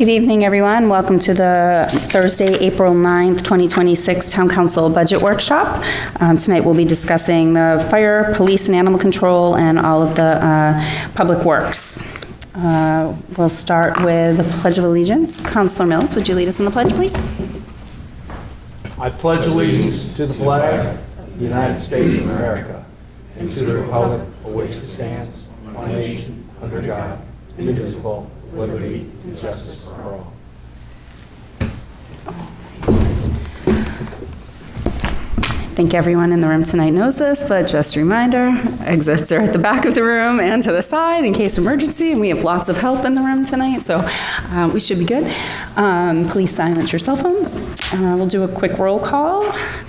Good evening, everyone. Welcome to the Thursday, April 9th, 2026 Town Council Budget Workshop. Tonight we'll be discussing the fire, police, and animal control, and all of the public works. We'll start with the Pledge of Allegiance. Councilor Mills, would you lead us in the pledge, please? I pledge allegiance to the flag of the United States of America and to the republic for which it stands, one nation, under God, indivisible, with liberty and justice for all. I think everyone in the room tonight knows this, but just a reminder, exits are at the back of the room and to the side in case of emergency, and we have lots of help in the room tonight, so we should be good. Please silence your cell phones. We'll do a quick roll call.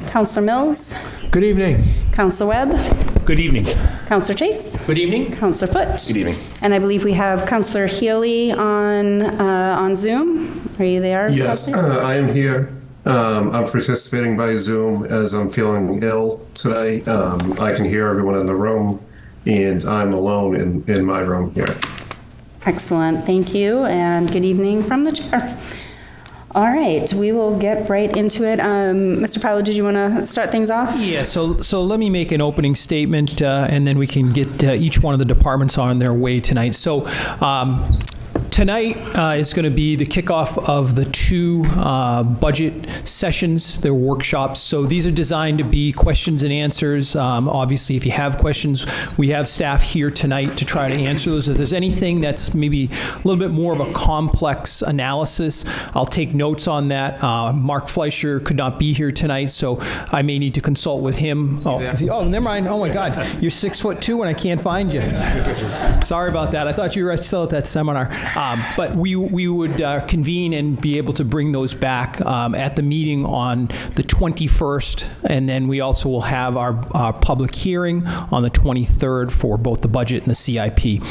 Councilor Mills. Good evening. Councilor Webb. Good evening. Councilor Chase. Good evening. Councilor Foote. Good evening. And I believe we have Councilor Healy on Zoom. Are you there? Yes, I am here. I'm participating by Zoom as I'm feeling ill today. I can hear everyone in the room, and I'm alone in my room here. Excellent, thank you, and good evening from the chair. All right, we will get right into it. Mr. Fowler, did you want to start things off? Yeah, so let me make an opening statement, and then we can get each one of the departments on their way tonight. So tonight is going to be the kickoff of the two budget sessions, their workshops. So these are designed to be questions and answers. Obviously, if you have questions, we have staff here tonight to try to answer those. If there's anything that's maybe a little bit more of a complex analysis, I'll take notes on that. Mark Fleischer could not be here tonight, so I may need to consult with him. Oh, never mind. Oh, my God. You're 6'2" and I can't find you. Sorry about that. I thought you were still at that seminar. But we would convene and be able to bring those back at the meeting on the 21st, and then we also will have our public hearing on the 23rd for both the budget and the CIP.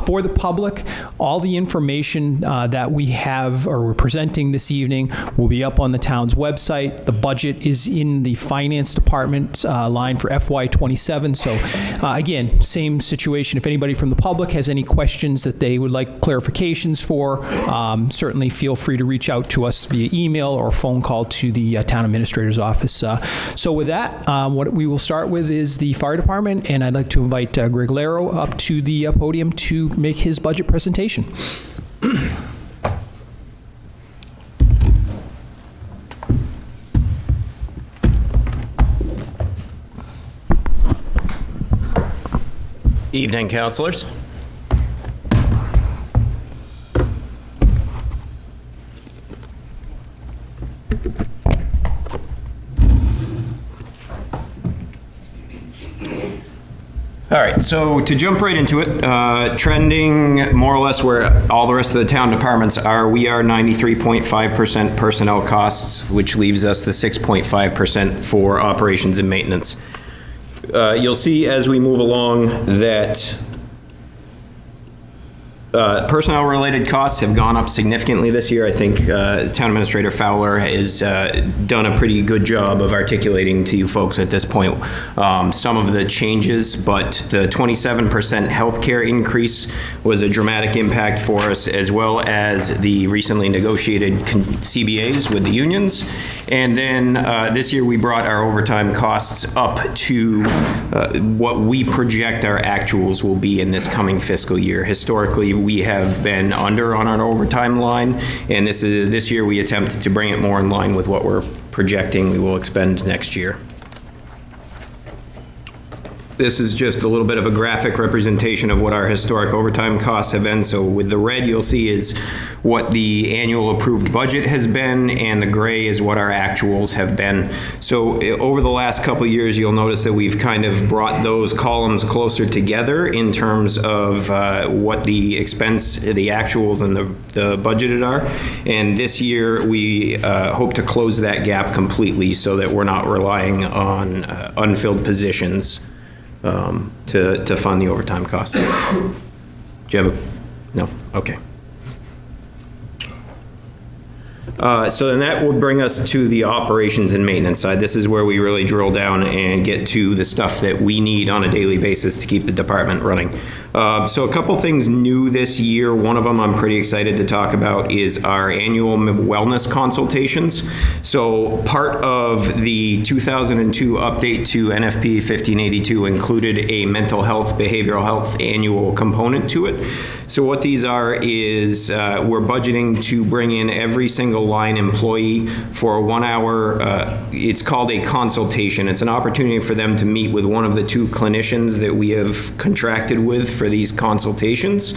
For the public, all the information that we have or we're presenting this evening will be up on the town's website. The budget is in the finance department line for FY27. So again, same situation. If anybody from the public has any questions that they would like clarifications for, certainly feel free to reach out to us via email or phone call to the town administrator's office. So with that, what we will start with is the fire department, and I'd like to invite Greg Laro up to the podium to make his budget presentation. Evening, councilors. All right, so to jump right into it, trending more or less where all the rest of the town departments are, we are 93.5% personnel costs, which leaves us the 6.5% for operations and maintenance. You'll see as we move along that personnel-related costs have gone up significantly this year. I think Town Administrator Fowler has done a pretty good job of articulating to you folks at this point some of the changes, but the 27% healthcare increase was a dramatic impact for us, as well as the recently negotiated CBAs with the unions. And then this year we brought our overtime costs up to what we project our actuals will be in this coming fiscal year. Historically, we have been under on our overtime line, and this year we attempt to bring it more in line with what we're projecting we will expend next year. This is just a little bit of a graphic representation of what our historic overtime costs have been. So with the red you'll see is what the annual approved budget has been, and the gray is what our actuals have been. So over the last couple of years, you'll notice that we've kind of brought those columns closer together in terms of what the expense, the actuals and the budgeted are. And this year we hope to close that gap completely so that we're not relying on unfilled positions to fund the overtime costs. Do you have a, no? Okay. So then that would bring us to the operations and maintenance side. This is where we really drill down and get to the stuff that we need on a daily basis to keep the department running. So a couple things new this year. One of them I'm pretty excited to talk about is our annual wellness consultations. So part of the 2002 update to NFP 1582 included a mental health, behavioral health annual component to it. So what these are is we're budgeting to bring in every single line employee for a 1 hour, it's called a consultation. It's an opportunity for them to meet with one of the 2 clinicians that we have contracted with for these consultations.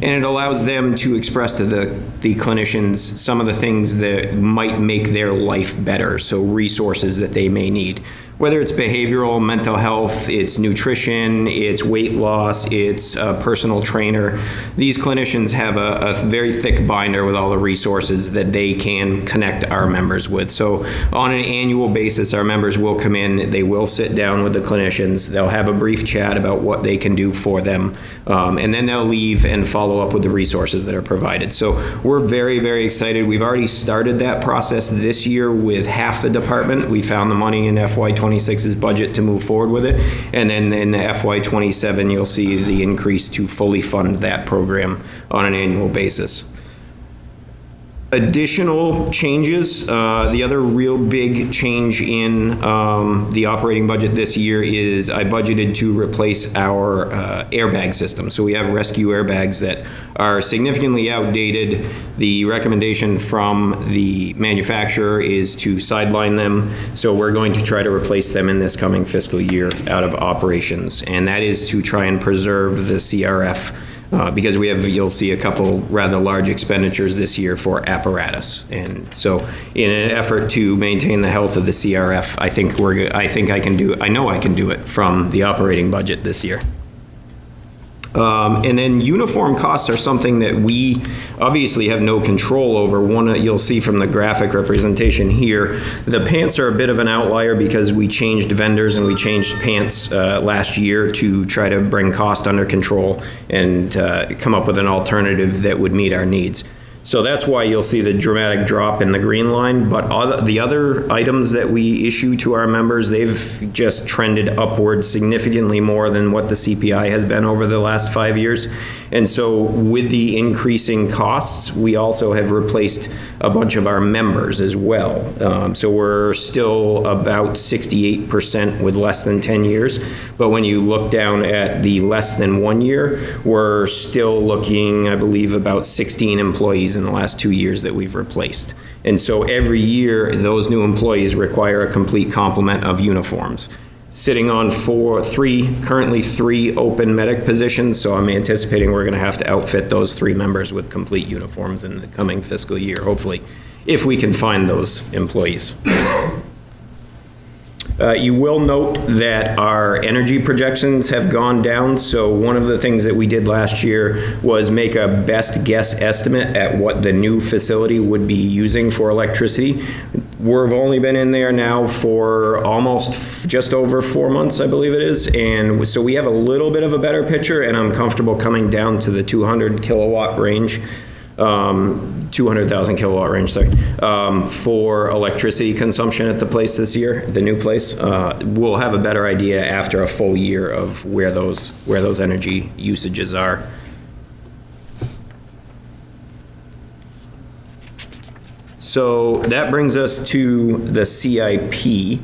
And it allows them to express to the clinicians some of the things that might make their life better, so resources that they may need. Whether it's behavioral, mental health, it's nutrition, it's weight loss, it's a personal trainer. These clinicians have a very thick binder with all the resources that they can connect our members with. So on an annual basis, our members will come in, they will sit down with the clinicians, they'll have a brief chat about what they can do for them, and then they'll leave and follow up with the resources that are provided. So we're very, very excited. We've already started that process this year with half the department. We found the money in FY26's budget to move forward with it. And then in the FY27, you'll see the increase to fully fund that program on an annual basis. Additional changes, the other real big change in the operating budget this year is I budgeted to replace our airbag system. So we have rescue airbags that are significantly outdated. The recommendation from the manufacturer is to sideline them. So we're going to try to replace them in this coming fiscal year out of operations. And that is to try and preserve the CRF. Because you'll see a couple rather large expenditures this year for apparatus. And so in an effort to maintain the health of the CRF, I know I can do it from the operating budget this year. And then uniform costs are something that we obviously have no control over. One you'll see from the graphic representation here, the pants are a bit of an outlier because we changed vendors and we changed pants last year to try to bring cost under control and come up with an alternative that would meet our needs. So that's why you'll see the dramatic drop in the green line, but the other items that we issue to our members, they've just trended upward significantly more than what the CPI has been over the last 5 years. And so with the increasing costs, we also have replaced a bunch of our members as well. So we're still about 68% with less than 10 years. But when you look down at the less than 1 year, we're still looking, I believe, about 16 employees in the last 2 years that we've replaced. And so every year, those new employees require a complete complement of uniforms. Sitting on currently three open medic positions, so I'm anticipating we're going to have to outfit those 3 members with complete uniforms in the coming fiscal year, hopefully, if we can find those employees. You will note that our energy projections have gone down. So one of the things that we did last year was make a best guess estimate at what the new facility would be using for electricity. We've only been in there now for almost just over 4 months, I believe it is. And so we have a little bit of a better picture, and I'm comfortable coming down to the 200 kilowatt range. 200,000 kilowatt range, for electricity consumption at the place this year, the new place. We'll have a better idea after a full year of where those energy usages are. So that brings us to the CIP.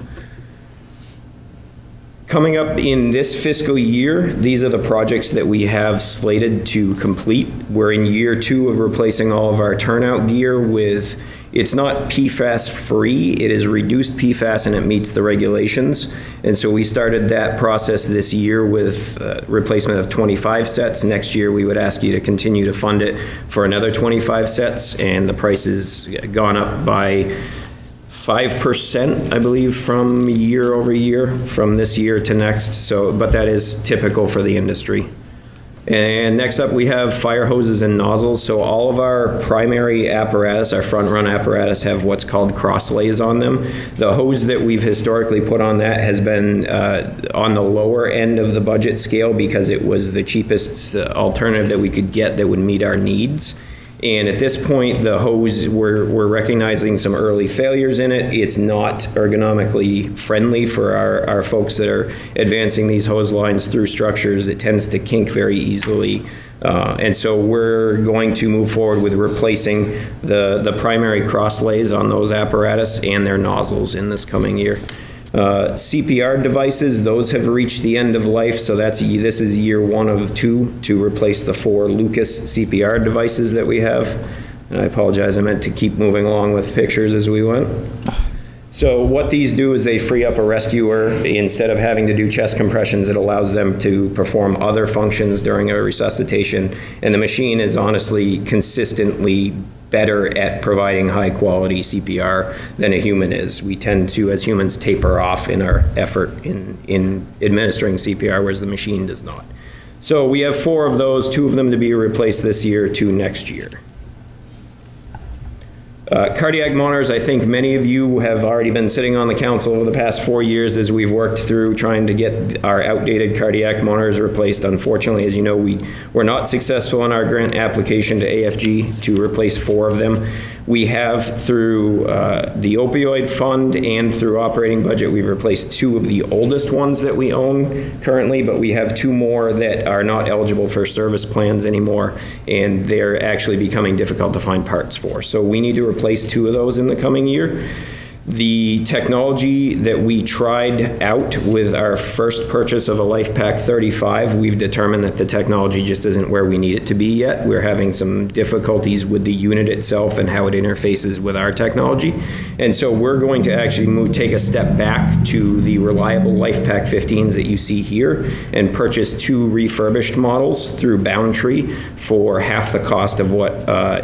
Coming up in this fiscal year, these are the projects that we have slated to complete. We're in year 2 of replacing all of our turnout gear with, it's not PFAS free, it is reduced PFAS and it meets the regulations. And so we started that process this year with replacement of 25 sets. Next year, we would ask you to continue to fund it for another 25 sets, and the price has gone up by 5%, I believe, from year over year, from this year to next. So, but that is typical for the industry. And next up, we have fire hoses and nozzles. So all of our primary apparatus, our front run apparatus, have what's called cross lays on them. The hose that we've historically put on that has been on the lower end of the budget scale because it was the cheapest alternative that we could get that would meet our needs. And at this point, the hose, we're recognizing some early failures in it. It's not ergonomically friendly for our folks that are advancing these hose lines through structures. It tends to kink very easily. And so we're going to move forward with replacing the primary cross lays on those apparatus and their nozzles in this coming year. CPR devices, those have reached the end of life, so this is year 1 of 2 to replace the 4 Lucas CPR devices that we have. And I apologize, I meant to keep moving along with pictures as we went. So what these do is they free up a rescuer. Instead of having to do chest compressions, it allows them to perform other functions during a resuscitation. And the machine is honestly consistently better at providing high quality CPR than a human is. We tend to, as humans, taper off in our effort in administering CPR, whereas the machine does not. So we have 4 of those, 2 of them to be replaced this year, 2 next year. Cardiac monitors, I think many of you have already been sitting on the council over the past 4 years as we've worked through trying to get our outdated cardiac monitors replaced. Unfortunately, as you know, we were not successful in our grant application to AFG to replace 4 of them. We have, through the opioid fund and through operating budget, we've replaced 2 of the oldest ones that we own currently, but we have 2 more that are not eligible for service plans anymore, and they're actually becoming difficult to find parts for. So we need to replace 2 of those in the coming year. The technology that we tried out with our first purchase of a LifePak 35, we've determined that the technology just isn't where we need it to be yet. We're having some difficulties with the unit itself and how it interfaces with our technology. And so we're going to actually take a step back to the reliable LifePak 15s that you see here and purchase 2 refurbished models through Boundtree for half the cost of what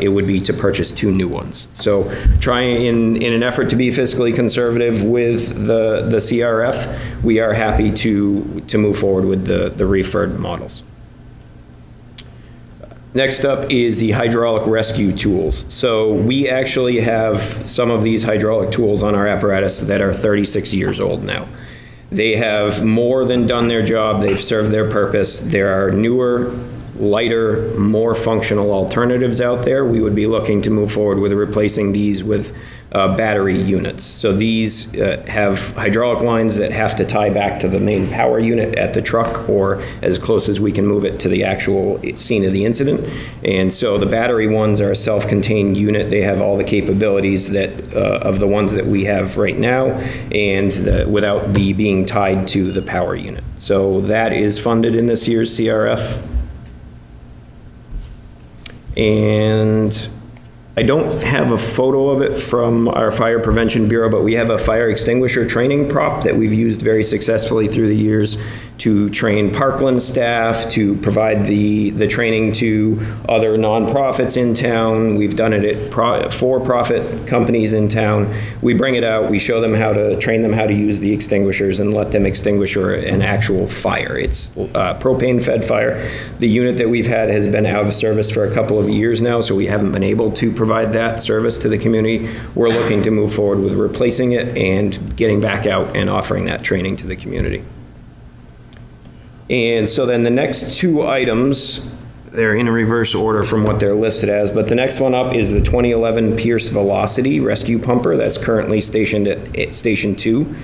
it would be to purchase 2 new ones. So trying in an effort to be fiscally conservative with the CRF, we are happy to move forward with the refurbed models. Next up is the hydraulic rescue tools. So we actually have some of these hydraulic tools on our apparatus that are 36 years old now. They have more than done their job. They've served their purpose. There are newer, lighter, more functional alternatives out there. We would be looking to move forward with replacing these with battery units. So these have hydraulic lines that have to tie back to the main power unit at the truck, or as close as we can move it to the actual scene of the incident. And so the battery ones are a self-contained unit. They have all the capabilities that of the ones that we have right now, and without the being tied to the power unit. So that is funded in this year's CRF. And I don't have a photo of it from our Fire Prevention Bureau, but we have a fire extinguisher training prop that we've used very successfully through the years to train Parkland staff, to provide the training to other nonprofits in town. We've done it at for-profit companies in town. We bring it out, we show them how to train them how to use the extinguishers and let them extinguish an actual fire. It's propane-fed fire. The unit that we've had has been out of service for a couple of years now, so we haven't been able to provide that service to the community. We're looking to move forward with replacing it and getting back out and offering that training to the community. And so then the next 2 items, they're in reverse order from what they're listed as, but the next one up is the 2011 Pierce Velocity rescue pumper that's currently stationed at Station 2.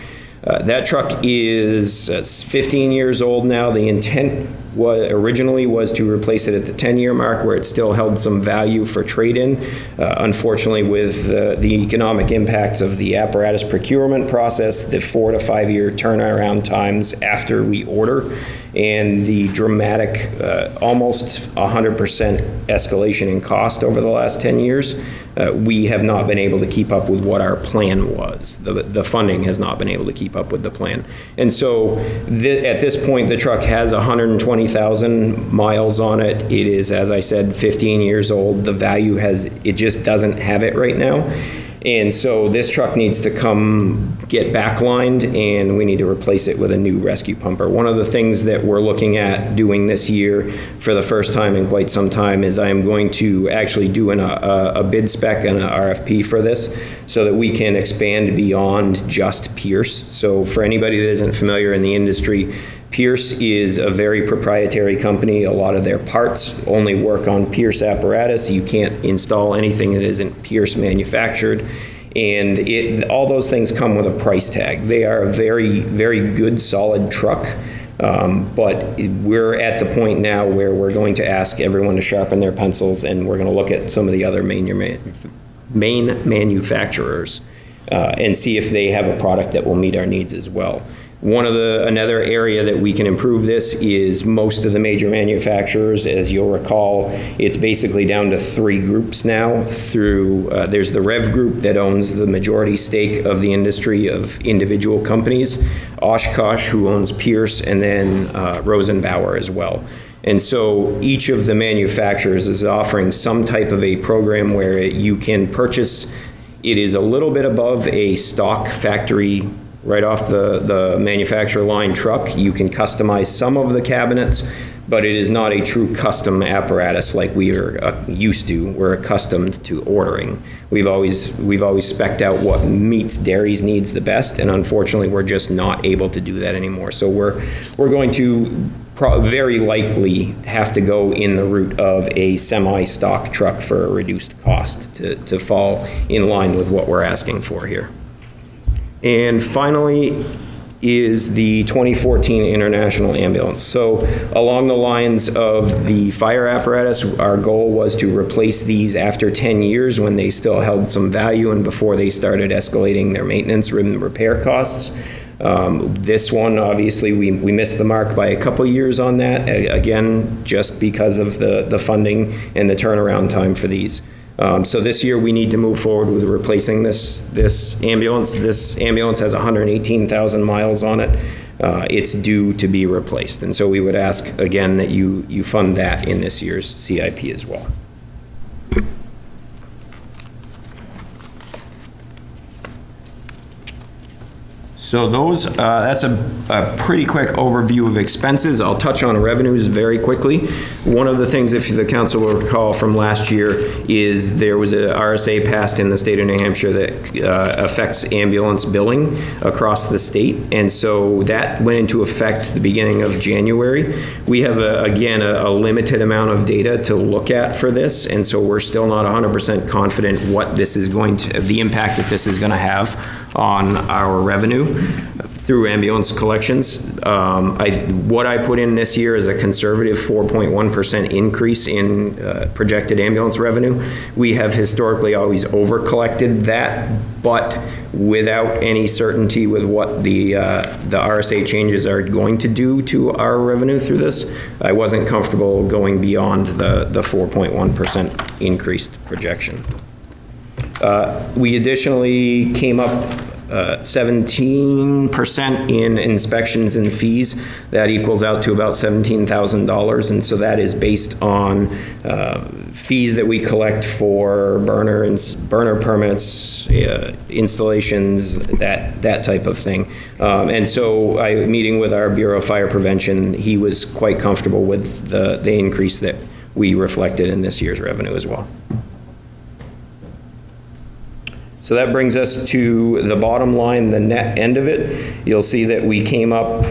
That truck is 15 years old now. The intent originally was to replace it at the 10-year mark, where it still held some value for trade-in. Unfortunately, with the economic impacts of the apparatus procurement process, the 4 to 5 year turnaround times after we order, and the dramatic, almost 100% escalation in cost over the last 10 years, we have not been able to keep up with what our plan was. The funding has not been able to keep up with the plan. And so at this point, the truck has 120,000 miles on it. It is, as I said, 15 years old. The value it just doesn't have it right now. And so this truck needs to come get backlined, and we need to replace it with a new rescue pumper. One of the things that we're looking at doing this year for the first time in quite some time is I am going to actually do a bid spec and an RFP for this so that we can expand beyond just Pierce. So for anybody that isn't familiar in the industry, Pierce is a very proprietary company. A lot of their parts only work on Pierce apparatus. You can't install anything that isn't Pierce manufactured. And all those things come with a price tag. They are a very, very good, solid truck. But we're at the point now where we're going to ask everyone to sharpen their pencils, and we're going to look at some of the other main manufacturers and see if they have a product that will meet our needs as well. Another area that we can improve this is most of the major manufacturers, as you'll recall, it's basically down to 3 groups now. There's the Rev Group that owns the majority stake of the industry of individual companies, Oshkosh, who owns Pierce, and then Rosenbauer as well. And so each of the manufacturers is offering some type of a program where you can purchase. It is a little bit above a stock factory, right off the manufacturer line truck. You can customize some of the cabinets, but it is not a true custom apparatus like we are used to. We're accustomed to ordering. We've always spec'd out what meets Derry's needs the best, and unfortunately, we're just not able to do that anymore. So we're going to very likely have to go in the route of a semi-stock truck for a reduced cost to fall in line with what we're asking for here. And finally is the 2014 International Ambulance. So along the lines of the fire apparatus, our goal was to replace these after 10 years when they still held some value and before they started escalating their maintenance and repair costs. This one, obviously, we missed the mark by a couple years on that, again, just because of the funding and the turnaround time for these. So this year, we need to move forward with replacing this ambulance. This ambulance has 118,000 miles on it. It's due to be replaced. And so we would ask, again, that you fund that in this year's CIP as well. So that's a pretty quick overview of expenses. I'll touch on revenues very quickly. One of the things, if the council will recall from last year, is there was a RSA passed in the state of New Hampshire that affects ambulance billing across the state. And so that went into effect the beginning of January. We have, again, a limited amount of data to look at for this. And so we're still not 100% confident what this is the impact that this is going to have on our revenue through ambulance collections. What I put in this year is a conservative 4.1% increase in projected ambulance revenue. We have historically always over-collected that, but without any certainty with what the RSA changes are going to do to our revenue through this, I wasn't comfortable going beyond the 4.1% increased projection. We additionally came up 17% in inspections and fees. That equals out to about $17,000, and so that is based on fees that we collect for burner permits, installations, that type of thing. And so meeting with our Bureau of Fire Prevention, he was quite comfortable with the increase that we reflected in this year's revenue as well. So that brings us to the bottom line, the net end of it. You'll see that we came up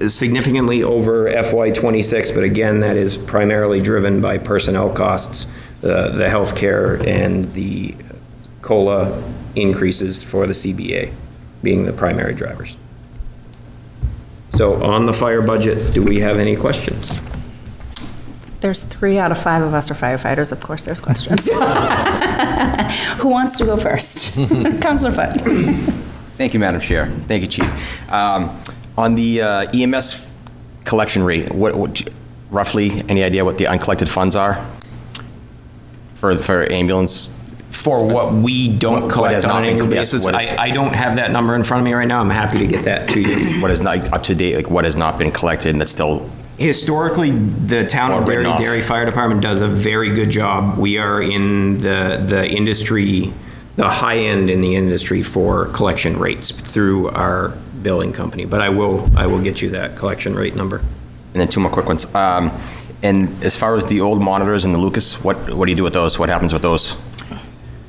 significantly over FY26, but again, that is primarily driven by personnel costs, the healthcare, and the COLA increases for the CBA being the primary drivers. So on the fire budget, do we have any questions? There's 3 out of 5 of us are firefighters. Of course, there's questions. Who wants to go first? Councilor Foote. Thank you, Madam Chair. Thank you, Chief. On the EMS collection rate, what roughly, any idea what the uncollected funds are for ambulance? For what we don't collect on an annual basis? I don't have that number in front of me right now. I'm happy to get that to you. What is not up to date, like what has not been collected and that's still... Historically, the town of Derry Fire Department does a very good job. We are in the industry, the high end in the industry for collection rates through our billing company. But I will get you that collection rate number. And then 2 more quick ones. And as far as the old monitors and the Lucas, what do you do with those? What happens with those?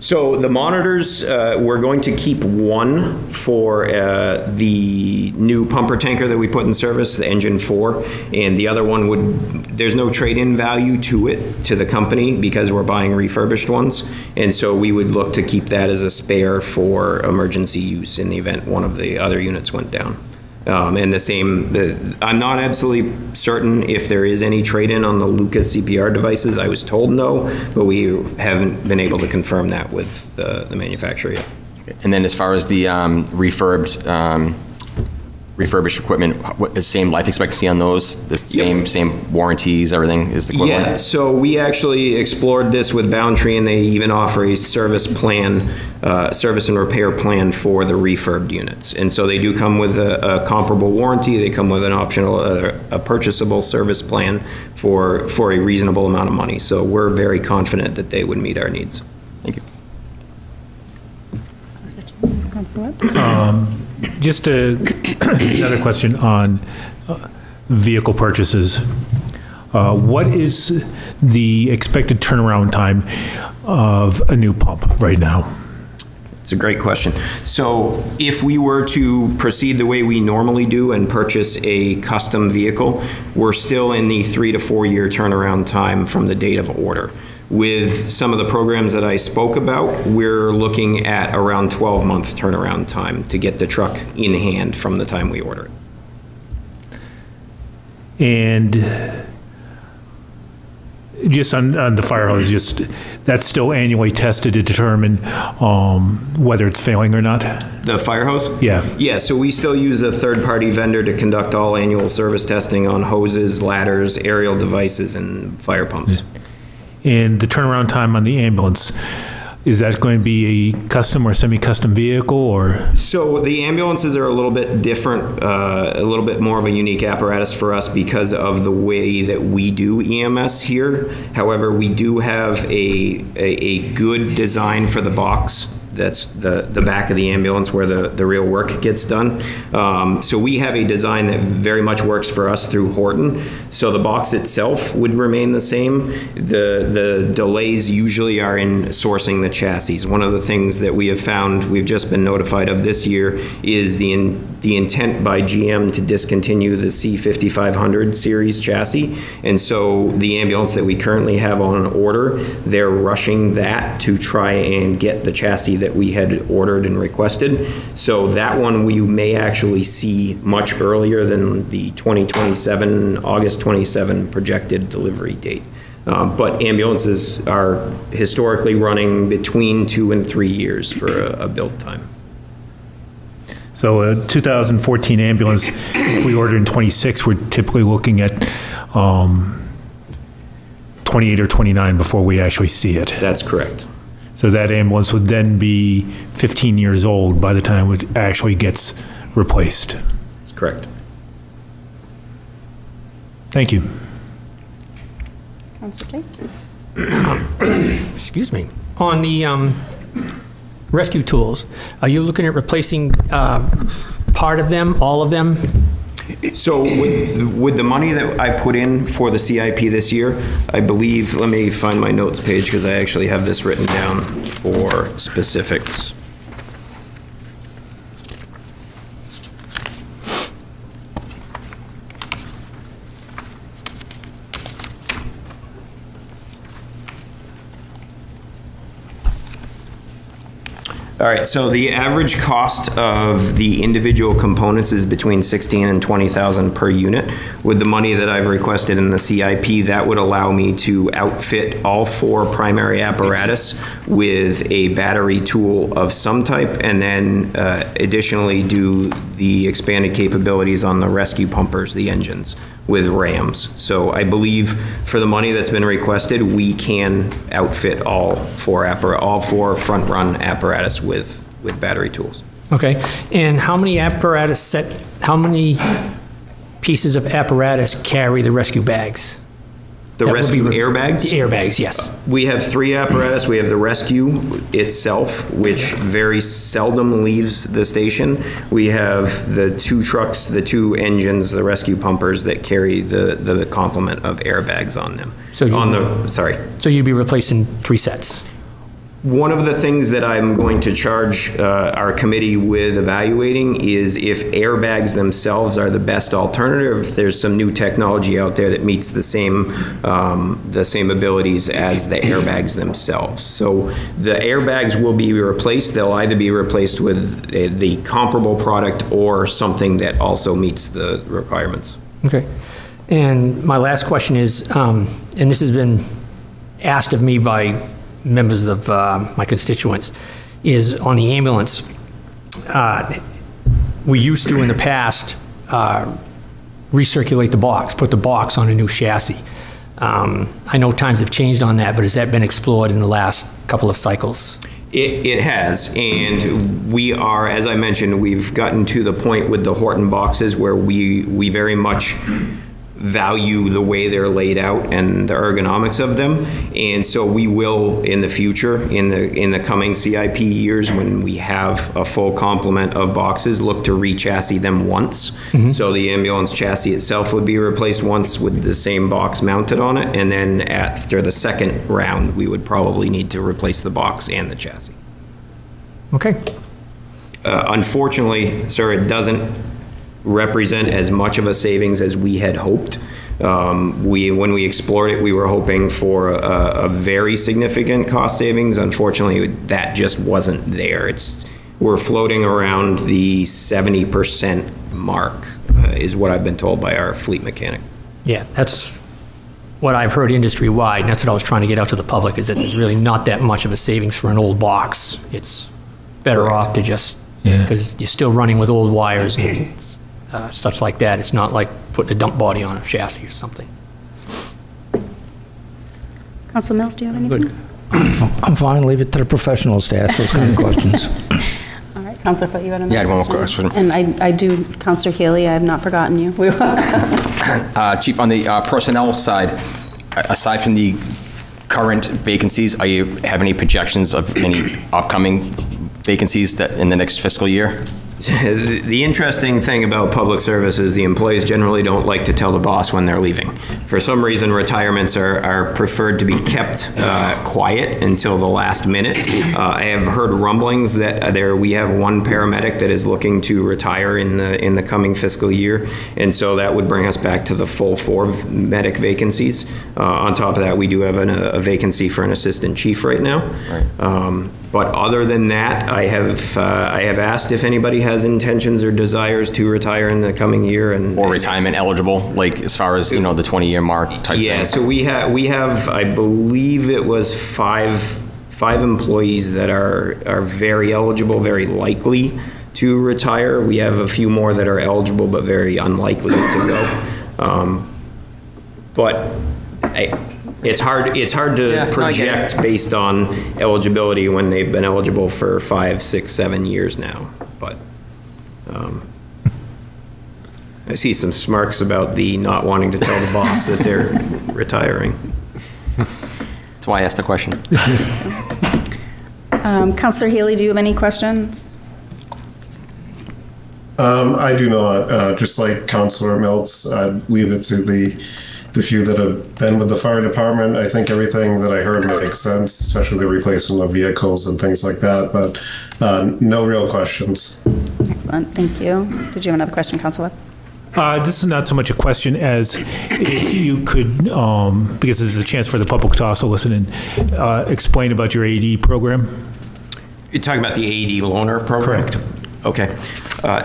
So the monitors, we're going to keep one for the new pumper tanker that we put in service, the engine 4, and the other one there's no trade-in value to the company because we're buying refurbished ones, and so we would look to keep that as a spare for emergency use in the event one of the other units went down. And the same, I'm not absolutely certain if there is any trade-in on the Lucas CPR devices. I was told no, but we haven't been able to confirm that with the manufacturer yet. And then as far as the refurbished equipment, what is same life expectancy on those? The same warranties, everything is equivalent? Yeah, so we actually explored this with Boundtree, and they even offer a service plan, service and repair plan for the refurbed units. And so they do come with a comparable warranty. They come with an optional, a purchasable service plan for a reasonable amount of money. So we're very confident that they would meet our needs. Thank you. Councilor Webb? Just another question on vehicle purchases. What is the expected turnaround time of a new pump right now? It's a great question. So if we were to proceed the way we normally do and purchase a custom vehicle, we're still in the 3 to 4 year turnaround time from the date of order. With some of the programs that I spoke about, we're looking at around 12-month turnaround time to get the truck in hand from the time we order it. And just on the fire hose, that's still annually tested to determine whether it's failing or not? The fire hose? Yeah. Yeah, so we still use a third-party vendor to conduct all annual service testing on hoses, ladders, aerial devices, and fire pumps. And the turnaround time on the ambulance, is that going to be a custom or semi-custom vehicle, or? So the ambulances are a little bit different, a little bit more of a unique apparatus for us because of the way that we do EMS here. However, we do have a good design for the box. That's the back of the ambulance where the real work gets done. So we have a design that very much works for us through Horton. So the box itself would remain the same. The delays usually are in sourcing the chassis. One of the things that we have found, we've just been notified of this year, is the intent by GM to discontinue the C5500 series chassis. And so the ambulance that we currently have on order, they're rushing that to try and get the chassis that we had ordered and requested. So that one we may actually see much earlier than the 2027, August 27 projected delivery date. But ambulances are historically running between 2 and 3 years for a build time. So a 2014 ambulance, if we order in 26, we're typically looking at 28 or 29 before we actually see it. That's correct. So that ambulance would then be 15 years old by the time it actually gets replaced. That's correct. Thank you. Councilor Chase? Excuse me, on the rescue tools, are you looking at replacing part of them, all of them? So with the money that I put in for the CIP this year, I believe, let me find my notes page because I actually have this written down for specifics. All right, so the average cost of the individual components is between $16,000 and $20,000 per unit. With the money that I've requested in the CIP, that would allow me to outfit all 4 primary apparatus with a battery tool of some type, and then additionally do the expanded capabilities on the rescue pumpers, the engines, with rams. So I believe for the money that's been requested, we can outfit all 4 front-run apparatus with battery tools. Okay, and how many pieces of apparatus carry the rescue bags? The That would rescue be airbags? The airbags, yes. We have 3 apparatus. We have the rescue itself, which very seldom leaves the station. We have the 2 trucks, the 2 engines, the rescue pumpers that carry the complement of airbags on them. So On the, sorry. So you'd be replacing 3 sets? One of the things that I'm going to charge our committee with evaluating is if airbags themselves are the best alternative, if there's some new technology out there that meets the same abilities as the airbags themselves. So the airbags will be replaced. They'll either be replaced with the comparable product or something that also meets the requirements. Okay. And my last question is, and this has been asked of me by members of my constituents, is on the ambulance. We used to, in the past, recirculate the box, put the box on a new chassis. I know times have changed on that, but has that been explored in the last couple of cycles? It has, and we are, as I mentioned, we've gotten to the point with the Horton boxes where we very much value the way they're laid out and the ergonomics of them. And so we will, in the future, in the coming CIP years, when we have a full complement of boxes, look to re-chassis them once. So the ambulance chassis itself would be replaced once with the same box mounted on it, and then after the second round, we would probably need to replace the box and the chassis. Okay. Unfortunately, sir, it doesn't represent as much of a savings as we had hoped. When we explored it, we were hoping for a very significant cost savings. Unfortunately, that just wasn't there. We're floating around the 70% mark, is what I've been told by our fleet mechanic. Yeah, that's what I've heard industry-wide, and that's what I was trying to get out to the public, is that there's really not that much of a savings for an old box. It's better off to just, because you're still running with old wires and such like that. It's not like putting a dump body on a chassis or something. Council Mills, do you have anything? I'm fine, leave it to the professionals to ask those kind of questions. All right, Councilor Foote, you had another Yeah, I had one more question? question. And I do, Councilor Healy, I have not forgotten you. Chief, on the personnel side, aside from the current vacancies, are you have any projections of any upcoming vacancies that in the next fiscal year? The interesting thing about public service is the employees generally don't like to tell the boss when they're leaving. For some reason, retirements are preferred to be kept quiet until the last minute. I have heard rumblings that we have one paramedic that is looking to retire in the coming fiscal year, and so that would bring us back to the full 4 medic vacancies. On top of that, we do have a vacancy for an assistant chief right now. Right. But other than that, I have asked if anybody has intentions or desires to retire in the coming year, and Or retirement eligible, like as far as, the 20-year mark type thing? yeah. So we have I believe it was five employees that are very eligible, very likely to retire. We have a few more that are eligible but very unlikely to go. But it's hard to Yeah, no, I get project it. based on eligibility when they've been eligible for 5, 6, 7 years now. But I see some smirks about the not wanting to tell the boss that they're retiring. That's why I asked the question. Councilor Healy, do you have any questions? I do not. Just like Councilor Mills, I'd leave it to the few that have been with the fire department. I think everything that I heard makes sense, especially the replacement of vehicles and things like that, but no real questions. Excellent, thank you. Did you have another question, Councilor Webb? This is not so much a question as if you could, because this is a chance for the public to also listen and explain about your AED program. You're talking about the AED loaner program? Correct. Okay.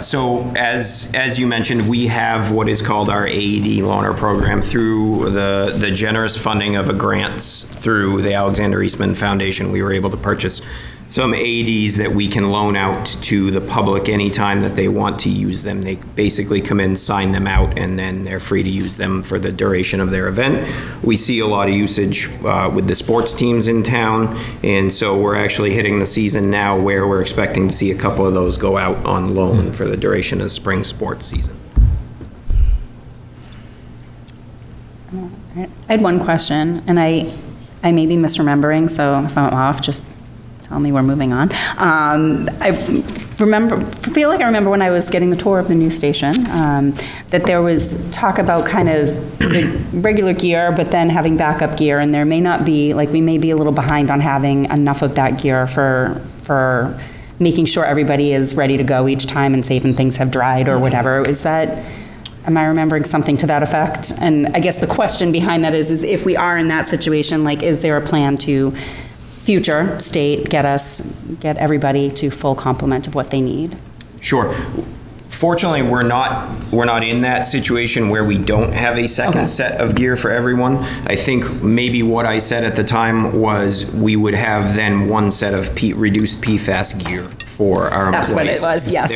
So as you mentioned, we have what is called our AED loaner program through the generous funding of a grants through the Alexander Eastman Foundation. We were able to purchase some AEDs that we can loan out to the public anytime that they want to use them. They basically come in, sign them out, and then they're free to use them for the duration of their event. We see a lot of usage with the sports teams in town, and so we're actually hitting the season now where we're expecting to see a couple of those go out on loan for the duration of the spring sports season. I had one question, and I may be misremembering, so if I'm off, just tell me we're moving on. I feel like I remember when I was getting the tour of the new station, that there was talk about kind of the regular gear, but then having backup gear, and there may not be, like, we may be a little behind on having enough of that gear for making sure everybody is ready to go each time and safe and things have dried or whatever. Am I remembering something to that effect? And I guess the question behind that is if we are in that situation, like, is there a plan to future state get everybody to full complement of what they need? Sure. Fortunately, we're not in that situation where we don't have a second set of gear for everyone. I think maybe what I said at the time was we would have then one set of reduced PFAS gear for our employees. That's what it was, yes.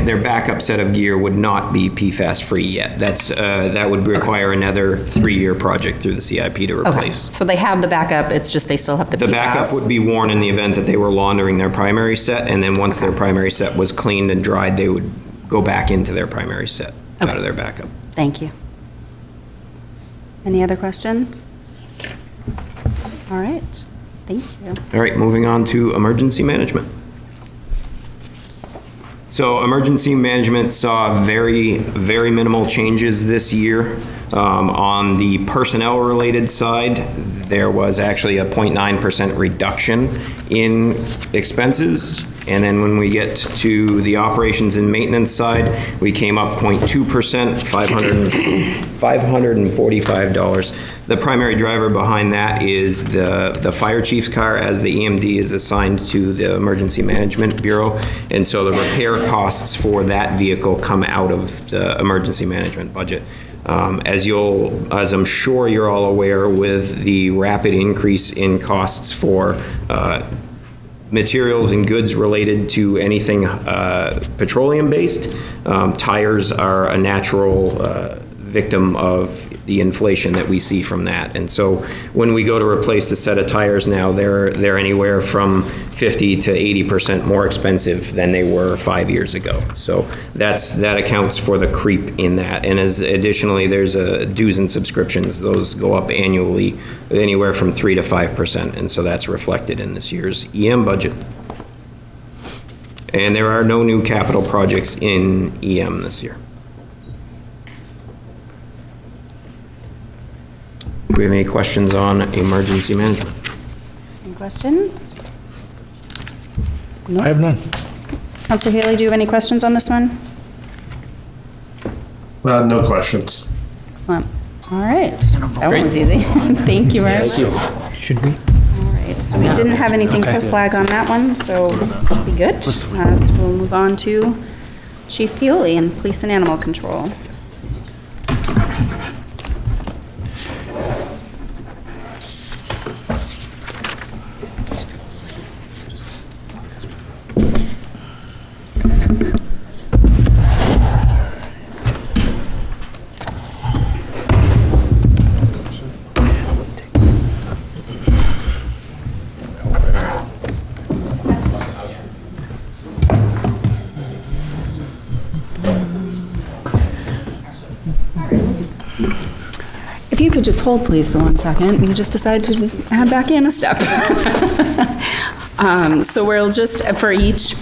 Their backup set of gear would not be PFAS free yet. That would require another 3-year project through the CIP to replace. Okay, so they have the backup, it's just they still have the PFAS. The backup would be worn in the event that they were laundering their primary set, and then once their primary set was cleaned and dried, they would go back into their primary set out of their backup. Thank you. Any other questions? All right, thank you. All right, moving on to emergency management. So emergency management saw very, very minimal changes this year. On the personnel-related side, there was actually a 0.9% reduction in expenses. And then when we get to the operations and maintenance side, we came up 0.2%, $545. The primary driver behind that is the fire chief's car, as the EMD is assigned to the Emergency Management Bureau. And so the repair costs for that vehicle come out of the emergency management budget. As I'm sure you're all aware, with the rapid increase in costs for materials and goods related to anything petroleum-based, tires are a natural victim of the inflation that we see from that. And so when we go to replace a set of tires now, they're anywhere from 50 to 80% more expensive than they were 5 years ago. So that accounts for the creep in that. And additionally, there's dues and subscriptions. Those go up annually anywhere from 3 to 5%. And so that's reflected in this year's EM budget. And there are no new capital projects in EM this year. Do we have any questions on emergency management? Any questions? I have none. Counselor Haley, do you have any questions on this one? No questions. Excellent. All right, that one was easy. Thank you very much. Should we? All right, so we didn't have anything to flag on that one, so should be good. So we'll move on to Chief Fioli and Police and Animal Control. If you could just hold, please, for 1 second. We just decided to add back in a step. So we'll just, for each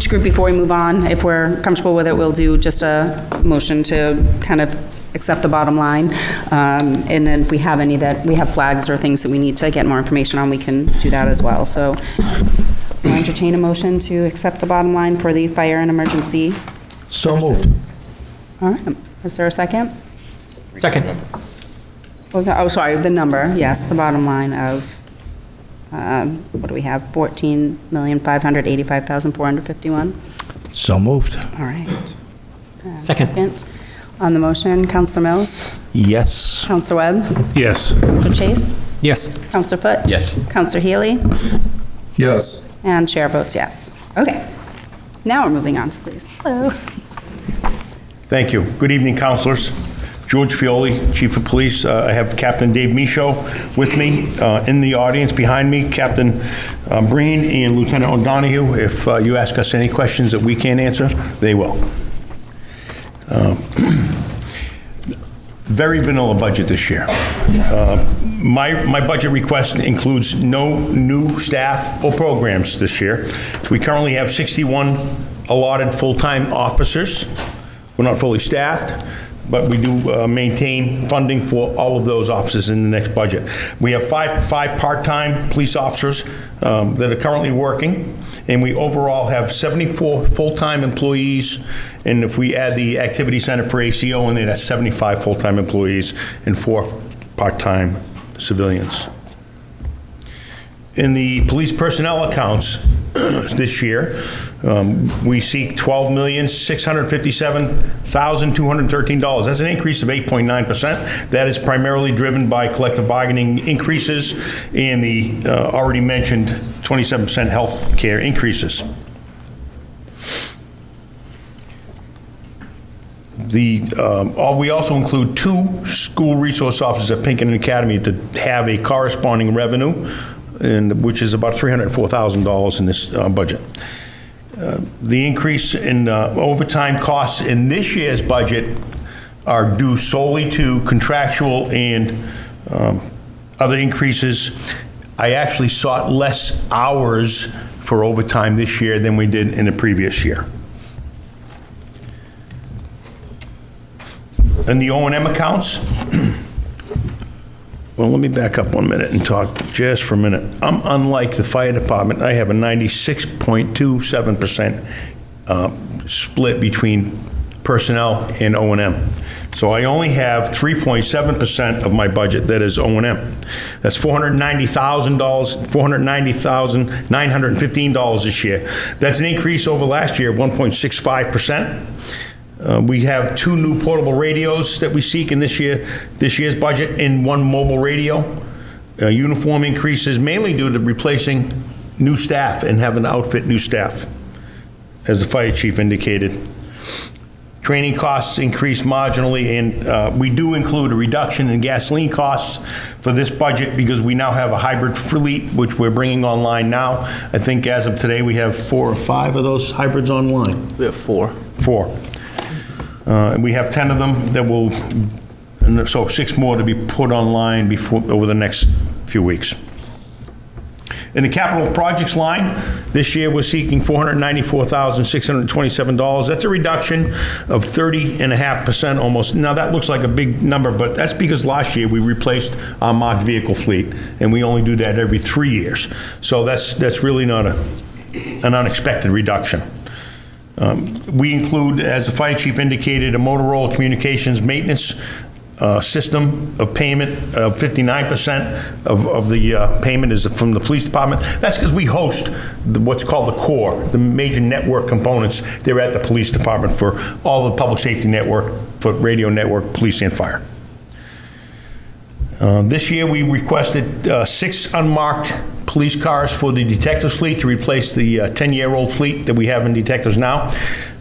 group before we move on, if we're comfortable with it, we'll do just a motion to kind of accept the bottom line. And then if we have any that we have flags or things that we need to get more information on, we can do that as well. So I'll entertain a motion to accept the bottom line for the fire and emergency. So moved. All right, is there a second? Second. Oh, sorry, the number, yes, the bottom line of, what do we have, 14,585,451? So moved. All right. Second. On the motion, Counselor Mills, Yes. Counselor Webb, Yes. Counselor Chase, Yes. Counselor Foot. Yes. Counselor Healy, Yes. and Chair votes yes. Okay, now we're moving on to police. Hello. Thank you. Good evening, councilors. George Fioli, Chief of Police. I have Captain Dave Michaud with me in the audience behind me, Captain Breen and Lieutenant O'Donoghue. If you ask us any questions that we can't answer, they will. very vanilla budget this year. My budget request includes no new staff or programs this year. We currently have 61 allotted full-time officers. We're not fully staffed, but we do maintain funding for all of those officers in the next budget. We have five part-time police officers that are currently working, and we overall have 74 full-time employees, and if we add the activity center for ACO in there, that's 75 full-time employees and 4 part-time civilians. In the police personnel accounts this year, we seek $12,657,213. That's an increase of 8.9%. That is primarily driven by collective bargaining increases and the already mentioned 27% health care increases. We also include 2 school resource officers at Pinkerton Academy that have a corresponding revenue, which is about $304,000 in this budget. The increase in overtime costs in this year's budget are due solely to contractual and other increases. I actually sought less hours for overtime this year than we did in the previous year. In the O&M accounts, well, let me back up 1 minute and talk just for a minute. I'm unlike the fire department. I have a 96.27% split between personnel and O&M. So I only have 3.7% of my budget that is O&M. That's $490,915 this year. That's an increase over last year of 1.65%. We have 2 new portable radios that we seek in this year's budget, and 1 mobile radio. Uniform increases mainly due to replacing new staff and having to outfit new staff, as the fire chief indicated. Training costs increased marginally, and we do include a reduction in gasoline costs for this budget because we now have a hybrid fleet, which we're bringing online now. I think as of today, we have 4 or 5 of those hybrids online. We have 4. 4. And we have 10 of them that will, and so 6 more to be put online over the next few weeks. In the capital projects line, this year we're seeking $494,627. That's a reduction of 30.5% almost. Now that looks like a big number, but that's because last year we replaced our marked vehicle fleet, and we only do that every 3 years. So that's really not an unexpected reduction. We include, as the fire chief indicated, a Motorola communications maintenance system of payment of 59% of the payment is from the police department. That's because we host what's called the core, the major network components. They're at the police department for all the public safety network, for radio network, police and fire. This year we requested 6 unmarked police cars for the detectives fleet to replace the 10-year-old fleet that we have in detectives now.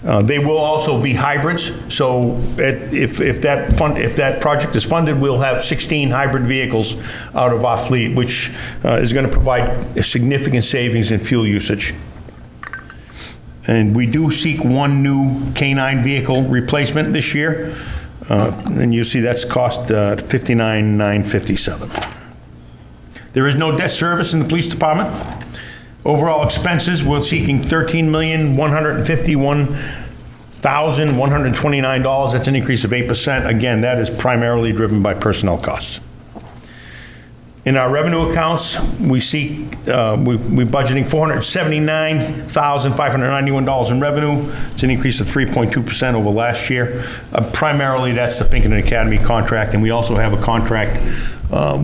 They will also be hybrids, so if that project is funded, we'll have 16 hybrid vehicles out of our fleet, which is going to provide a significant savings in fuel usage. And we do seek 1 new K-9 vehicle replacement this year, and you see that's cost $59,957. There is no debt service in the police department. Overall expenses, we're seeking $13,151,129. That's an increase of 8%. Again, that is primarily driven by personnel costs. In our revenue accounts, we seek, we're budgeting $479,591 in revenue. It's an increase of 3.2% over last year. Primarily, that's the Pinkerton Academy contract, and we also have a contract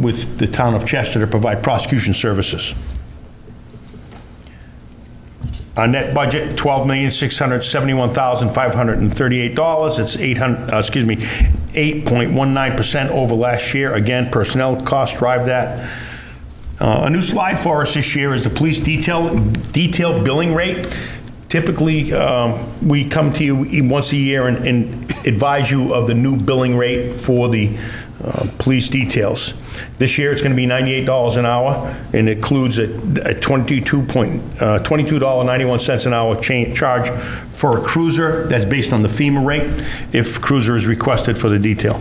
with the town of Chester to provide prosecution services. Our net budget, $12,671,538. It's 8.19% over last year. Again, personnel costs drive that. A new slide for us this year is the police detail billing rate. Typically, we come to you once a year and advise you of the new billing rate for the police details. This year, it's going to be $98 an hour, and it includes a $22.91 an hour charge for a cruiser. That's based on the FEMA rate, if cruiser is requested for the detail.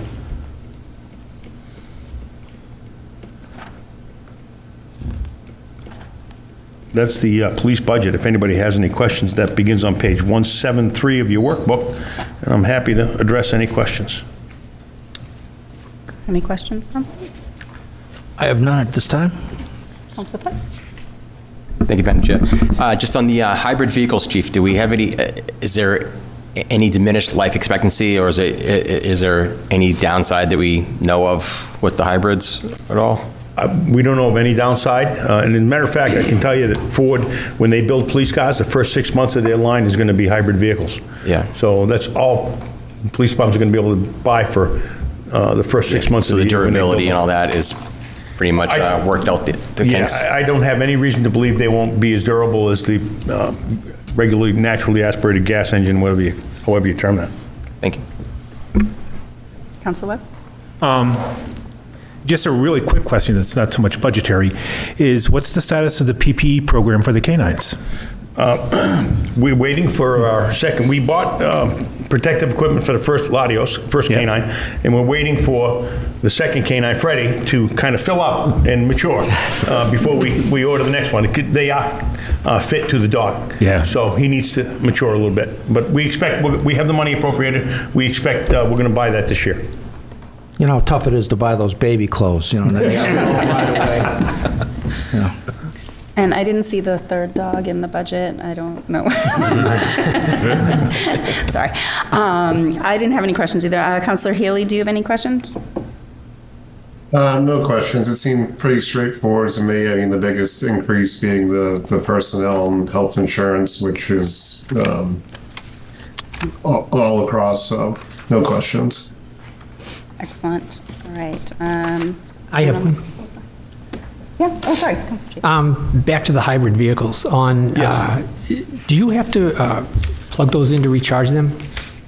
That's the police budget. If anybody has any questions, that begins on page 173 of your workbook, and I'm happy to address any questions. Any questions, councilors? I have none at this time. Councilor Putt? Thank you, Madam Chair. Just on the hybrid vehicles, Chief, do we have any, is there any diminished life expectancy, or is there any downside that we know of with the hybrids at all? We don't know of any downside, and as a matter of fact, I can tell you that Ford, when they build police cars, the first 6 months of their line is going to be hybrid vehicles. Yeah. So that's all police departments are going to be able to buy for the first 6 months So of the the year. when they durability build and all that is pretty much worked out the kinks? Yeah, I don't have any reason to believe they won't be as durable as the regularly naturally aspirated gas engine, however you term that. Thank you. Councilor Webb? Just a really quick question, it's not so much budgetary, is what's the status of the PPE program for the canines? We're waiting for our second, we bought protective equipment for the first Latios, first Yeah. canine, and we're waiting for the second canine, Freddie, to kind of fill up and mature before we order the next one. They are fit to the dog. Yeah. So he needs to mature a little bit. But we expect, we have the money appropriated, we expect we're going to buy that this year. You know how tough it is to buy those baby clothes, you know. They have to go right away. You know. And I didn't see the third dog in the budget. I don't know. Sorry. I didn't have any questions either. Councilor Healy, do you have any questions? No questions. It seemed pretty straightforward to me. I mean, the biggest increase being the personnel and health insurance, which is all across, so no questions. Excellent. All right. I have one. Yeah, oh, sorry, Councilor Chief. Back to the hybrid vehicles. On, do you have to plug those in to recharge them?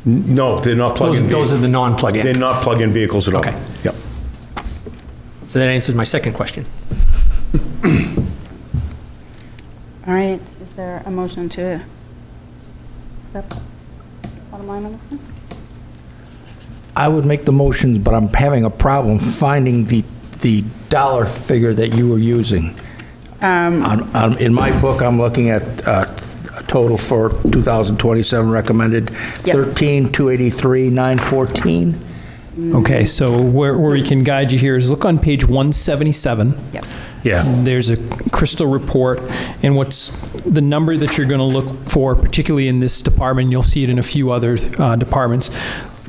No, they're not plug-in. Those are the non-plug-in. They're not plug-in vehicles at all. Okay. Yep. So that answers my second question. All right, is there a motion to accept bottom line on this one? I would make the motions, but I'm having a problem finding the dollar figure that you were using. In my book, I'm looking at a total for 2027 recommended, Yep. 13,283,914. Okay, so where we can guide you here is look on page 177. Yep. Yeah. There's a crystal report, and what's the number that you're going to look for, particularly in this department, you'll see it in a few other departments.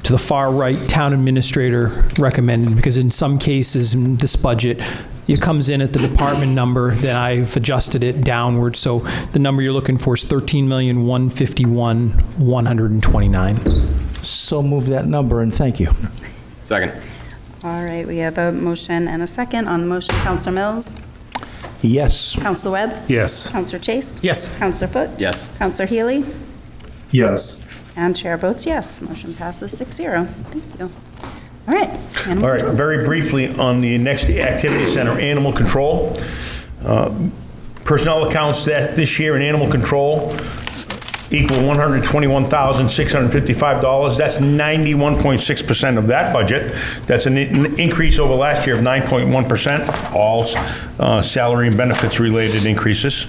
To the far right, town administrator recommended, because in some cases in this budget, it comes in at the department number, then I've adjusted it downward. So the number you're looking for is $13,151,129. So move that number, and thank you. Second. All right, we have a motion and a second. On the motion, Councilor Mills? Yes. Councilor Webb? Yes. Councilor Chase? Yes. Councilor Foot? Yes. Councilor Healy? Yes. And chair votes yes. Motion passes 6-0. Thank you. All right. Animal All right, control. very briefly on the next activity center, animal control. Personnel accounts that this year in animal control equal $121,655. That's 91.6% of that budget. That's an increase over last year of 9.1%, all salary and benefits related increases.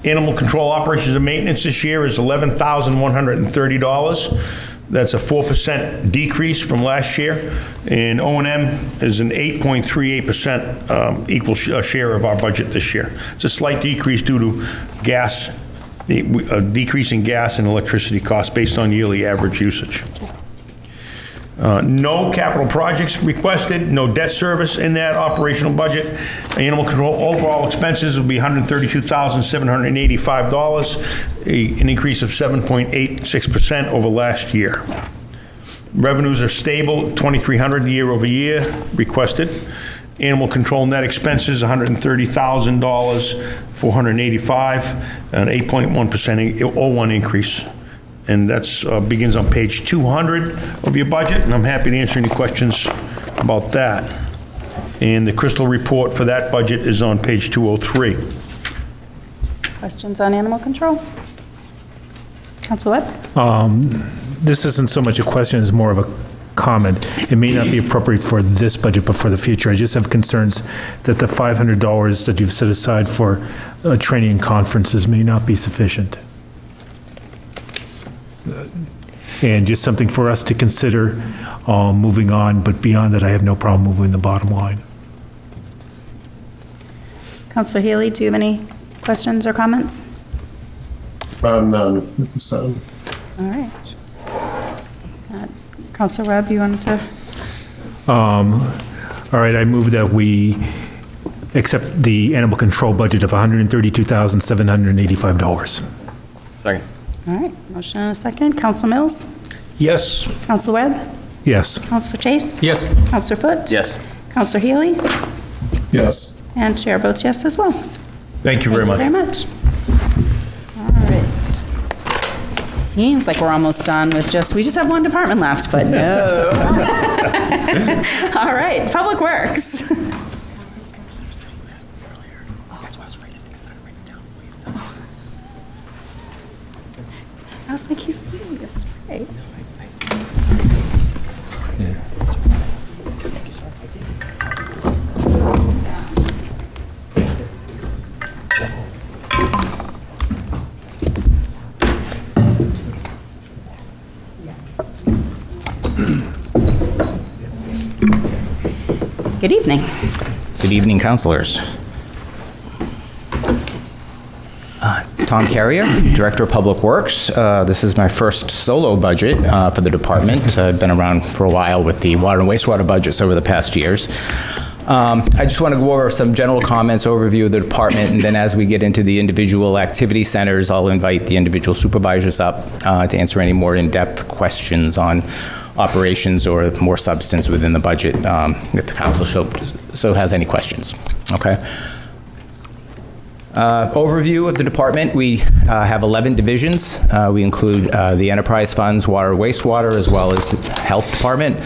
Animal control operations and maintenance this year is $11,130. That's a 4% decrease from last year. And O&M is an 8.38% equal share of our budget this year. It's a slight decrease due to gas, a decrease in gas and electricity costs based on yearly average usage. No capital projects requested, no debt service in that operational budget. Animal control overall expenses will be $132,785, an increase of 7.86% over last year. Revenues are stable, $2,300 year over year requested. Animal control net expenses, $130,000, $485, an 8.1% 01 increase. And that's begins on page 200 of your budget, and I'm happy to answer any questions about that. And the crystal report for that budget is on page 203. Questions on animal control? Councilor Webb? This isn't so much a question, it's more of a comment. It may not be appropriate for this budget, but for the future. I just have concerns that the $500 that you've set aside for training and conferences may not be sufficient. And just something for us to consider moving on, but beyond that, I have no problem moving the bottom line. Counselor Healy, do you have any questions or comments? None. It's a seven. All right. Counselor Webb, you wanted to? All right, I move that we accept the animal control budget of $132,785. Second. All right, motion and a second. Counselor Mills? Yes. Counselor Webb? Yes. Counselor Chase? Yes. Counselor Foot? Yes. Counselor Healy? Yes. And chair votes yes as well. Thank you very much. Thank you very much. All right. Seems like we're almost done with we just have one department left, but no. All right, Public Works. I was like, he's leading this right. Good evening. Good evening, councilors. Tom Carrier, Director of Public Works. This is my first solo budget for the department. I've been around for a while with the water and wastewater budgets over the past years. I just want to go over some general comments, overview of the department, and then as we get into the individual activity centers, I'll invite the individual supervisors up to answer any more in-depth questions on operations or more substance within the budget if the council so has any questions. Okay. Overview of the department, we have 11 divisions. We include the enterprise funds, water, wastewater, as well as the health department.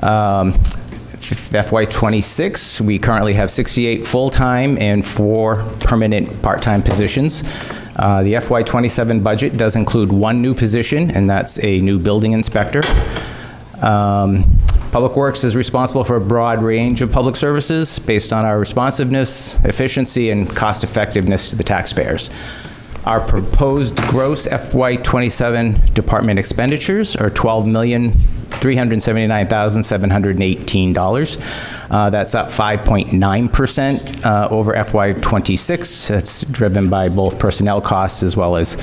FY26, we currently have 68 full-time and 4 permanent part-time positions. The FY27 budget does include 1 new position, and that's a new building inspector. Public Works is responsible for a broad range of public services based on our responsiveness, efficiency, and cost-effectiveness to the taxpayers. Our proposed gross FY27 department expenditures are $12,379,718. That's up 5.9% over FY26. That's driven by both personnel costs as well as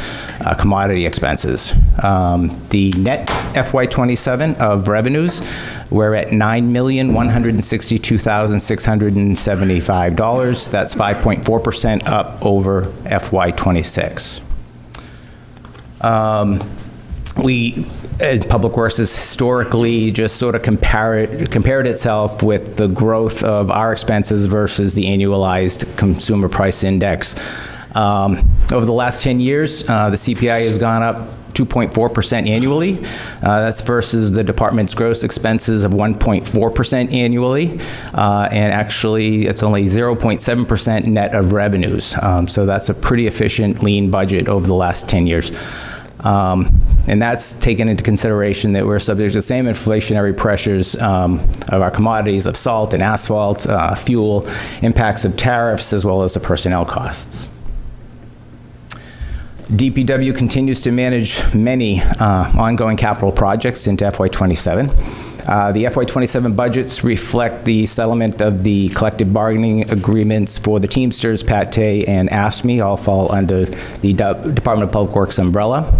commodity expenses. The net FY27 of revenues, we're at $9,162,675. That's 5.4% up over FY26. Public Works has historically just sort of compared itself with the growth of our expenses versus the annualized consumer price index. Over the last 10 years, the CPI has gone up 2.4% annually. That's versus the department's gross expenses of 1.4% annually. And actually, it's only 0.7% net of revenues. So that's a pretty efficient, lean budget over the last 10 years. And that's taken into consideration that we're subject to the same inflationary pressures of our commodities of salt and asphalt, fuel, impacts of tariffs, as well as the personnel costs. DPW continues to manage many ongoing capital projects into FY27. The FY27 budgets reflect the settlement of the collective bargaining agreements for the Teamsters, PATE, and AFSCME, all fall under the Department of Public Works umbrella.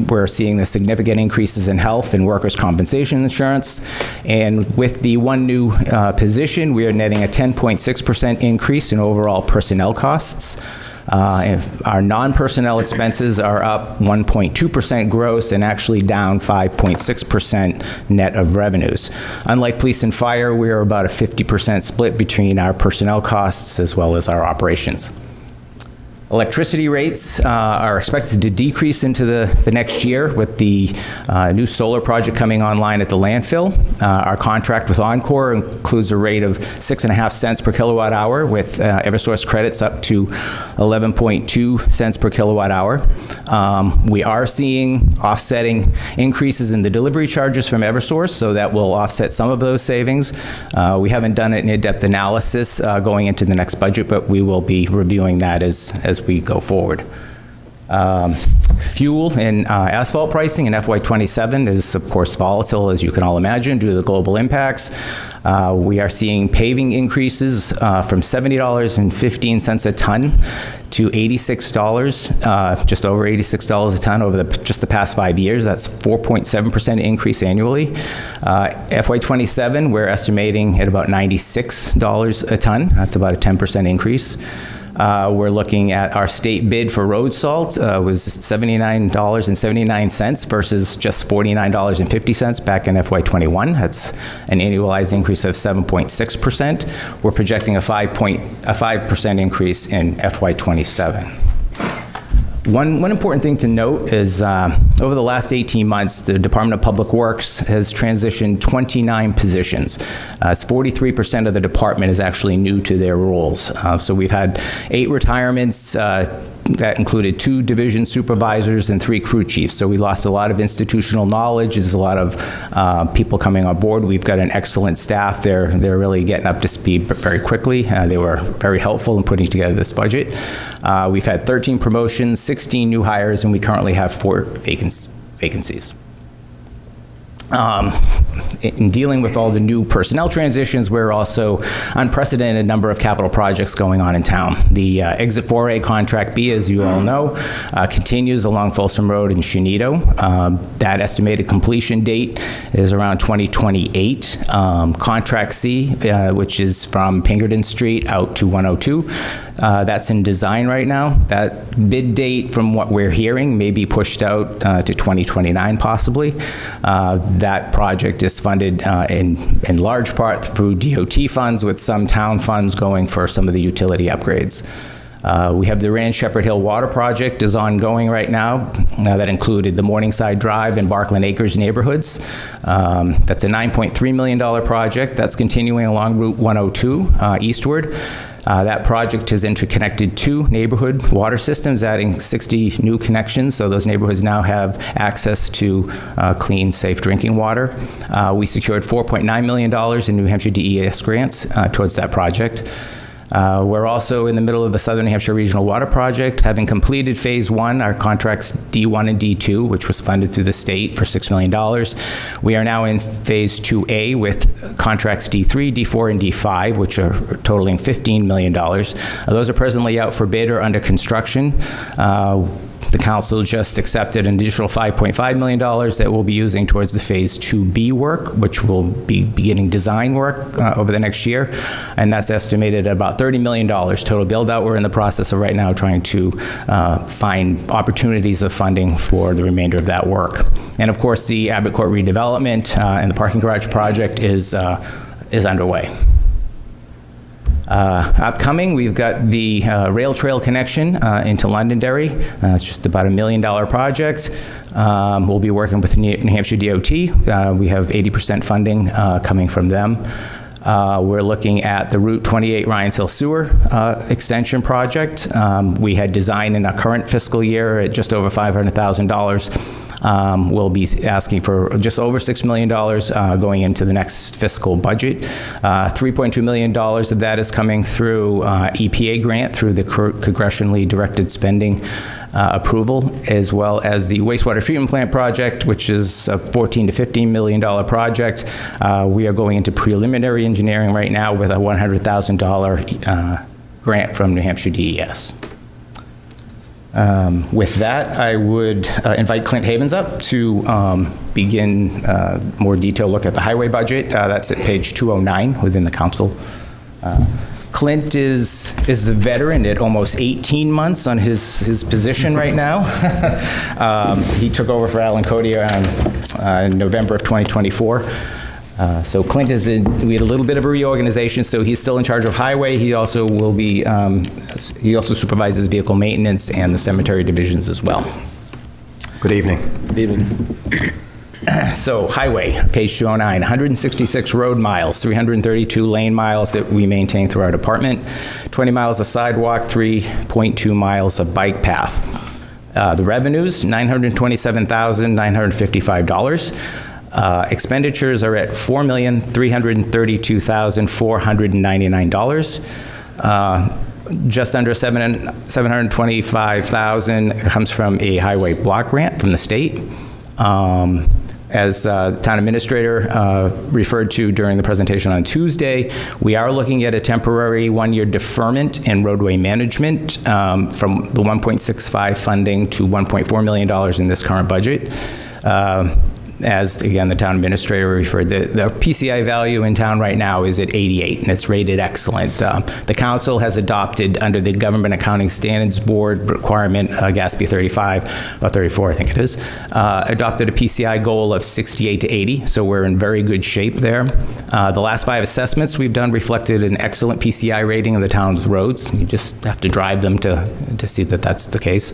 We're seeing the significant increases in health and workers' compensation insurance. And with the 1 new position, we are netting a 10.6% increase in overall personnel costs. Our non-personnel expenses are up 1.2% gross and actually down 5.6% net of revenues. Unlike police and fire, we are about a 50% split between our personnel costs as well as our operations. Electricity rates are expected to decrease into the next year with the new solar project coming online at the landfill. Our contract with Encore includes a rate of 6.5 cents per kilowatt hour with Eversource credits up to 11.2 cents per kilowatt hour. We are seeing offsetting increases in the delivery charges from Eversource, so that will offset some of those savings. We haven't done an in-depth analysis going into the next budget, but we will be reviewing that as we go forward. Fuel and asphalt pricing in FY27 is, of course, volatile, as you can all imagine, due to the global impacts. We are seeing paving increases from $70.15 a ton to $86, just over $86 a ton over just the past 5 years. That's 4.7% increase annually. FY27, we're estimating at about $96 a ton. That's about a 10% increase. We're looking at our state bid for road salt was $79.79 versus just $49.50 back in FY21. That's an annualized increase of 7.6%. We're projecting a 5% increase in FY27. One important thing to note is over the last 18 months, the Department of Public Works has transitioned 29 positions. It's 43% of the department is actually new to their roles. So we've had 8 retirements that included 2 division supervisors and 3 crew chiefs. So we lost a lot of institutional knowledge. There's a lot of people coming on board. We've got an excellent staff. They're really getting up to speed very quickly. They were very helpful in putting together this budget. We've had 13 promotions, 16 new hires, and we currently have 4 vacancies. In dealing with all the new personnel transitions, we're also unprecedented number of capital projects going on in town. The Exit 4A Contract B, as you all know, continues along Folsom Road in Shenito. That estimated completion date is around 2028. Contract C, which is from Pinkerton Street out to 102, that's in design right now. That bid date, from what we're hearing, may be pushed out to 2029 possibly. That project is funded in large part through DOT funds, with some town funds going for some of the utility upgrades. We have the Rand Shepherd Hill Water Project is ongoing right now. That included the Morningside Drive and Barkland Acres neighborhoods. That's a $9.3 million project that's continuing along Route 102 eastward. That project has interconnected 2 neighborhood water systems, adding 60 new connections, so those neighborhoods now have access to clean, safe drinking water. We secured $4.9 million in New Hampshire DES grants towards that project. We're also in the middle of the Southern New Hampshire Regional Water Project, having completed Phase 1, our contracts D1 and D2, which was funded through the state for $6 million. We are now in Phase 2A with contracts D3, D4, and D5, which are totaling $15 million. Those are presently out for bid or under construction. The council just accepted an additional $5.5 million that we'll be using towards the Phase 2B work, which will be beginning design work over the next year, and that's estimated at about $30 million total build-out. We're in the process of right now trying to find opportunities of funding for the remainder of that work. And of course, the Abbott Court redevelopment and the parking garage project is underway. Upcoming, we've got the rail trail connection into Londonderry. It's just about $1 million project. We'll be working with New Hampshire DOT. We have 80% funding coming from them. We're looking at the Route 28 Ryan's Hill Sewer extension project. We had designed in our current fiscal year at just over $500,000. We'll be asking for just over $6 million going into the next fiscal budget. $3.2 million of that is coming through EPA grant through the congressionally directed spending approval, as well as the wastewater treatment plant project, which is a $14 to $15 million project. We are going into preliminary engineering right now with a $100,000 grant from New Hampshire DES. With that, I would invite Clint Havens up to begin a more detailed look at the highway budget. That's at page 209 within the council. Clint is the veteran at almost 18 months on his position right now. He took over for Alan Cody in November of 2024. So Clint we had a little bit of a reorganization, so he's still in charge of highway. He also will be, he also supervises vehicle maintenance and the cemetery divisions as well. Good evening. Good evening. So highway, page 209, 166 road miles, 332 lane miles that we maintain through our department, 20 miles of sidewalk, 3.2 miles of bike path. The revenues, $927,955. Expenditures are at $4,332,499. Just under $725,000 comes from a highway block grant from the state. As town administrator referred to during the presentation on Tuesday, we are looking at a temporary one-year deferment in roadway management from the 1.65 funding to $1.4 million in this current budget. As, again, the town administrator referred, the PCI value in town right now is at 88, and it's rated excellent. The council has adopted, under the Government Accounting Standards Board requirement, GASB 35, or 34, I think it is, adopted a PCI goal of 68 to 80, so we're in very good shape there. The last 5 assessments we've done reflected an excellent PCI rating of the town's roads. You just have to drive them to see that that's the case.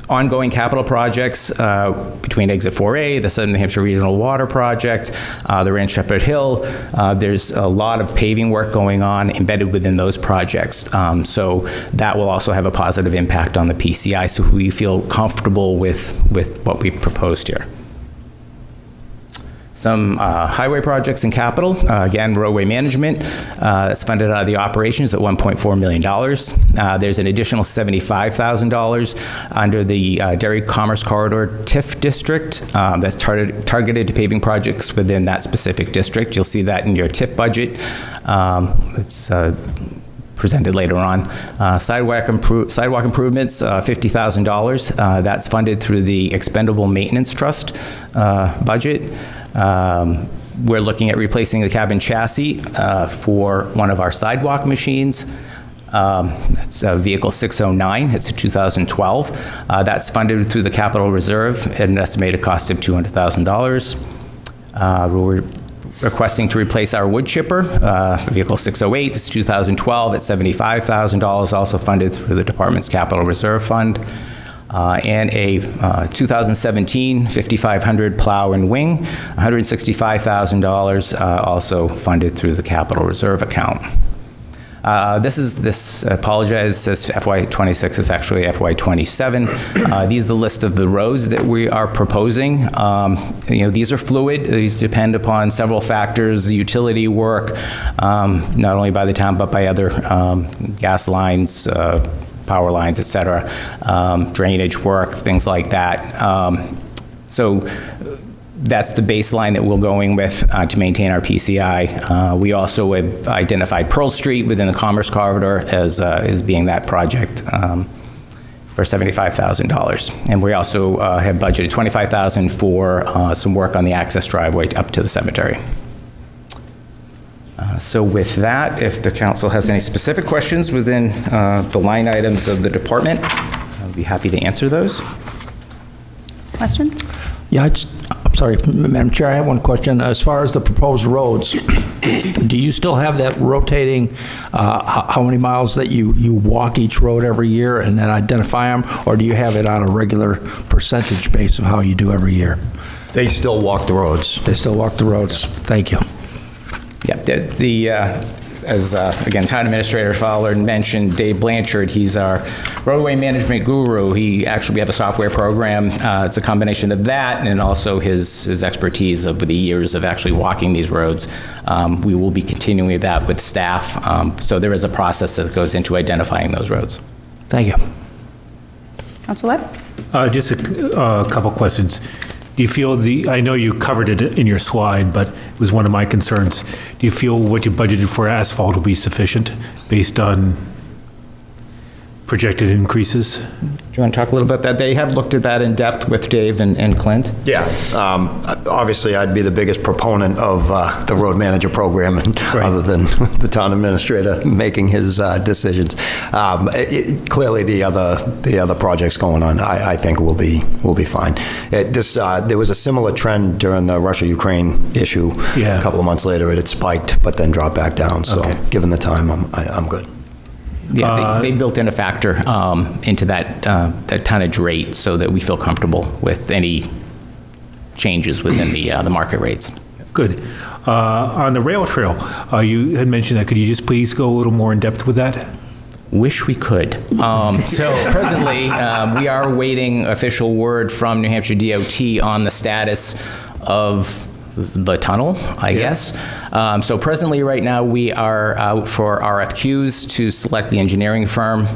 Ongoing capital projects between Exit 4A, the Southern New Hampshire Regional Water Project, the Ranch Shepherd Hill. There's a lot of paving work going on embedded within those projects. So that will also have a positive impact on the PCI, so we feel comfortable with what we've proposed here. Some highway projects in capital, again, roadway management, that's funded out of the operations at $1.4 million. There's an additional $75,000 under the Derry Commerce Corridor TIF district that's targeted to paving projects within that specific district. You'll see that in your TIF budget. It's presented later on. Sidewalk improvements, $50,000. That's funded through the Expendable Maintenance Trust budget. We're looking at replacing the cabin chassis for one of our sidewalk machines. That's vehicle 609. It's a 2012. That's funded through the capital reserve at an estimated cost of $200,000. We're requesting to replace our wood chipper, vehicle 608. It's 2012 at $75,000, also funded through the department's capital reserve fund. And a 2017 5500 plow and wing, $165,000, also funded through the capital reserve account. This apologize, says FY26, it's actually FY27. These are the list of the roads that we are proposing. These are fluid. These depend upon several factors, utility work, not only by the town, but by other gas lines, power lines, et cetera, drainage work, things like that. So that's the baseline that we're going with to maintain our PCI. We also have identified Pearl Street within the Commerce Corridor as being that project for $75,000. And we also have budgeted $25,000 for some work on the access driveway up to the cemetery. So with that, if the council has any specific questions within the line items of the department, I'll be happy to answer those. Questions? Yeah, I'm sorry, Madam Chair, I have one question. As far as the proposed roads, do you still have that rotating, how many miles that you walk each road every year and then identify them? Or do you have it on a regular percentage base of how you do every year? They still walk the roads. They still walk the roads. Thank you. Yeah, as again, Town Administrator Fowler mentioned, Dave Blanchard, he's our roadway management guru. We have a software program. It's a combination of that and also his expertise over the years of actually walking these roads. We will be continuing that with staff. So there is a process that goes into identifying those roads. Thank you. Council Webb? Just a couple questions. Do you feel I know you covered it in your slide, but it was one of my concerns. Do you feel what you budgeted for asphalt will be sufficient based on projected increases? Do you want to talk a little about that? They have looked at that in depth with Dave and Clint. Yeah, obviously, I'd be the biggest proponent of the road manager program, and other than the town administrator making his decisions. Clearly, the other projects going on, I think will be fine. There was a similar trend during the Russia-Ukraine issue. Yeah. A couple of months later, it had spiked, but then dropped back down. So, given the time, I'm good. Yeah, they built in a factor into that tonnage rate so that we feel comfortable with any changes within the market rates. Good. On the rail trail, you had mentioned that. Could you just please go a little more in depth with that? Wish we could. So presently, we are awaiting official word from New Hampshire DOT on the status of the tunnel, I guess. So presently, right now, we are out for RFQs to select the engineering firm.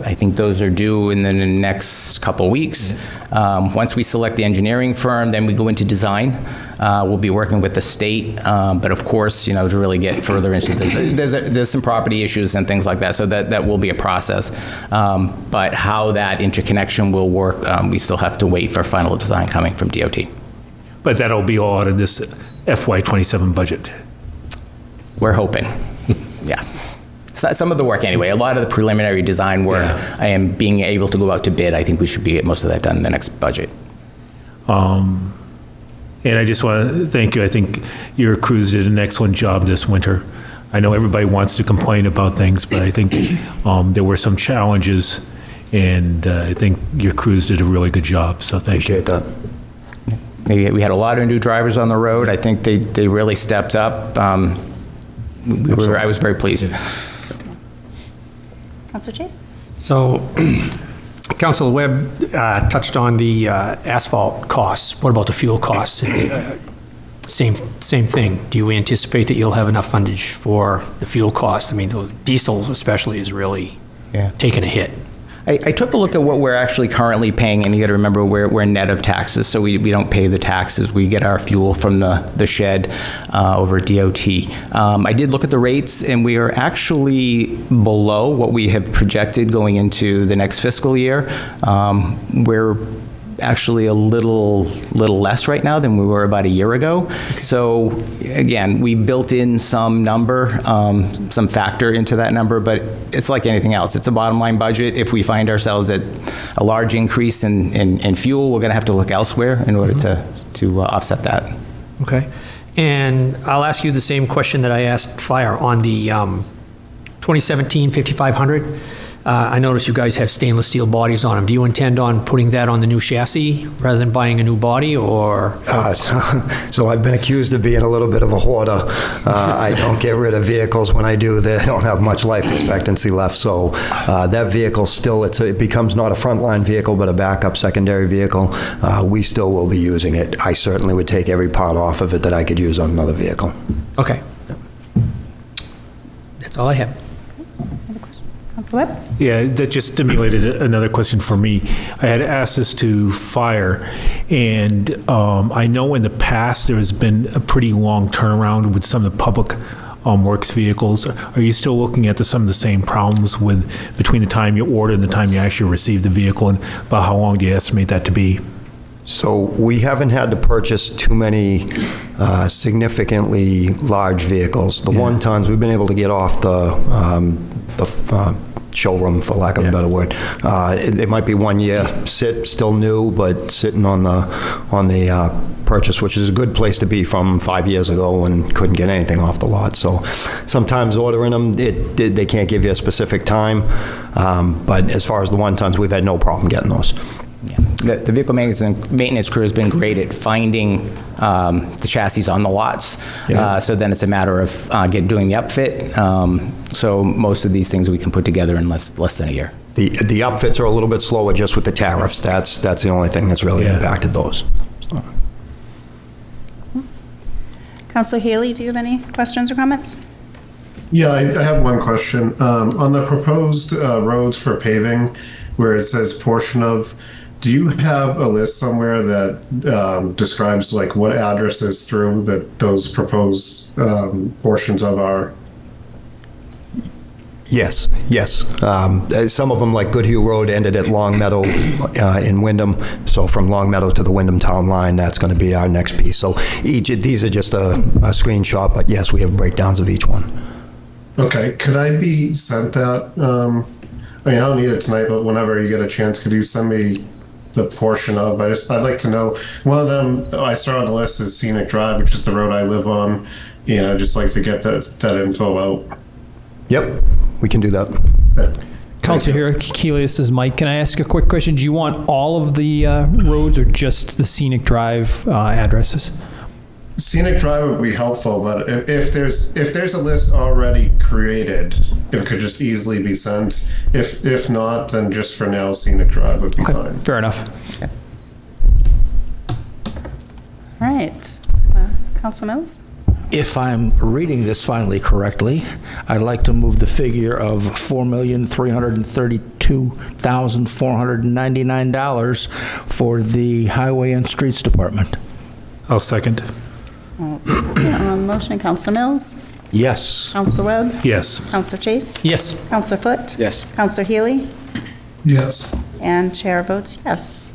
I think those are due in the next couple of weeks. Once we select the engineering firm, then we go into design. We'll be working with the state, but of course, to really get further into there's some property issues and things like that, so that will be a process. But how that interconnection will work, we still have to wait for final design coming from DOT. But that'll be all out of this FY27 budget. We're hoping, yeah. Some of the work anyway, a lot of the preliminary design work, I am being able to go out to bid. I think we should get most of that done in the next budget. And I just want to thank you. I think your crews did an excellent job this winter. I know everybody wants to complain about things, but I think there were some challenges, and I think your crews did a really good job, so thank you. Appreciate that. We had a lot of new drivers on the road. I think they really stepped up. I was very pleased. Councilor Chase? So, Councilor Webb touched on the asphalt costs. What about the fuel costs? Same thing. Do you anticipate that you'll have enough fundage for the fuel costs? I mean, the diesel especially is really taking a hit. I took a look at what we're actually currently paying, and you got to remember we're net of taxes, so we don't pay the taxes. We get our fuel from the shed over DOT. I did look at the rates, and we are actually below what we have projected going into the next fiscal year. We're actually a little less right now than we were about a year ago. So again, we built in some number, some factor into that number, but it's like anything else. It's a bottom line budget. If we find ourselves at a large increase in fuel, we're going to have to look elsewhere in order to offset that. Okay. And I'll ask you the same question that I asked Fire on the 2017 5500. I noticed you guys have stainless steel bodies on them. Do you intend on putting that on the new chassis rather than buying a new body, or? So I've been accused of being a little bit of a hoarder. I don't get rid of vehicles. When I do, they don't have much life expectancy left. So that vehicle still, it becomes not a frontline vehicle, but a backup secondary vehicle. We still will be using it. I certainly would take every part off of it that I could use on another vehicle. Okay. That's all I have. Councilor Webb? Yeah, that just stimulated another question for me. I had asked this to Fire, and I know in the past there has been a pretty long turnaround with some of the public works vehicles. Are you still looking at some of the same problems between the time you order and the time you actually receive the vehicle, and about how long do you estimate that to be? So we haven't had to purchase too many significantly large vehicles. The 1-tons, we've been able to get off the showroom, for lack of a better word. It might be 1 year, still new, but sitting on the purchase, which is a good place to be from 5 years ago when couldn't get anything off the lot. So sometimes ordering them, they can't give you a specific time, but as far as the 1-tons, we've had no problem getting those. Yeah. The vehicle maintenance crew has been great at finding the chassis on the lots. Yeah. So then it's a matter of doing the upfit. So most of these things we can put together in less than a year. The upfits are a little bit slower just with the tariffs. That's the only thing that's really impacted those. So. Councilor Haley, do you have any questions or comments? Yeah, I have one question. On the proposed roads for paving, where it says portion of, do you have a list somewhere that describes like what addresses through that those proposed portions of are? Yes, yes. Some of them, like Goodhue Road, ended at Long Meadow in Wyndham. So from Long Meadow to the Wyndham Town Line, that's going to be our next piece. So these are just a screenshot, but yes, we have breakdowns of each one. Okay, could I be sent that? I mean, I don't need it tonight, but whenever you get a chance, could you send me the portion of? I'd like to know. One of them I saw on the list is Scenic Drive, which is the road I live on. I'd just like to get that info out. Yep, we can do that. Councilor Keeley, this is Mike. Can I ask a quick question? Do you want all of the roads or just the Scenic Drive addresses? Scenic Drive would be helpful, but if there's a list already created, it could just easily be sent. If not, then just for now, Scenic Drive would be fine. Fair enough. All right. Council Mills? If I'm reading this finally correctly, I'd like to move the figure of $4,332,499 for the Highway and Streets Department. I'll second. Motion, Council Mills? Yes. Council Webb? Yes. Council Chase? Yes. Council Foot? Yes. Council Healy? Yes. And chair votes yes.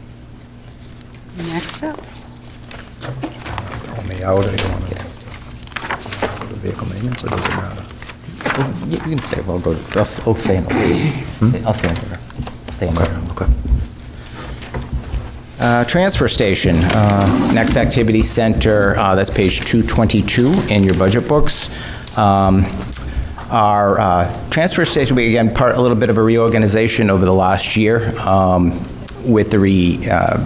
Next up. Call me out, or you want to go to vehicle maintenance, or does it matter? You can stay. We'll go. I'll stay in order. I'll stay in order. Stay in order. Okay. Transfer station, next activity center, that's page 222 in your budget books. Our transfer station, we again, a little bit of a reorganization over the last year with the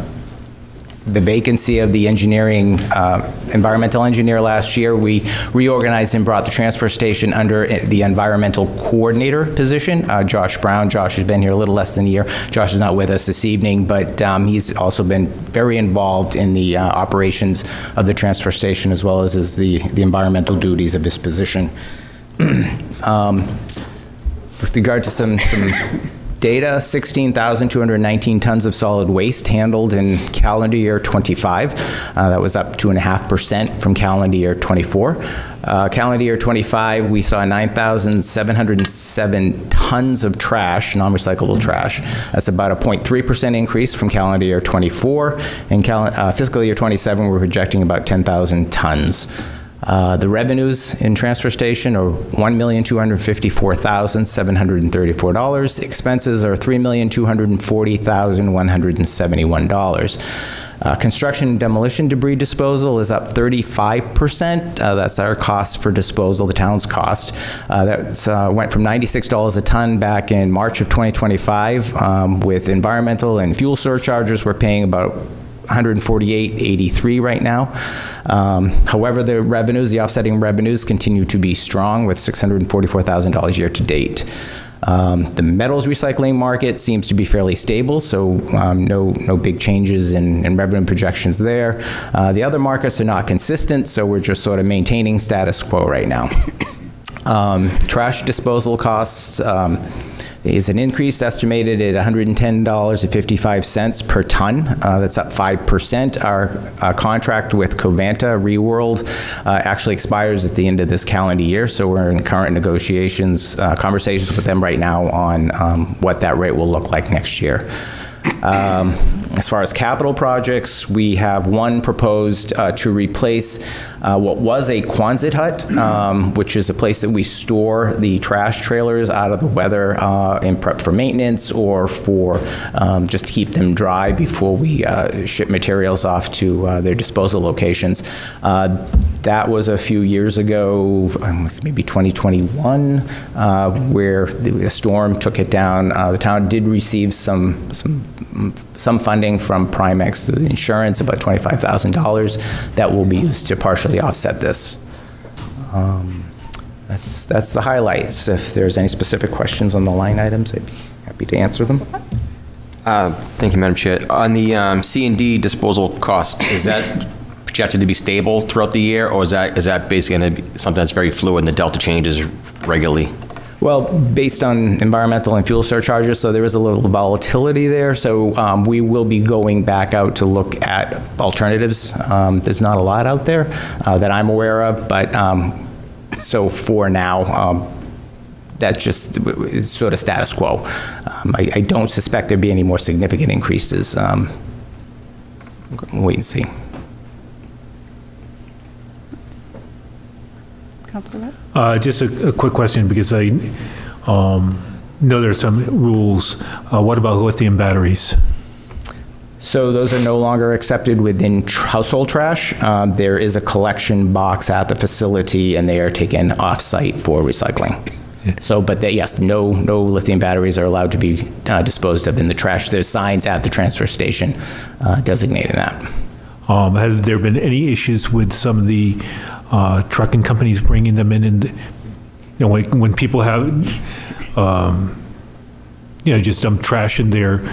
vacancy of the environmental engineer last year. We reorganized and brought the transfer station under the environmental coordinator position. Josh Brown. Josh has been here a little less than a year. Josh is not with us this evening, but he's also been very involved in the operations of the transfer station as well as the environmental duties of this position. With regard to some data, 16,219 tons of solid waste handled in calendar year 25. That was up 2.5% from calendar year 24. Calendar year 25, we saw 9,707 tons of trash, non-recyclable trash. That's about a 0.3% increase from calendar year 24. And fiscal year 27, we're projecting about 10,000 tons. The revenues in transfer station are $1,254,734. Expenses are $3,240,171. Construction and demolition debris disposal is up 35%. That's our cost for disposal, the town's cost. That went from $96 a ton back in March of 2025. With environmental and fuel surcharges, we're paying about $148.83 right now. However, the offsetting revenues continue to be strong with $644,000 year to date. The metals recycling market seems to be fairly stable, so no big changes in revenue projections there. The other markets are not consistent, so we're just sort of maintaining status quo right now. Trash disposal costs is an increase estimated at $110.55 per ton. That's up 5%. Our contract with Covanta Reworld actually expires at the end of this calendar year, so we're in current negotiations, conversations with them right now on what that rate will look like next year. As far as capital projects, we have one proposed to replace what was a Quonset hut, which is a place that we store the trash trailers out of the weather in prep for maintenance or for just to keep them dry before we ship materials off to their disposal locations. That was a few years ago, maybe 2021, where the storm took it down. The town did receive some funding from Primex through the insurance, about $25,000 that will be used to partially offset this. That's the highlights. If there's any specific questions on the line items, I'd be happy to answer them. Thank you, Madam Chair. On the C&D disposal cost, is that projected to be stable throughout the year, or is that basically going to be something that's very fluid and the delta changes regularly? Well, based on environmental and fuel surcharges, so there is a little volatility there. So we will be going back out to look at alternatives. There's not a lot out there that I'm aware of, but so for now, That just is sort of status quo. I don't suspect there'd be any more significant increases. We'll wait and see. Councilor? Just a quick question, because I know there's some rules. What about lithium batteries? So those are no longer accepted within household trash. There is a collection box at the facility, and they are taken off-site for recycling. So, but yes, no lithium batteries are allowed to be disposed of in the trash. There's signs at the transfer station designating that. Has there been any issues with some of the trucking companies bringing them in? And when people have, just dump trash in their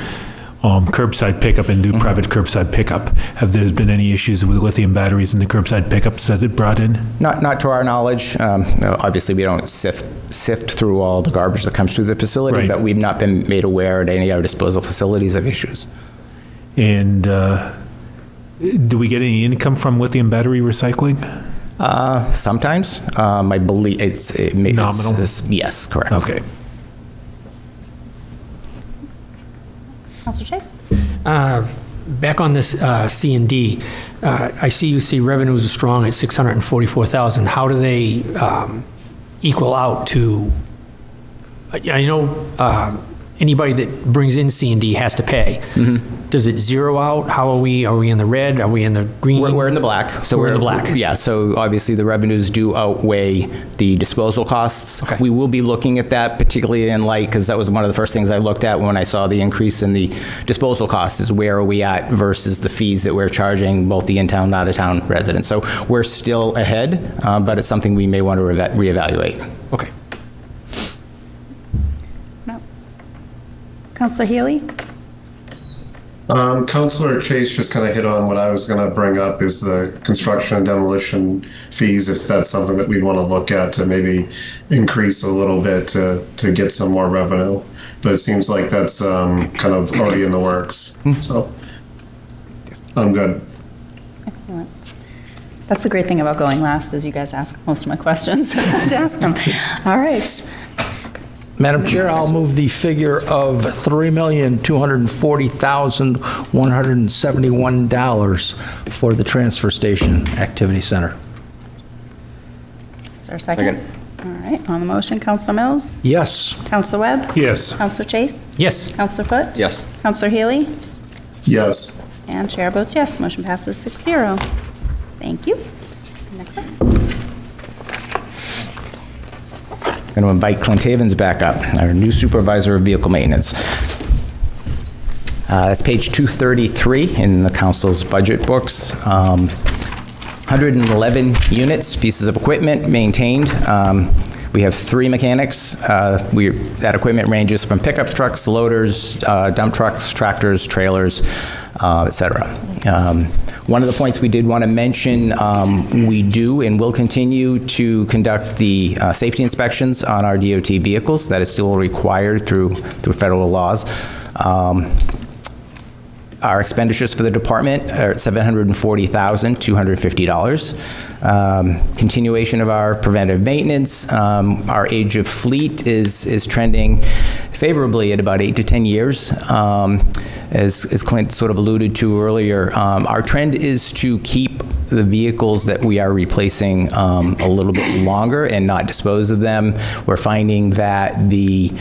curbside pickup and do private curbside pickup, have there been any issues with lithium batteries in the curbside pickups that it brought in? Not to our knowledge. Obviously, we don't sift through all the garbage that comes through the facility, Right. but we've not been made aware at any of our disposal facilities of issues. And do we get any income from lithium battery recycling? Sometimes. I believe it's Nominal? Yes, correct. Okay. Councilor Chase? Back on this C&D, I see you see revenues are strong at 644,000. How do they equal out to, I know anybody that brings in C&D has to pay. Does it zero out? How are we? Are we in the red? Are we in the green? We're in the black. So We're in the black. Yeah, so obviously the revenues do outweigh the disposal costs. Okay. We will be looking at that, particularly in light, because that was one of the first things I looked at when I saw the increase in the disposal costs, is where are we at versus the fees that we're charging both the in-town and out-of-town residents. So we're still ahead, but it's something we may want to reevaluate. Okay. No. Councilor Healy? Councilor Chase just kind of hit on what I was going to bring up, is the construction and demolition fees, if that's something that we'd want to look at to maybe increase a little bit to get some more revenue. But it seems like that's kind of already in the works. So I'm good. Excellent. That's the great thing about going last, is you guys ask most of my questions. To ask them. All right. Madam Chair, I'll move the figure of $3,240,171 for the Transfer Station Activity Center. Is there a second? All right, on the motion, Councilor Mills? Yes. Councilor Webb? Yes. Councilor Chase? Yes. Councilor Foot? Yes. Councilor Healy? Yes. And chair votes yes. Motion passes 6-0. Thank you. Next up. Going to invite Clint Havens back up, our new supervisor of vehicle maintenance. That's page 233 in the council's budget books. 111 units, pieces of equipment maintained. We have 3 mechanics. That equipment ranges from pickup trucks, loaders, dump trucks, tractors, trailers, et cetera. One of the points we did want to mention, we do and will continue to conduct the safety inspections on our DOT vehicles. That is still required through federal laws. Our expenditures for the department are at $740,250. Continuation of our preventive maintenance. Our age of fleet is trending favorably at about 8 to 10 years. As Clint sort of alluded to earlier, our trend is to keep the vehicles that we are replacing a little bit longer and not dispose of them. We're finding that the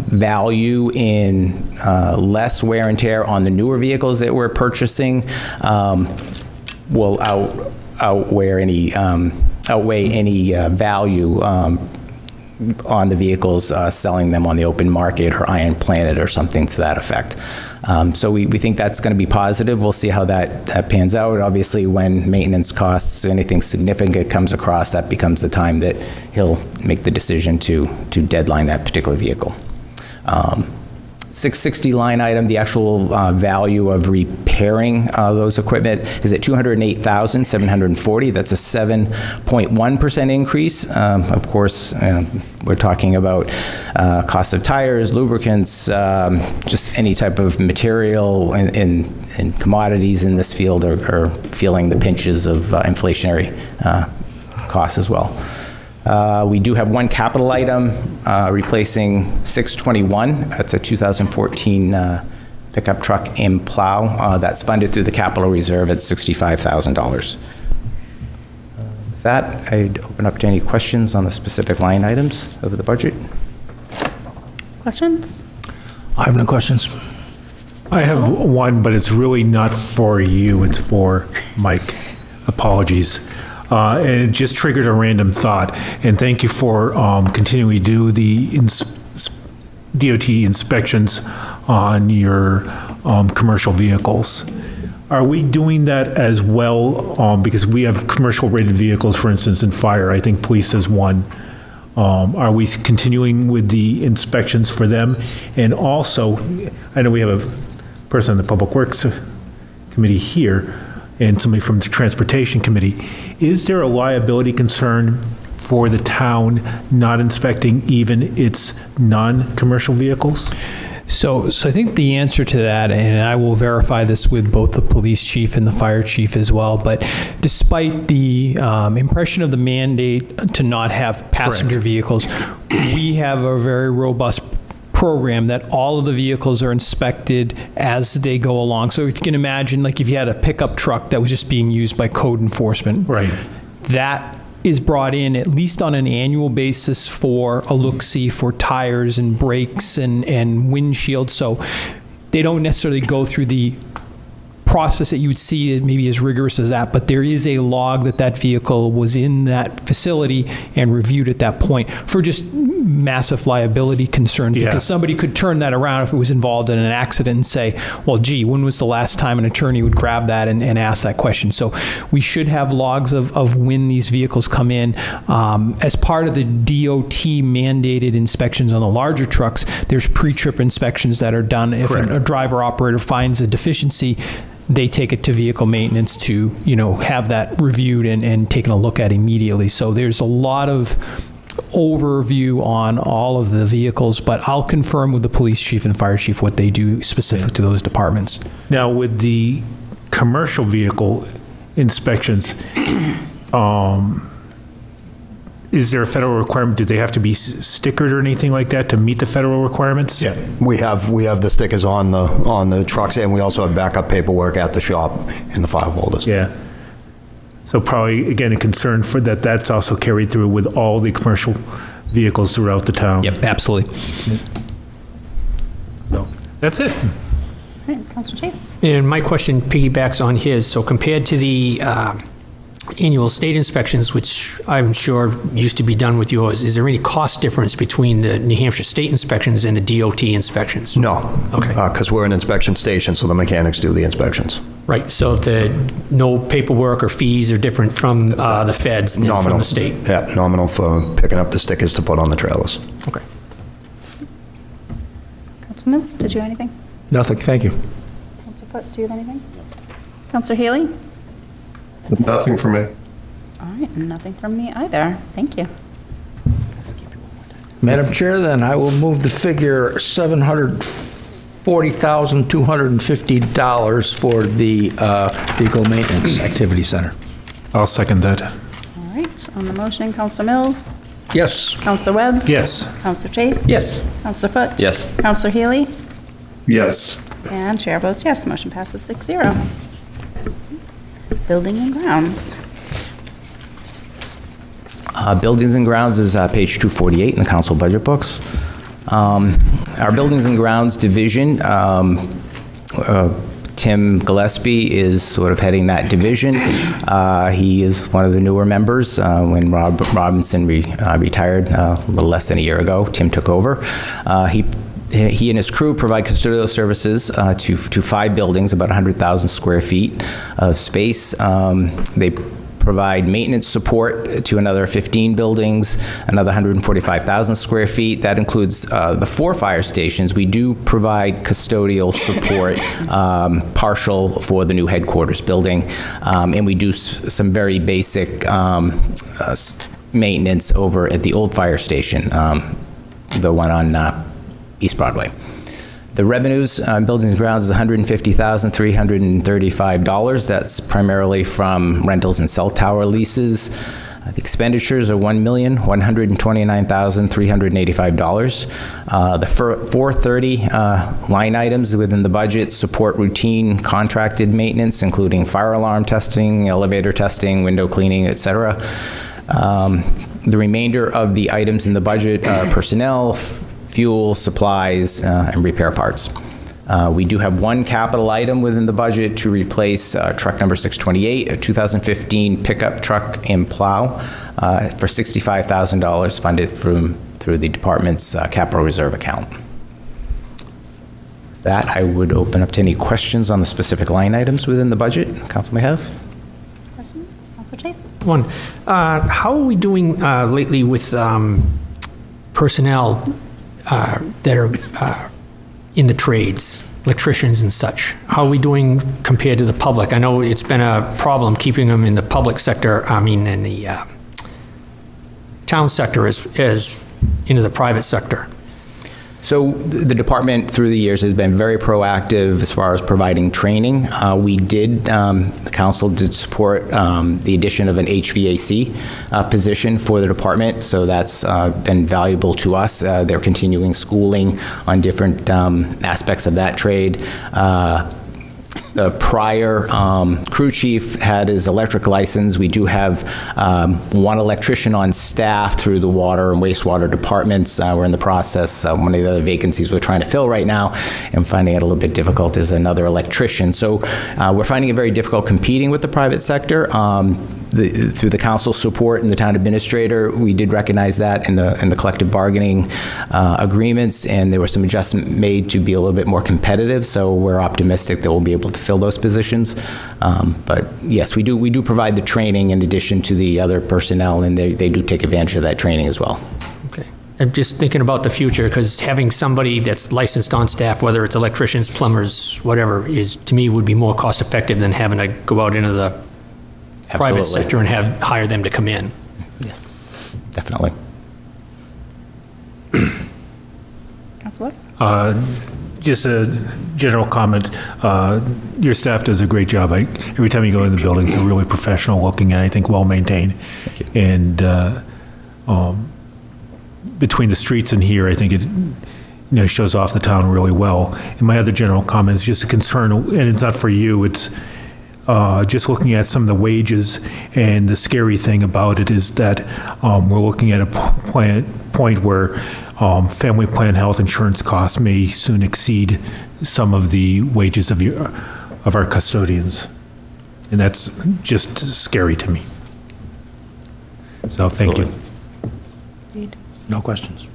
value in less wear and tear on the newer vehicles that we're purchasing will outweigh any value on the vehicles selling them on the open market or Iron Planet or something to that effect. So we think that's going to be positive. We'll see how that pans out. Obviously, when maintenance costs, anything significant comes across, that becomes the time that he'll make the decision to deadline that particular vehicle. 660 line item, the actual value of repairing those equipment is at $208,740. That's a 7.1% increase. Of course, we're talking about cost of tires, lubricants, just any type of material and commodities in this field are feeling the pinches of inflationary costs as well. We do have one capital item replacing 621. That's a 2014 pickup truck and plow that's funded through the capital reserve at $65,000. With that, I'd open up to any questions on the specific line items of the budget. Questions? I have no questions. I have one, but it's really not for you, it's for Mike. Apologies. And it just triggered a random thought. And thank you for continuing to do the DOT inspections on your commercial vehicles. Are we doing that as well? Because we have commercial rated vehicles, for instance, in fire. I think police has one. Are we continuing with the inspections for them? And also, I know we have a person on the Public Works Committee here and somebody from the Transportation Committee. Is there a liability concern for the town not inspecting even its non-commercial vehicles? So I think the answer to that, and I will verify this with both the police chief and the fire chief as well, but despite the impression of the mandate to not have passenger vehicles, we have a very robust program that all of the vehicles are inspected as they go along. So if you can imagine, like if you had a pickup truck that was just being used by code enforcement, Right. that is brought in at least on an annual basis for a look-see for tires and brakes and windshield. So they don't necessarily go through the process that you would see maybe as rigorous as that, but there is a log that that vehicle was in that facility and reviewed at that point for just massive liability concerns. Yeah. Because somebody could turn that around if it was involved in an accident and say, well, gee, when was the last time an attorney would grab that and ask that question? So we should have logs of when these vehicles come in. As part of the DOT mandated inspections on the larger trucks, there's pre-trip inspections that are done. If a driver operator finds a deficiency, they take it to vehicle maintenance to, have that reviewed and taken a look at immediately. So there's a lot of overview on all of the vehicles, but I'll confirm with the police chief and fire chief what they do specific to those departments. Now, with the commercial vehicle inspections, is there a federal requirement? Do they have to be stickered or anything like that to meet the federal requirements? Yeah, we have the stickers on the trucks, and we also have backup paperwork at the shop in the file folders. Yeah. So probably, again, a concern for that's also carried through with all the commercial vehicles throughout the town. Yep, absolutely. So that's it. All right, Councilor Chase? And my question piggybacks on his. So compared to the annual state inspections, which I'm sure used to be done with yours, is there any cost difference between the New Hampshire state inspections and the DOT inspections? No. Okay. Because we're an inspection station, so the mechanics do the inspections. Right, so no paperwork or fees are different from the feds than from the state? Yeah, nominal for picking up the stickers to put on the trailers. Okay. Councilor Mills, did you have anything? Nothing, thank you. Councilor Foot, do you have anything? Councilor Haley? Nothing for me. All right, nothing from me either. Thank you. Madam Chair, then I will move the figure $740,250 for the Vehicle Maintenance Activity Center. I'll second that. All right, on the motion, Councilor Mills? Yes. Councilor Webb? Yes. Councilor Chase? Yes. Councilor Foot? Yes. Councilor Haley? Yes. And chair votes yes, motion passes 6-0. Building and grounds. Buildings and grounds is page 248 in the council budget books. Our buildings and grounds division, Tim Gillespie is sort of heading that division. He is one of the newer members. When Rob Robinson retired a little less than a year ago, Tim took over. He and his crew provide custodial services to 5 buildings, about 100,000 square feet of space. They provide maintenance support to another 15 buildings, another 145,000 square feet. That includes the 4 fire stations. We do provide custodial support, partial for the new headquarters building, and we do some very basic maintenance over at the old fire station, the one on East Broadway. The revenues on buildings and grounds is $150,335. That's primarily from rentals and cell tower leases. The expenditures are $1,129,385. The 430 line items within the budget support routine contracted maintenance, including fire alarm testing, elevator testing, window cleaning, et cetera. The remainder of the items in the budget are personnel, fuel, supplies, and repair parts. We do have one capital item within the budget to replace truck number 628, a 2015 pickup truck and plow for $65,000 funded through the department's capital reserve account. With that, I would open up to any questions on the specific line items within the budget Council may have. Questions? Counselor Chase? One, how are we doing lately with personnel that are in the trades, electricians and such? How are we doing compared to the public? I know it's been a problem keeping them in the public sector, in the town sector as into the private sector. So the department through the years has been very proactive as far as providing training. The council did support the addition of an HVAC position for the department, so that's been valuable to us. They're continuing schooling on different aspects of that trade. The prior crew chief had his electric license. We do have one electrician on staff through the water and wastewater departments. We're in the process. One of the other vacancies we're trying to fill right now and finding it a little bit difficult is another electrician. So we're finding it very difficult competing with the private sector. Through the council support and the town administrator, we did recognize that in the collective bargaining agreements, and there was some adjustment made to be a little bit more competitive. So we're optimistic that we'll be able to fill those positions. But yes, we do provide the training in addition to the other personnel, and they do take advantage of that training as well. Okay. I'm just thinking about the future, because having somebody that's licensed on staff, whether it's electricians, plumbers, whatever, to me would be more cost effective than having to go out into the private Absolutely. sector and hire them to come in. Yes, definitely. Counselor? Just a general comment. Your staff does a great job. Every time you go in the buildings, they're really professional looking and I think well maintained. And between the streets and here, I think it shows off the town really well. And my other general comment is just a concern, and it's not for you. It's just looking at some of the wages, and the scary thing about it is that we're looking at a point where family plan health insurance costs may soon exceed some of the wages of our custodians. And that's just scary to me. So thank you. No questions.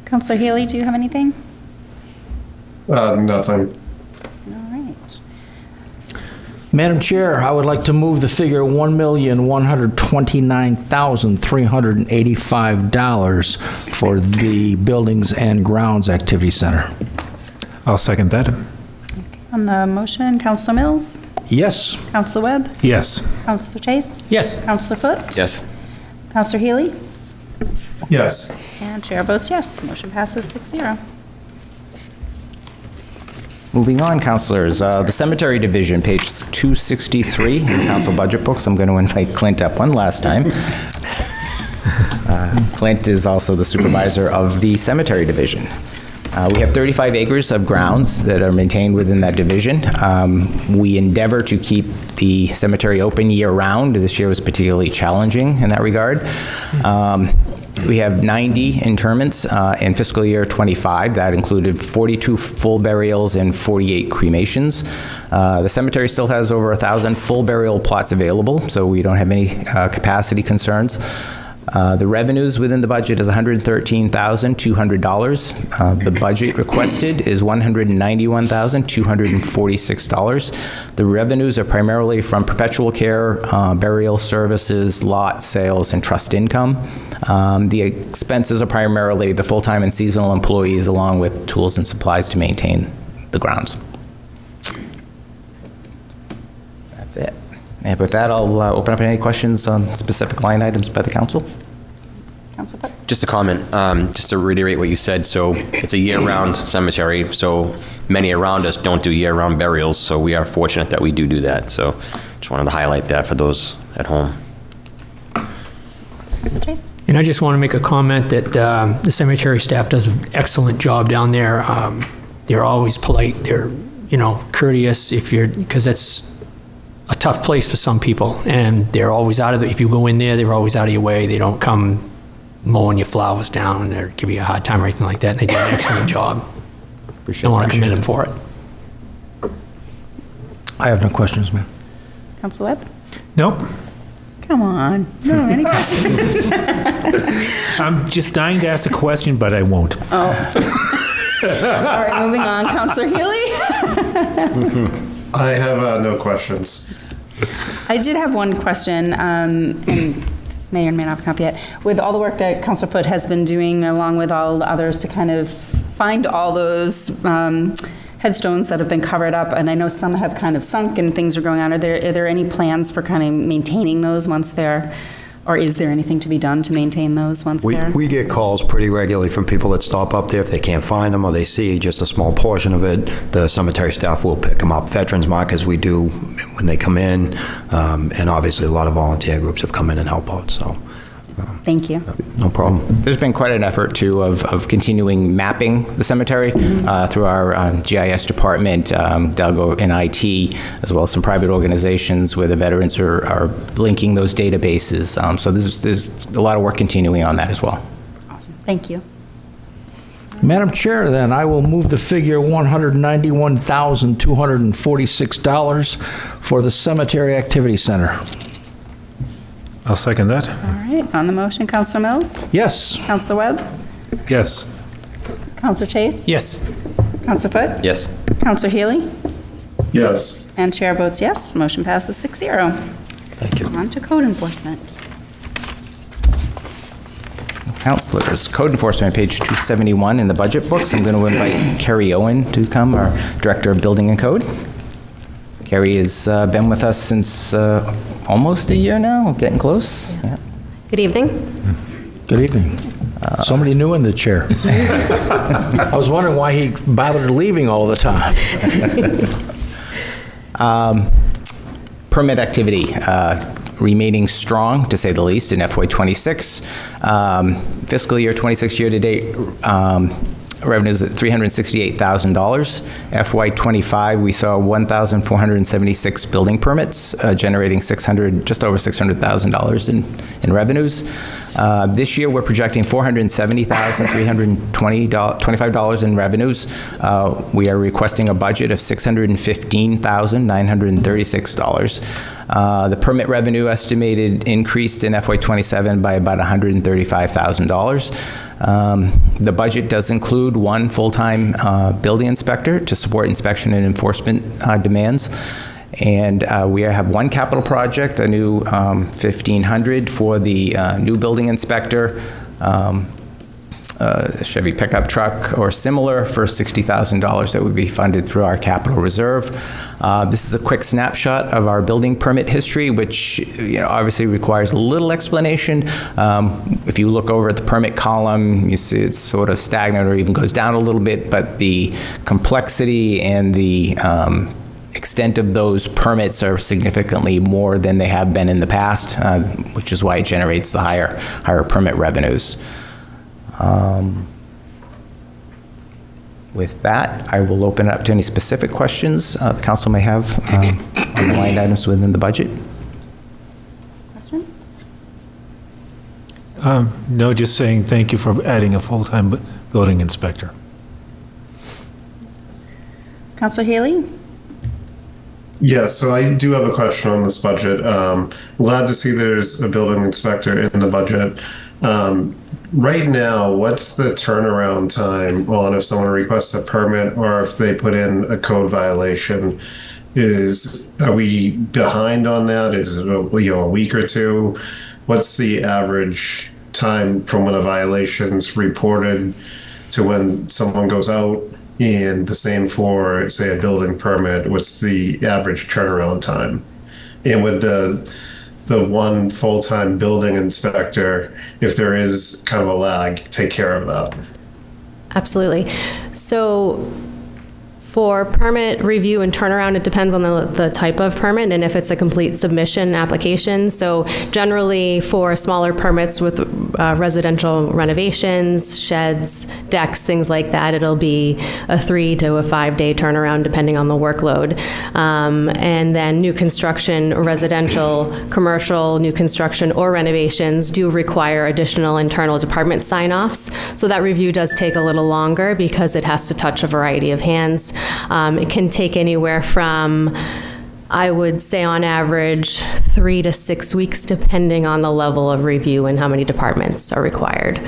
Counselor Haley, do you have anything? Nothing. All right. Madam Chair, I would like to move the figure $1,129,385 for the Buildings and Grounds Activity Center. I'll second that. On the motion, Counselor Mills? Yes. Counselor Webb? Yes. Counselor Chase? Yes. Counselor Foot? Yes. Counselor Haley? Yes. And chair votes yes. Motion passes 6-0. Moving on, councilors, the Cemetery Division, page 263 in the council budget books. I'm going to invite Clint up one last time. Clint is also the supervisor of the Cemetery Division. We have 35 acres of grounds that are maintained within that division. We endeavor to keep the cemetery open year-round. This year was particularly challenging in that regard. We have 90 interments in fiscal year '25. That included 42 full burials and 48 cremations. The cemetery still has over 1,000 full burial plots available, so we don't have any capacity concerns. The revenues within the budget is $113,200. The budget requested is $191,246. The revenues are primarily from perpetual care, burial services, lot sales, and trust income. The expenses are primarily the full-time and seasonal employees, along with tools and supplies to maintain the grounds. That's it. And with that, I'll open up any questions on specific line items by the council. Counselor Foot? Just a comment, just to reiterate what you said. So it's a year-round cemetery, so many around us don't do year-round burials, so we are fortunate that we do that. So just wanted to highlight that for those at home. Councilor Chase? And I just want to make a comment that the cemetery staff does an excellent job down there. They're always polite. They're, courteous because it's a tough place for some people. And they're always if you go in there, they're always out of your way. They don't come mowing your flowers down or give you a hard time or anything like that. And they do an excellent job. I want to commend them for it. I have no questions, ma'am. Councilor Webb? Nope. Come on. No, any questions? I'm just dying to ask a question, but I won't. All right, moving on. Councilor Healy? I have no questions. I did have one question, and this may or may not come up yet. With all the work that Councilor Foote has been doing, along with all the others, to kind of find all those headstones that have been covered up, and I know some have kind of sunk and things are going on. Are there any plans for kind of maintaining those once they're, or is there anything to be done to maintain those once they're? We get calls pretty regularly from people that stop up there. If they can't find them or they see just a small portion of it, the cemetery staff will pick them up. Veterans markers we do when they come in, and obviously a lot of volunteer groups have come in and help out, so. Thank you. No problem. There's been quite an effort, too, of continuing mapping the cemetery through our GIS department, Doug in IT, as well as some private organizations where the veterans are linking those databases. So there's a lot of work continuing on that as well. Awesome. Thank you. Madam Chair, then, I will move the figure $191,246 for the Cemetery Activity Center. I'll second that. All right, on the motion, Councilor Mills? Yes. Councilor Webb? Yes. Councilor Chase? Yes. Councilor Foote? Yes. Councilor Healy? Yes. And chair votes yes. Motion passes 6-0. Thank you. On to code enforcement. Counselors, code enforcement, page 271 in the budget books. I'm going to invite Carrie Owen to come, our Director of Building and Code. Carrie has been with us since almost a year now, getting close. Yeah. Good evening. Good evening. Somebody new in the chair. I was wondering why he bothered leaving all the time. Permit activity remaining strong, to say the least, in FY26. Fiscal year 26 year-to-date revenues at $368,000. FY25, we saw 1,476 building permits, generating just over $600,000 in revenues. This year, we're projecting $470,325 in revenues. We are requesting a budget of $615,936. The permit revenue estimated increased in FY27 by about $135,000. The budget does include one full-time building inspector to support inspection and enforcement demands. And we have one capital project, a new 1,500 for the new building inspector, Chevy pickup truck or similar for $60,000 that would be funded through our capital reserve. This is a quick snapshot of our building permit history, which obviously requires a little explanation. If you look over at the permit column, you see it's sort of stagnant or even goes down a little bit, but the complexity and the extent of those permits are significantly more than they have been in the past, which is why it generates the higher permit revenues. With that, I will open it up to any specific questions the council may have on the line items within the budget. Questions? No, just saying thank you for adding a full-time building inspector. Councilor Haley? Yes, so I do have a question on this budget. Glad to see there's a building inspector in the budget. Right now, what's the turnaround time on if someone requests a permit or if they put in a code violation? Are we behind on that? Is it a week or two? What's the average time from when a violation's reported to when someone goes out? And the same for, say, a building permit. What's the average turnaround time? And with the one full-time building inspector, if there is kind of a lag, take care of that. Absolutely. So For permit review and turnaround, it depends on the type of permit and if it's a complete submission application. So generally for smaller permits with residential renovations, sheds, decks, things like that, it'll be a 3 to a 5 day turnaround depending on the workload. And then new construction, residential, commercial, new construction or renovations do require additional internal department sign-offs. So that review does take a little longer because it has to touch a variety of hands. It can take anywhere from, I would say on average, 3 to 6 weeks, depending on the level of review and how many departments are required.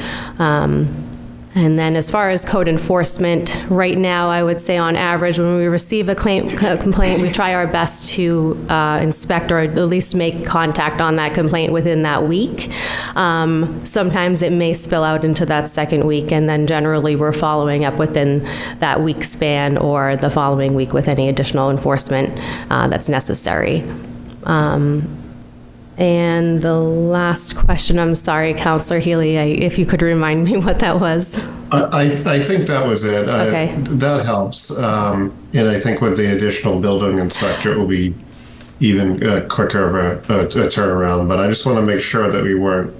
And then as far as code enforcement, right now, I would say on average, when we receive a complaint, we try our best to inspect or at least make contact on that complaint within that week. Sometimes it may spill out into that second week, and then generally we're following up within that week span or the following week with any additional enforcement that's necessary. And the last question, I'm sorry, Counselor Healy, if you could remind me what that was. I think that was it. Okay. That helps. And I think with the additional building inspector, it will be even quicker of a turnaround. But I just want to make sure that we weren't,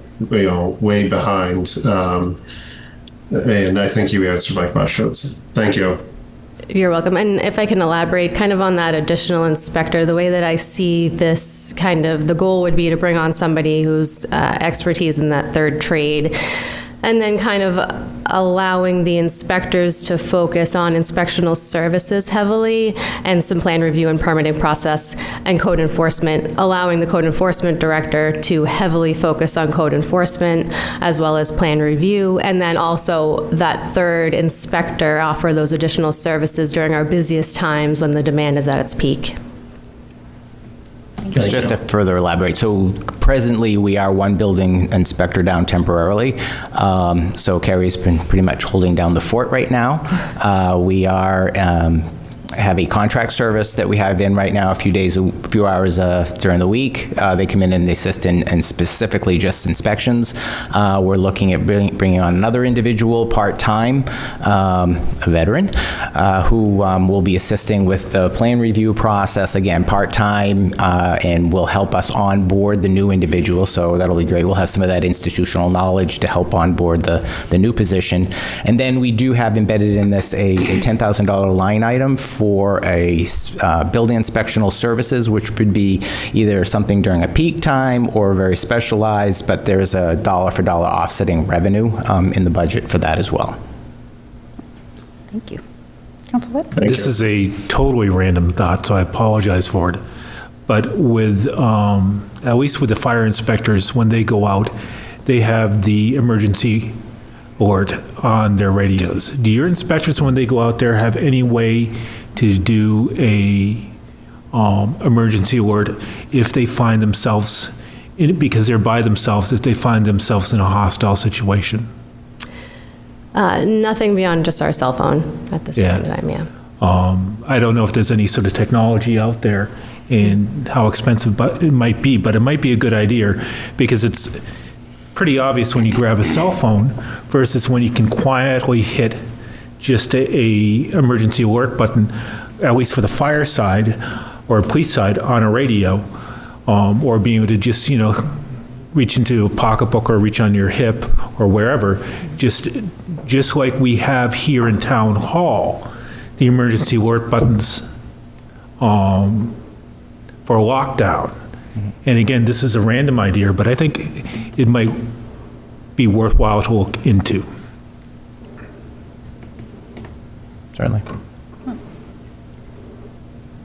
way behind. And I think you answered my questions. Thank you. You're welcome. And if I can elaborate kind of on that additional inspector, the way that I see this the goal would be to bring on somebody who's expertise in that third trade, and then kind of allowing the inspectors to focus on inspectional services heavily and some plan review and permitting process and code enforcement, allowing the code enforcement director to heavily focus on code enforcement as well as plan review, and then also that third inspector offer those additional services during our busiest times when the demand is at its peak. Just to further elaborate, so presently we are one building inspector down temporarily. So Carrie's been pretty much holding down the fort right now. We are have a contract service that we have in right now, a few hours during the week. They come in and they assist in specifically just inspections. We're looking at bringing on another individual part-time, a veteran, who will be assisting with the plan review process, again, part-time, and will help us onboard the new individual, so that'll be great. We'll have some of that institutional knowledge to help onboard the new position. And then we do have embedded in this a $10,000 line item for a building inspectional services, which could be either something during a peak time or very specialized, but there's a dollar-for-dollar offsetting revenue in the budget for that as well. Thank you. Council Webb? This is a totally random thought, so I apologize for it. But with, at least with the fire inspectors, when they go out, they have the emergency alert on their radios. Do your inspectors, when they go out there, have any way to do a emergency alert if they find themselves, because they're by themselves, if they find themselves in a hostile situation? Nothing beyond just our cell phone at this point in time, yeah. I don't know if there's any sort of technology out there and how expensive it might be, but it might be a good idea, because it's pretty obvious when you grab a cell phone versus when you can quietly hit just a emergency alert button, at least for the fire side or police side, on a radio, or being able to just, reach into a pocketbook or reach on your hip or wherever, just like we have here in Town Hall, the emergency alert buttons for lockdown. And again, this is a random idea, but I think it might be worthwhile to look into. Certainly.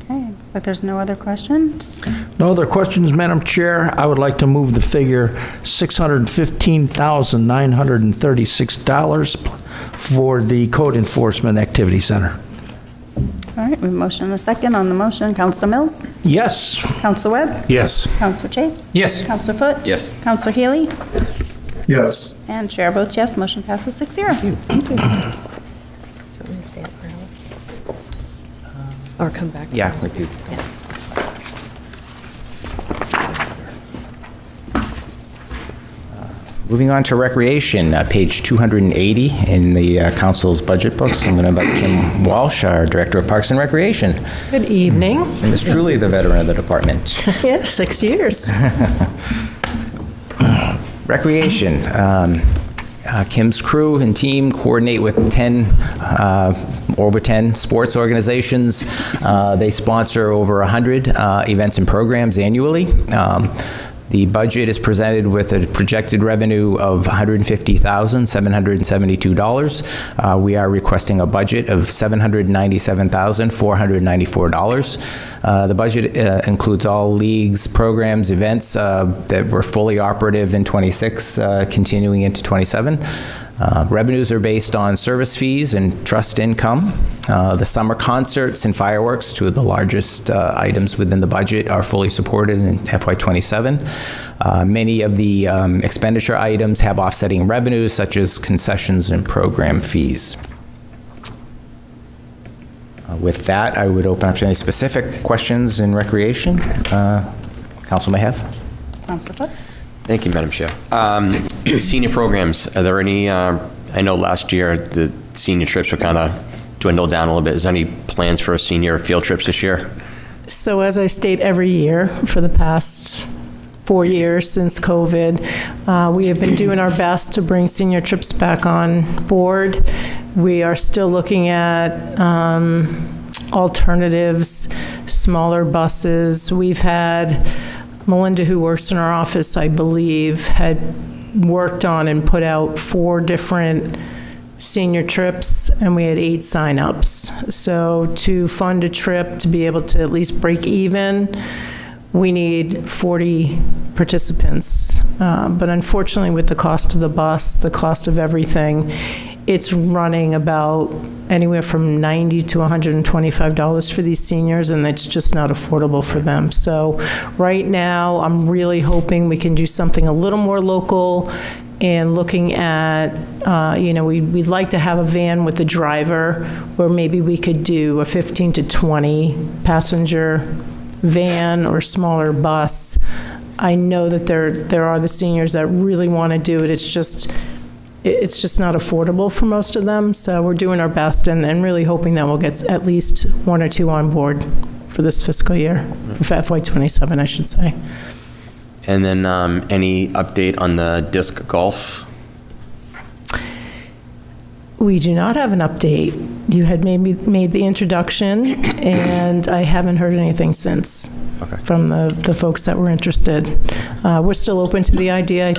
Okay, looks like there's no other questions. No other questions, Madam Chair. I would like to move the figure $615,936 for the Code Enforcement Activity Center. All right, we have a motion and a second on the motion. Councilor Mills? Yes. Councilor Webb? Yes. Councilor Chase? Yes. Councilor Foot? Yes. Councilor Healy? Yes. And chair votes yes, motion passes 6-0. Thank you. Or come back. Yeah, we do. Moving on to recreation, page 280 in the council's budget books. I'm going to invite Kim Walsh, our Director of Parks and Recreation. Good evening. And is truly the veteran of the department. Yeah, 6 years. Recreation. Kim's crew and team coordinate with over 10 sports organizations. They sponsor over 100 events and programs annually. The budget is presented with a projected revenue of $150,772. We are requesting a budget of $797,494. The budget includes all leagues, programs, events that were fully operative in 26, continuing into 27. Revenues are based on service fees and trust income. The summer concerts and fireworks, two of the largest items within the budget, are fully supported in FY27. Many of the expenditure items have offsetting revenues, such as concessions and program fees. With that, I would open up to any specific questions in recreation. Council may have. Councilor Cook? Thank you, Madam Chair. Senior programs, are there any, I know last year the senior trips were kind of dwindled down a little bit. Is there any plans for senior field trips this year? So as I state every year for the past 4 years since COVID, we have been doing our best to bring senior trips back on board. We are still looking at alternatives, smaller buses. We've had Melinda, who works in our office, I believe, had worked on and put out 4 different senior trips, and we had 8 signups. So to fund a trip, to be able to at least break even, we need 40 participants. But unfortunately, with the cost of the bus, the cost of everything, it's running about anywhere from $90 to $125 for these seniors, and it's just not affordable for them. So right now, I'm really hoping we can do something a little more local and looking at, we'd like to have a van with a driver, where maybe we could do a 15 to 20 passenger van or smaller bus. I know that there are the seniors that really want to do it. It's just not affordable for most of them. So we're doing our best and really hoping that we'll get at least 1 or 2 on board for this fiscal year, for FY27, I should say. And then any update on the disc golf? We do not have an update. You had made the introduction, and I haven't heard anything since from the folks that were interested. We're still open to the idea.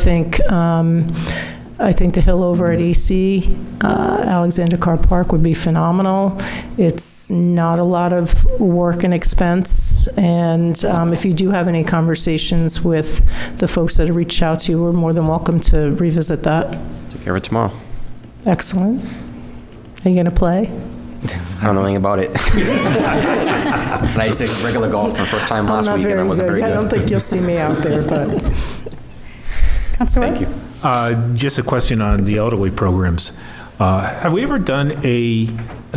I think the hill over at AC, Alexander Carr Park, would be phenomenal. It's not a lot of work and expense, and if you do have any conversations with the folks that have reached out to you, we're more than welcome to revisit that. Take care of it tomorrow. Excellent. Are you going to play? I don't know anything about it. And I just did regular golf for the first time last week, and I wasn't very good. I don't think you'll see me out there, but... Councilor? Thank you. Just a question on the elderly programs. Have we ever done a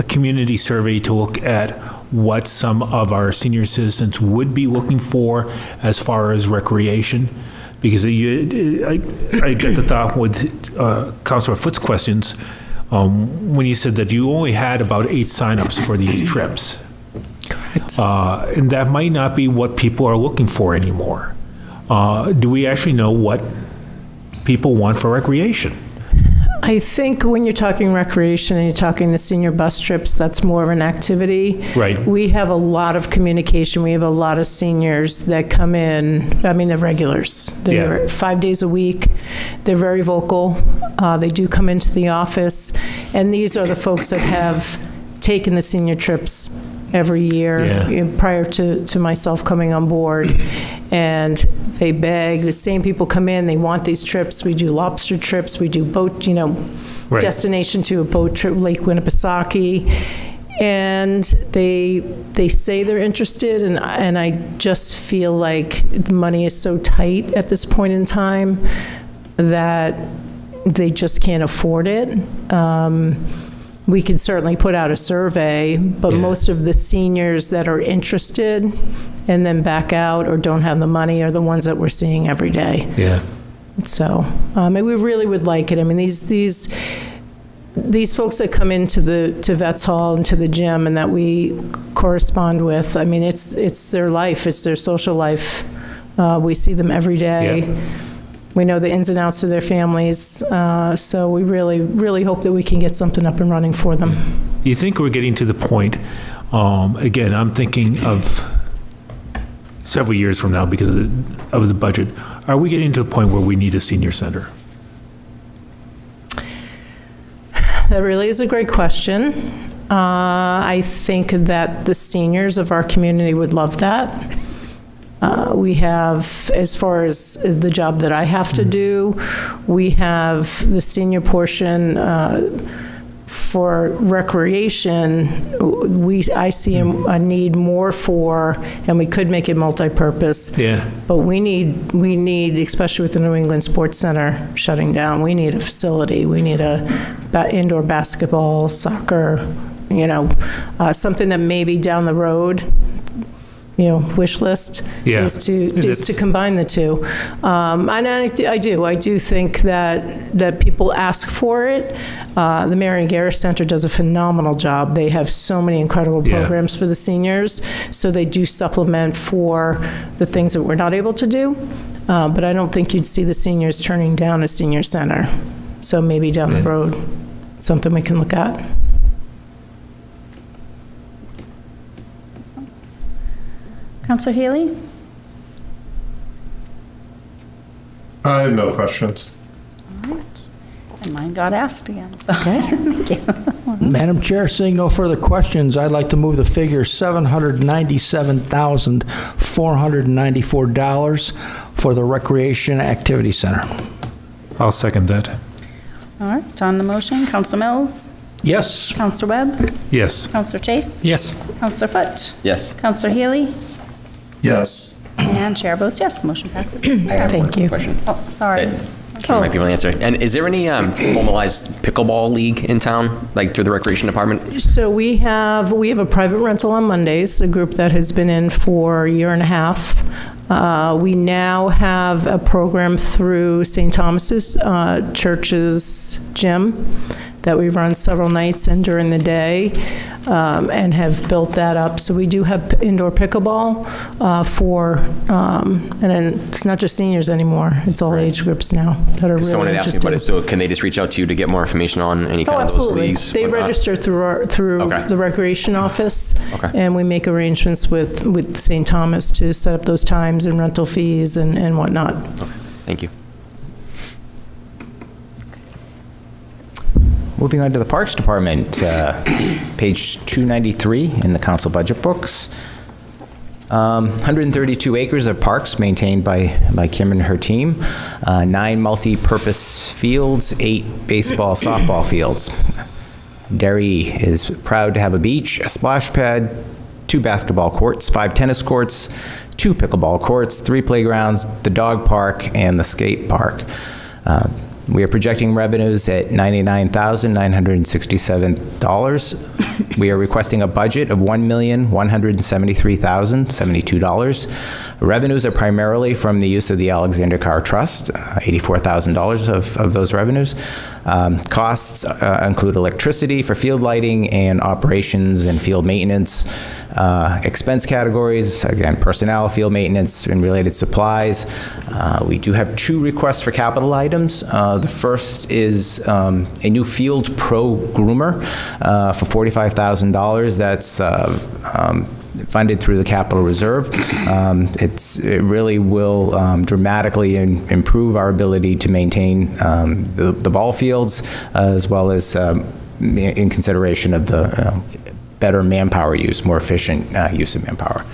community survey to look at what some of our senior citizens would be looking for as far as recreation? Because I get the thought with Councilor Foot's questions, when you said that you only had about 8 signups for these trips. Correct. And that might not be what people are looking for anymore. Do we actually know what people want for recreation? I think when you're talking recreation and you're talking the senior bus trips, that's more of an activity. Right. We have a lot of communication. We have a lot of seniors that come in. I mean, they're regulars. They're 5 days a week. They're very vocal. They do come into the office. And these are the folks that have taken the senior trips every year prior to myself coming on board. And they beg, the same people come in, they want these trips. We do lobster trips, we do boat, destination to a boat trip, Lake Winnipesaukee. And they say they're interested, and I just feel like the money is so tight at this point in time that they just can't afford it. We could certainly put out a survey, but most of the seniors that are interested and then back out or don't have the money are the ones that we're seeing every day. Yeah. So, and we really would like it. I mean, these folks that come into to Vets Hall and to the gym and that we correspond with, I mean, it's their life, it's their social life. We see them every day. Yeah. We know the ins and outs of their families. So we really, really hope that we can get something up and running for them. Do you think we're getting to the point, again, I'm thinking of several years from now because of the budget, are we getting to the point where we need a senior center? That really is a great question. I think that the seniors of our community would love that. We have, as far as the job that I have to do, we have the senior portion for recreation. I see a need more for, and we could make it multi-purpose. Yeah. But we need, especially with the New England Sports Center shutting down, we need a facility. We need indoor basketball, soccer, something that maybe down the road, wish list is to combine the two. And I do think that people ask for it. The Marion Garrish Center does a phenomenal job. They have so many incredible programs for the seniors, so they do supplement for the things that we're not able to do. But I don't think you'd see the seniors turning down a senior center. So maybe down the road, something we can look at. Counselor Healy? I have no questions. All right. And mine got asked again, so thank you. Madam Chair, seeing no further questions, I'd like to move the figure $797,494 for the Recreation Activity Center. I'll second that. All right, on the motion, Counselor Mills? Yes. Counselor Webb? Yes. Counselor Chase? Yes. Counselor Foot? Yes. Counselor Healy? Yes. And chair votes yes, the motion passes. Thank you. Question. Oh, sorry. Kim might be able to answer. And is there any formalized pickleball league in town, like through the recreation department? So we have a private rental on Mondays, a group that has been in for a year and a half. We now have a program through St. Thomas's Church's gym that we run several nights and during the day, and have built that up. So we do have indoor pickleball and then it's not just seniors anymore. It's all age groups now that are really Someone had asked me interested. about it, so can they just reach out to you to get more information on any kind of those leagues? They whatnot? register through the recreation office, Okay. and we make arrangements with St. Thomas to set up those times and rental fees and whatnot. Okay. Thank you. Moving on to the Parks Department, page 293 in the council budget books. 132 acres of parks maintained by Kim and her team, 9 multi-purpose fields, 8 baseball, softball fields. Derry is proud to have a beach, a splash pad, 2 basketball courts, 5 tennis courts, 2 pickleball courts, 3 playgrounds, the dog park, and the skate park. We are projecting revenues at $99,967. We are requesting a budget of $1,173,072. Revenues are primarily from the use of the Alexander Carr Trust, $84,000 of those revenues. Costs include electricity for field lighting and operations and field maintenance. Expense categories, again, personnel, field maintenance, and related supplies. We do have 2 requests for capital items. The first is a new Field Pro groomer for $45,000. That's funded through the capital reserve. It really will dramatically improve our ability to maintain the ball fields, as well as in consideration of the better manpower use, more efficient use of manpower.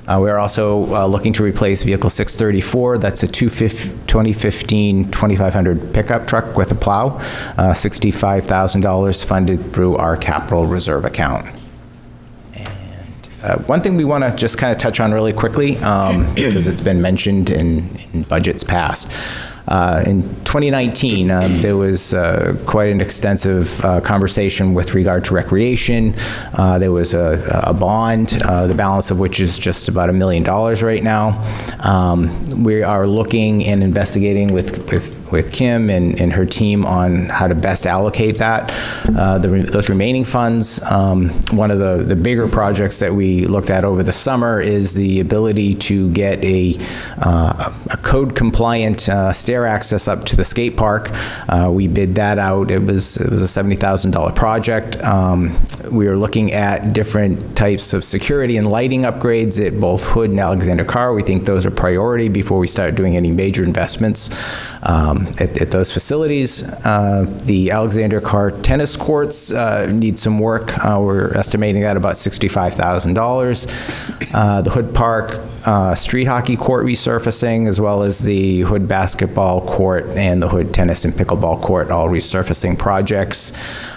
We're also looking to replace Vehicle 634. That's a 2015 2500 pickup truck with a plow, $65,000 funded through our capital reserve account. One thing we want to just kind of touch on really quickly, because it's been mentioned in budgets past. In 2019, there was quite an extensive conversation with regard to recreation. There was a bond, the balance of which is just about $1 million right now. We are looking and investigating with Kim and her team on how to best allocate that, those remaining funds. One of the bigger projects that we looked at over the summer is the ability to get a code-compliant stair access up to the skate park. We bid that out. It was a $70,000 project. We are looking at different types of security and lighting upgrades at both Hood and Alexander Carr. We think those are priority before we start doing any major investments at those facilities. The Alexander Carr tennis courts need some work. We're estimating that about $65,000. The Hood Park street hockey court resurfacing, as well as the Hood basketball court and the Hood tennis and pickleball court, all resurfacing projects.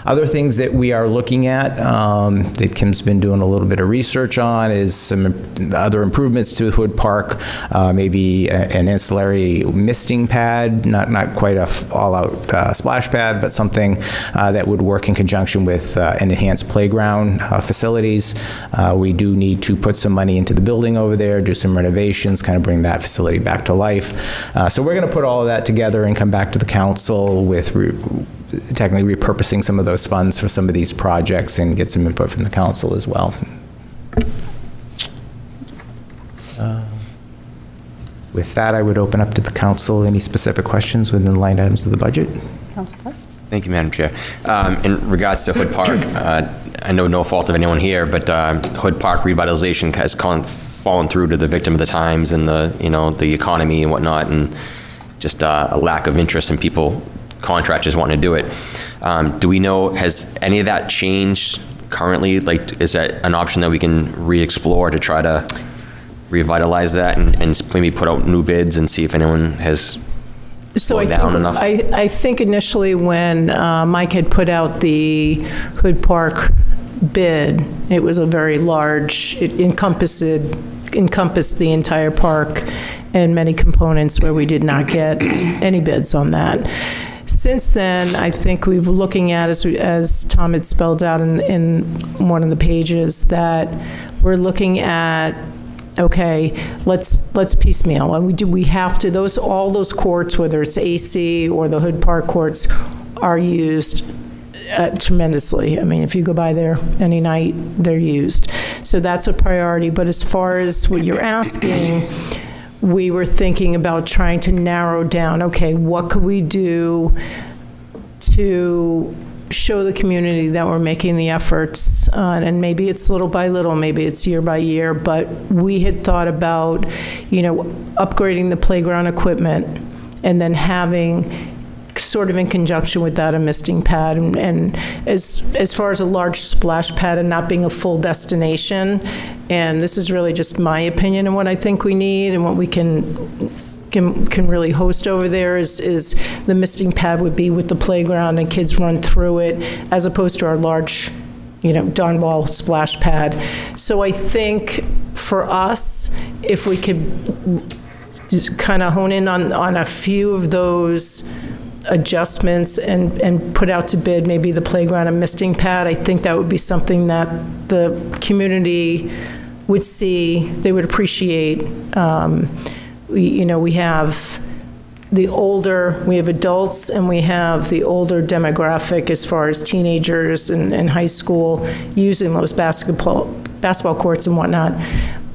Other things that we are looking at, that Kim's been doing a little bit of research on, is some other improvements to Hood Park, maybe an ancillary misting pad, not quite a all-out splash pad, but something that would work in conjunction with an enhanced playground facilities. We do need to put some money into the building over there, do some renovations, kind of bring that facility back to life. So we're going to put all of that together and come back to the council with technically repurposing some of those funds for some of these projects and get some input from the council as well. With that, I would open up to the council any specific questions within the line items of the budget. Councilor? Thank you, Madam Chair. In regards to Hood Park, I know no fault of anyone here, but Hood Park revitalization has fallen through to the victim of the times and the economy and whatnot, and just a lack of interest in people, contractors wanting to do it. Do we know, has any of that changed currently? Like, is that an option that we can re-explore to try to revitalize that and maybe put out new bids and see if anyone has slowed down enough? I think initially when Mike had put out the Hood Park bid, it was a very large, it encompassed the entire park and many components where we did not get any bids on that. Since then, I think we've looking at, as Tom had spelled out in one of the pages, that we're looking at, okay, let's piecemeal. And we have to, all those courts, whether it's AC or the Hood Park courts, are used tremendously. I mean, if you go by there any night, they're used. So that's a priority. But as far as what you're asking, we were thinking about trying to narrow down, okay, what could we do to show the community that we're making the efforts, and maybe it's little by little, maybe it's year by year, but we had thought about, upgrading the playground equipment and then having sort of in conjunction with that a misting pad, and as far as a large splash pad and not being a full destination, and this is really just my opinion and what I think we need and what we can really host over there is the misting pad would be with the playground and kids run through it, as opposed to our large, dawn wall splash pad. So I think for us, if we could kind of hone in on a few of those adjustments and put out to bid maybe the playground and misting pad, I think that would be something that the community would see, they would appreciate. We have we have adults and we have the older demographic as far as teenagers and high school using those basketball courts and whatnot.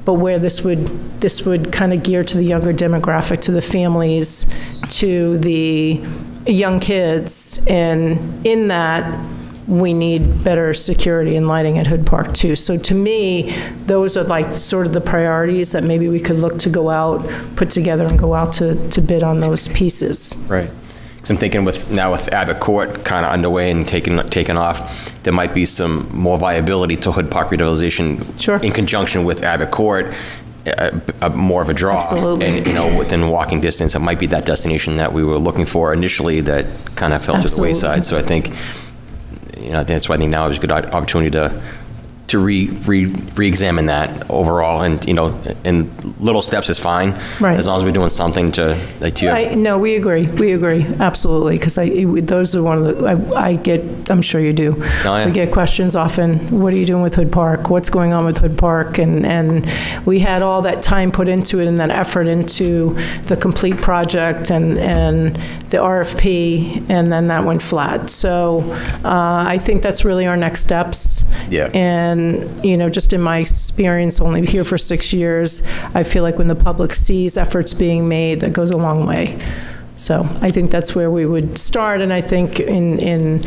But where this would kind of gear to the younger demographic, to the families, to the young kids, and in that, we need better security and lighting at Hood Park too. So to me, those are like sort of the priorities that maybe we could look to go out, put together and go out to bid on those pieces. Right. Because I'm thinking with Abbott Court kind of underway and taken off, there might be some more viability to Hood Park revitalization. Sure. In conjunction with Abbott Court, more of a draw. Absolutely. And, within walking distance, it might be that destination that we were looking for initially that kind of fell to the wayside. So I think, that's why I think now is a good opportunity to to re-examine that overall, and, you know, in little steps is fine. Right. As long as we're doing something to, like, to. No, we agree, absolutely, because those are one of the, I get, I'm sure you do. Oh, yeah. We get questions often, what are you doing with Hood Park? What's going on with Hood Park? And we had all that time put into it and that effort into the complete project and the RFP, and then that went flat. So I think that's really our next steps. Yeah. And, you know, just in my experience, only here for 6 years, I feel like when the public sees efforts being made, that goes a long way. So I think that's where we would start, and I think in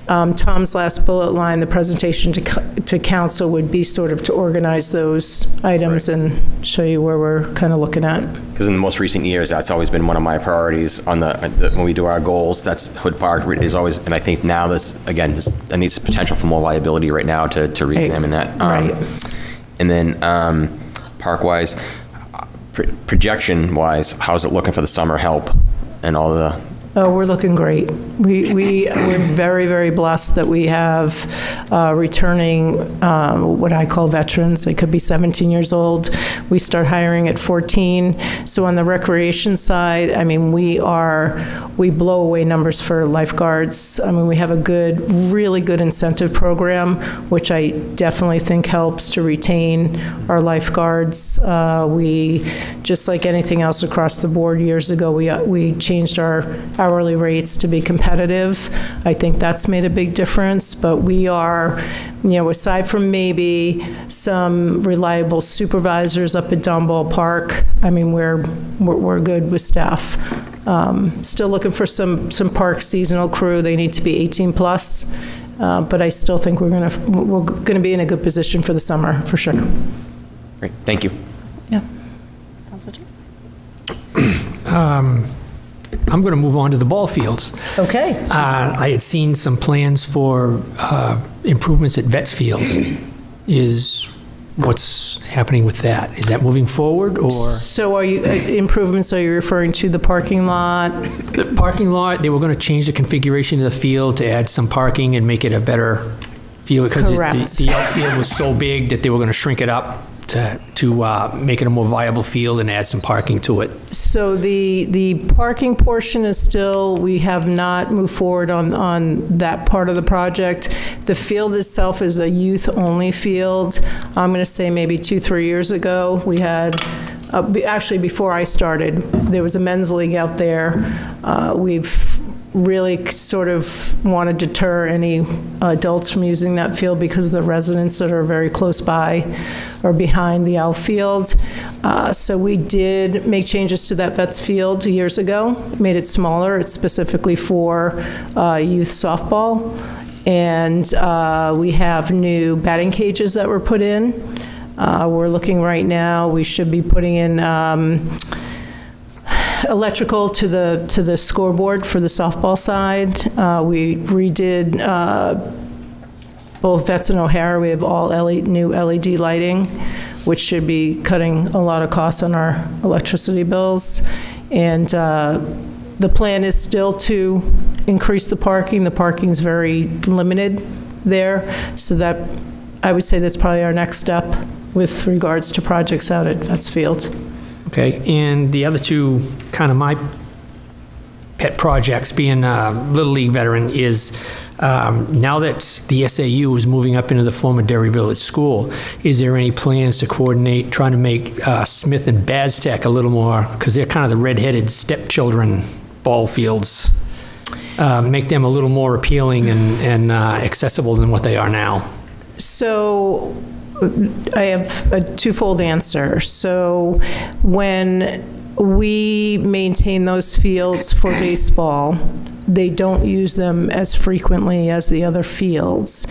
Tom's last bullet line, the presentation to council would be sort of to organize those items and show you where we're kind of looking at. Because in the most recent years, that's always been one of my priorities on when we do our goals. That's Hood Park is always, and I think now that needs potential for more liability right now to re-examine that. Right. And then park-wise, projection-wise, how's it looking for the summer help and all the? Oh, we're looking great. We're very, very blessed that we have returning, what I call veterans. They could be 17 years old. We start hiring at 14. So on the recreation side, I mean, we blow away numbers for lifeguards. I mean, we have a really good incentive program, which I definitely think helps to retain our lifeguards. We, just like anything else across the board years ago, we changed our hourly rates to be competitive. I think that's made a big difference, but we are, you know, aside from maybe some reliable supervisors up at Donball Park, I mean, we're good with staff. Still looking for some park seasonal crew. They need to be 18 plus, but I still think we're gonna be in a good position for the summer, for sure. Great, thank you. Yeah. Councilor Chase? I'm going to move on to the ball fields. Okay. I had seen some plans for improvements at Vets Field. What's happening with that? Is that moving forward, or? So are you, improvements, are you referring to the parking lot? The parking lot, they were going to change the configuration of the field to add some parking and make it a better field. Correct. Because the outfield was so big that they were going to shrink it up to make it a more viable field and add some parking to it. So the parking portion is still, we have not moved forward on that part of the project. The field itself is a youth-only field. I'm going to say maybe 2-3 years ago, we had, actually before I started, there was a men's league out there. We've really sort of want to deter any adults from using that field because of the residents that are very close by or behind the outfield. So we did make changes to that Vets Field years ago, made it smaller. It's specifically for youth softball. And we have new batting cages that were put in. We're looking right now, we should be putting in electrical to the scoreboard for the softball side. We redid both Vets and O'Hara. We have all new LED lighting, which should be cutting a lot of costs on our electricity bills. And the plan is still to increase the parking. The parking's very limited there, so that I would say that's probably our next step with regards to projects out at Vets Field. Okay, and the other two, kind of my pet projects, being a Little League veteran, is now that the SAU is moving up into the former Derry Village School, is there any plans to coordinate, trying to make Smith and Baztec a little more, because they're kind of the redheaded stepchildren ball fields, make them a little more appealing and accessible than what they are now? So I have a twofold answer. So when we maintain those fields for baseball, they don't use them as frequently as the other fields.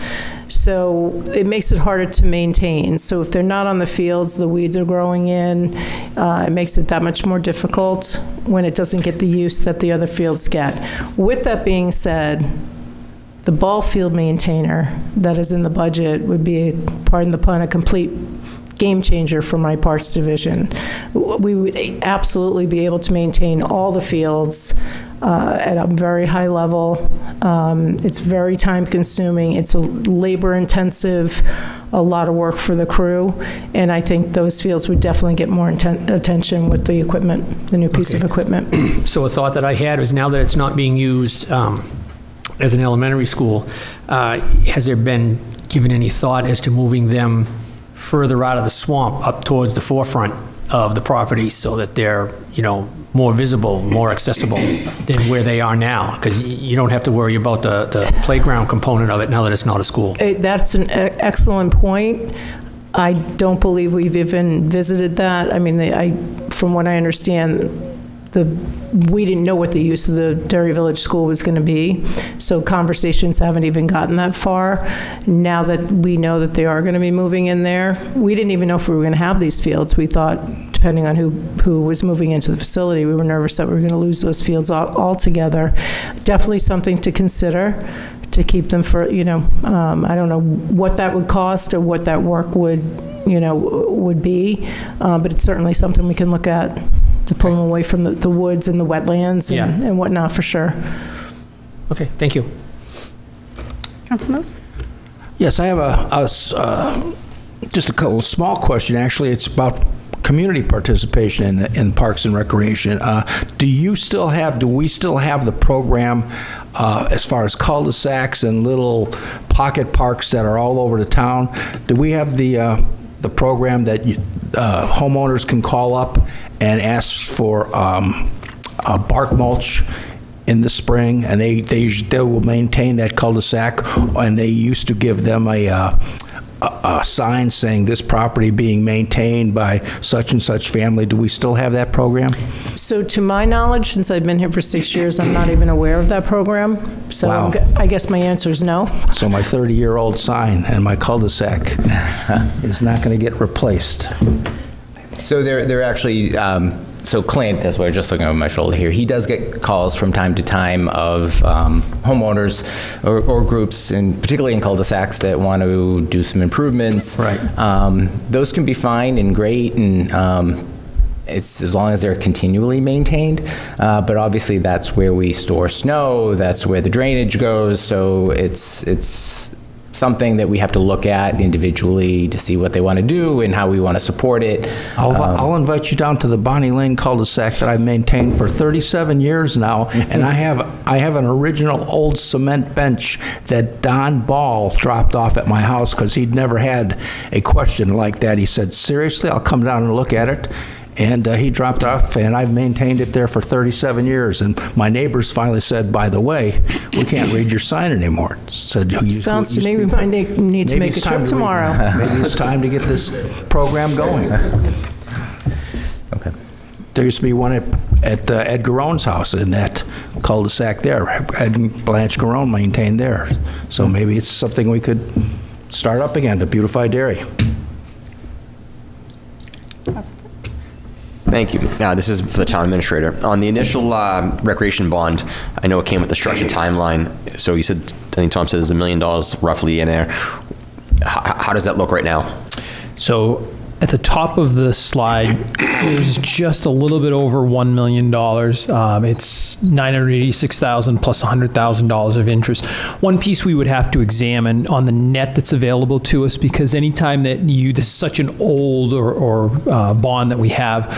So it makes it harder to maintain. So if they're not on the fields, the weeds are growing in. It makes it that much more difficult when it doesn't get the use that the other fields get. With that being said, the ball field maintainer that is in the budget would be, pardon the pun, a complete game changer for my parks division. We would absolutely be able to maintain all the fields at a very high level. It's very time-consuming. It's a labor-intensive, a lot of work for the crew, and I think those fields would definitely get more attention with the equipment, the new piece of equipment. So a thought that I had was, now that it's not being used as an elementary school, has there been given any thought as to moving them further out of the swamp up towards the forefront of the property so that they're, more visible, more accessible than where they are now? Because you don't have to worry about the playground component of it now that it's not a school. That's an excellent point. I don't believe we've even visited that. I mean, from what I understand, we didn't know what the use of the Derry Village School was going to be, so conversations haven't even gotten that far. Now that we know that they are going to be moving in there, we didn't even know if we were going to have these fields. We thought, depending on who was moving into the facility, we were nervous that we were going to lose those fields altogether. Definitely something to consider, to keep them for, I don't know what that would cost or what that work would be, but it's certainly something we can look at to pull them away from the woods and the wetlands and whatnot, for sure. Okay, thank you. Councilor Mills? Yes, I have just a couple small question. Actually, it's about community participation in Parks and Recreation. Do we still have the program as far as cul-de-sacs and little pocket parks that are all over the town? Do we have the program that homeowners can call up and ask for bark mulch in the spring, and they will maintain that cul-de-sac, and they used to give them a sign saying this property being maintained by such and such family? Do we still have that program? So to my knowledge, since I've been here for 6 years, I'm not even aware of that program. So Wow. I guess my answer is no. So my 30-year-old sign and my cul-de-sac is not going to get replaced. So they're actually, so Clint, that's why I'm just looking over my shoulder here, he does get calls from time to time of homeowners or groups, and particularly in cul-de-sacs, that want to do some improvements. Right. Those can be fine and great, and it's as long as they're continually maintained. But obviously that's where we store snow, that's where the drainage goes, so it's something that we have to look at individually to see what they want to do and how we want to support it. I'll invite you down to the Bonnie Lane cul-de-sac that I've maintained for 37 years now, and I have an original old cement bench that Don Ball dropped off at my house because he'd never had a question like that. He said, seriously, I'll come down and look at it. And he dropped off, and I've maintained it there for 37 years. And my neighbors finally said, by the way, we can't read your sign anymore. Said, Sounds to me we might need to make a trip tomorrow. Maybe it's time to get this program going. Okay. There used to be one at Ed Garon's house in that cul-de-sac there. Ed and Blanche Garon maintained there. So maybe it's something we could start up again to beautify Derry. Thank you. This is for the town administrator. On the initial recreation bond, I know it came with the structured timeline. So you said, I think Tom said there's $1 million roughly in there. How does that look right now? So at the top of the slide, there's just a little bit over $1 million. It's $986,000 plus $100,000 of interest. One piece we would have to examine on the net that's available to us, because anytime that this is such an old or bond that we have,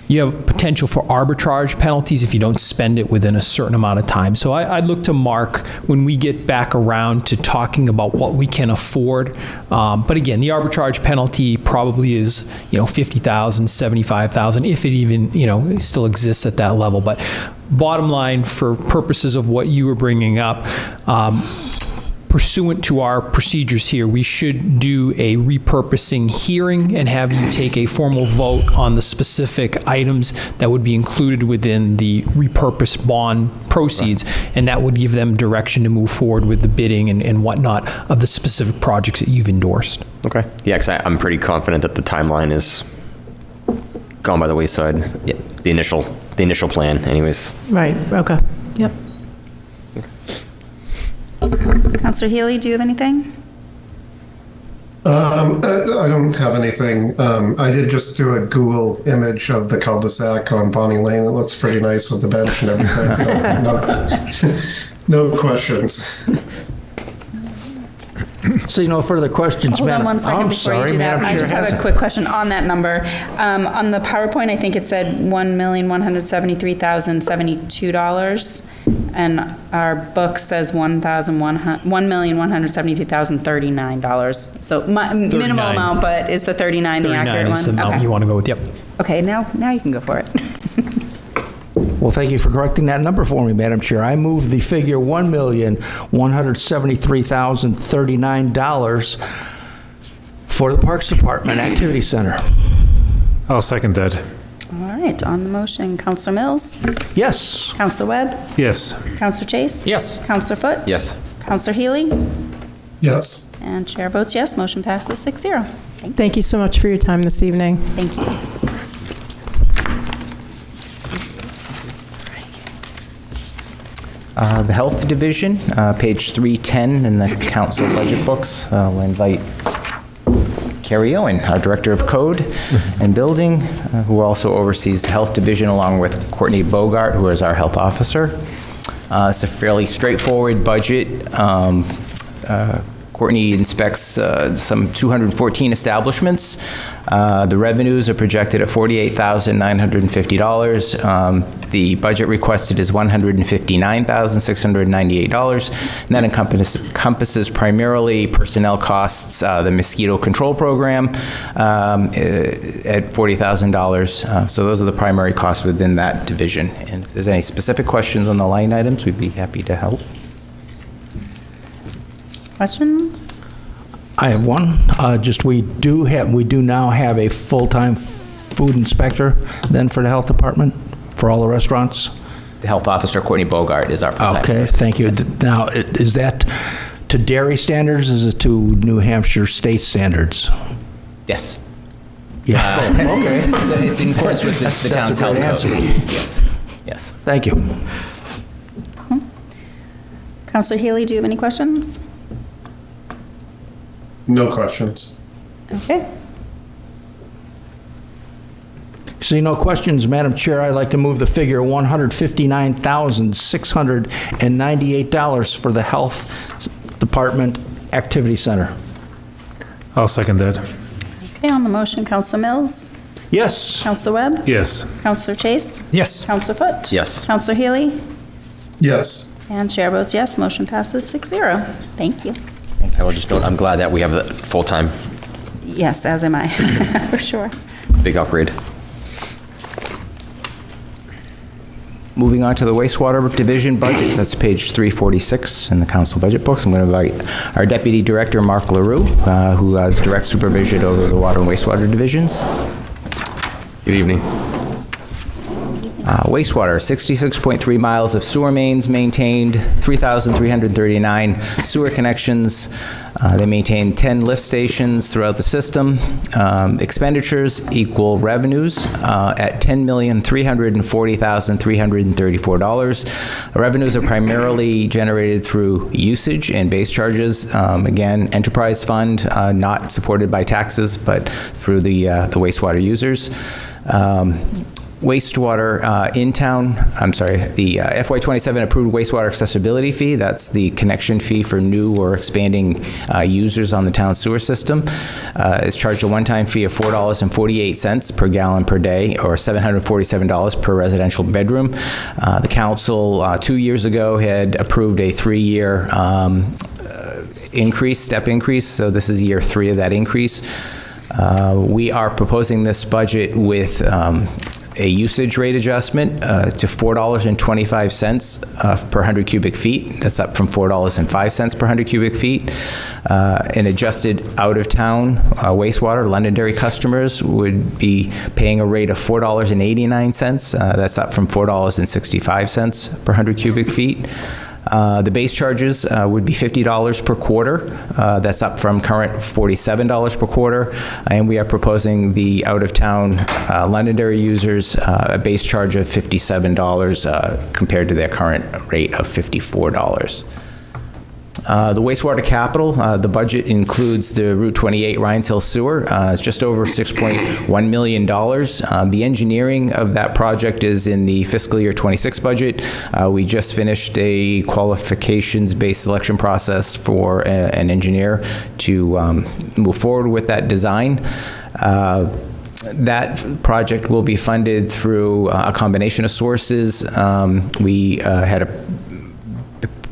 you have potential for arbitrage penalties if you don't spend it within a certain amount of time. So I'd look to Mark when we get back around to talking about what we can afford. But again, the arbitrage penalty probably is, $50,000, $75,000, if it even, still exists at that level. But bottom line, for purposes of what you were bringing up, pursuant to our procedures here, we should do a repurposing hearing and have you take a formal vote on the specific items that would be included within the repurposed bond proceeds, and that would give them direction to move forward with the bidding and whatnot of the specific projects that you've endorsed. Okay. Yeah, because I'm pretty confident that the timeline is gone by the wayside. Yeah, the initial plan, anyways. Right, okay, yep. Councilor Healy, do you have anything? I don't have anything. I did just do a Google image of the cul-de-sac on Bonnie Lane. It looks pretty nice with the bench and everything. No questions. See no further questions, Hold on Madam. one second I'm before you sorry, do that. Madam I Chair just have has a quick question on that number. On the PowerPoint, I think it said $1,173,072, and our book says $1,172,039. So minimal 39. amount, but is the 39 the accurate 39 one? is the amount Okay. you want to go with, yep. Okay, now you can go for it. Well, thank you for correcting that number for me, Madam Chair. I move the figure $1,173,039 for the Parks Department Activity Center. I'll second that. All right, on the motion, Counselor Mills? Yes. Counselor Webb? Yes. Counselor Chase? Yes. Counselor Foot? Yes. Counselor Healy? Yes. And chair votes yes, motion passes 6-0. Thank you so much for your time this evening. Thank you. The Health Division, page 310 in the council budget books. I'll invite Carrie Owen, our Director of Code and Building, who also oversees the Health Division, along with Courtney Bogart, who is our Health Officer. It's a fairly straightforward budget. Courtney inspects some 214 establishments. The revenues are projected at $48,950. The budget requested is $159,698, and that encompasses primarily personnel costs, the mosquito control program at $40,000. So those are the primary costs within that division. And if there's any specific questions on the line items, we'd be happy to help. Questions? I have one. We do now have a full-time food inspector then for the health department, for all the restaurants? The health officer, Courtney Bogart, is our full-time. Okay, thank you. Now, is that to dairy standards, is it to New Hampshire state standards? Yes. Yeah, okay. So it's in accordance with the town's health code. Yes. Yes. Thank you. Counselor Healy, do you have any questions? No questions. Okay. See no questions, Madam Chair, I'd like to move the figure $159,698 for the Health Department Activity Center. I'll second that. Okay, on the motion, Counselor Mills? Yes. Counselor Webb? Yes. Counselor Chase? Yes. Counselor Foot? Yes. Counselor Healy? Yes. And chair votes yes, motion passes 6-0. Thank you. I will just note, I'm glad that we have a full-time, Yes, as am I, for sure. big upgrade. Moving on to the wastewater division budget, that's page 346 in the council budget books. I'm going to invite our Deputy Director, Mark LaRue, who has direct supervision over the water and wastewater divisions. Good evening. Wastewater, 66.3 miles of sewer mains maintained, 3,339 sewer connections. They maintain 10 lift stations throughout the system. Expenditures equal revenues at $10,340,334. Revenues are primarily generated through usage and base charges. Again, enterprise fund, not supported by taxes, but through the wastewater users. Wastewater the FY27 approved wastewater accessibility fee, that's the connection fee for new or expanding users on the town sewer system, is charged a one-time fee of $4.48 per gallon per day, or $747 per residential bedroom. The council 2 years ago had approved a 3-year step increase, so this is year 3 of that increase. We are proposing this budget with a usage rate adjustment to $4.25 per 100 cubic feet. That's up from $4.05 per 100 cubic feet. And adjusted out-of-town wastewater, Londonderry customers would be paying a rate of $4.89. That's up from $4.65 per 100 cubic feet. The base charges would be $50 per quarter. That's up from current $47 per quarter. And we are proposing the out-of-town Londonderry users a base charge of $57 compared to their current rate of $54. The wastewater capital, the budget includes the Route 28 Rhines Hill Sewer. It's just over $6.1 million. The engineering of that project is in the fiscal year 26 budget. We just finished a qualifications-based selection process for an engineer to move forward with that design. That project will be funded through a combination of sources. We had a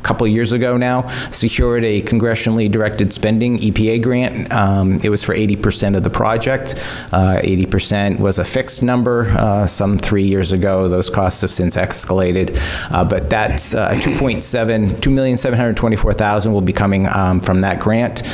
couple of years ago now, secured a congressionally directed spending EPA grant. It was for 80% of the project. 80% was a fixed number. Some 3 years ago, those costs have since escalated. But that's $2,724,000 will be coming from that grant.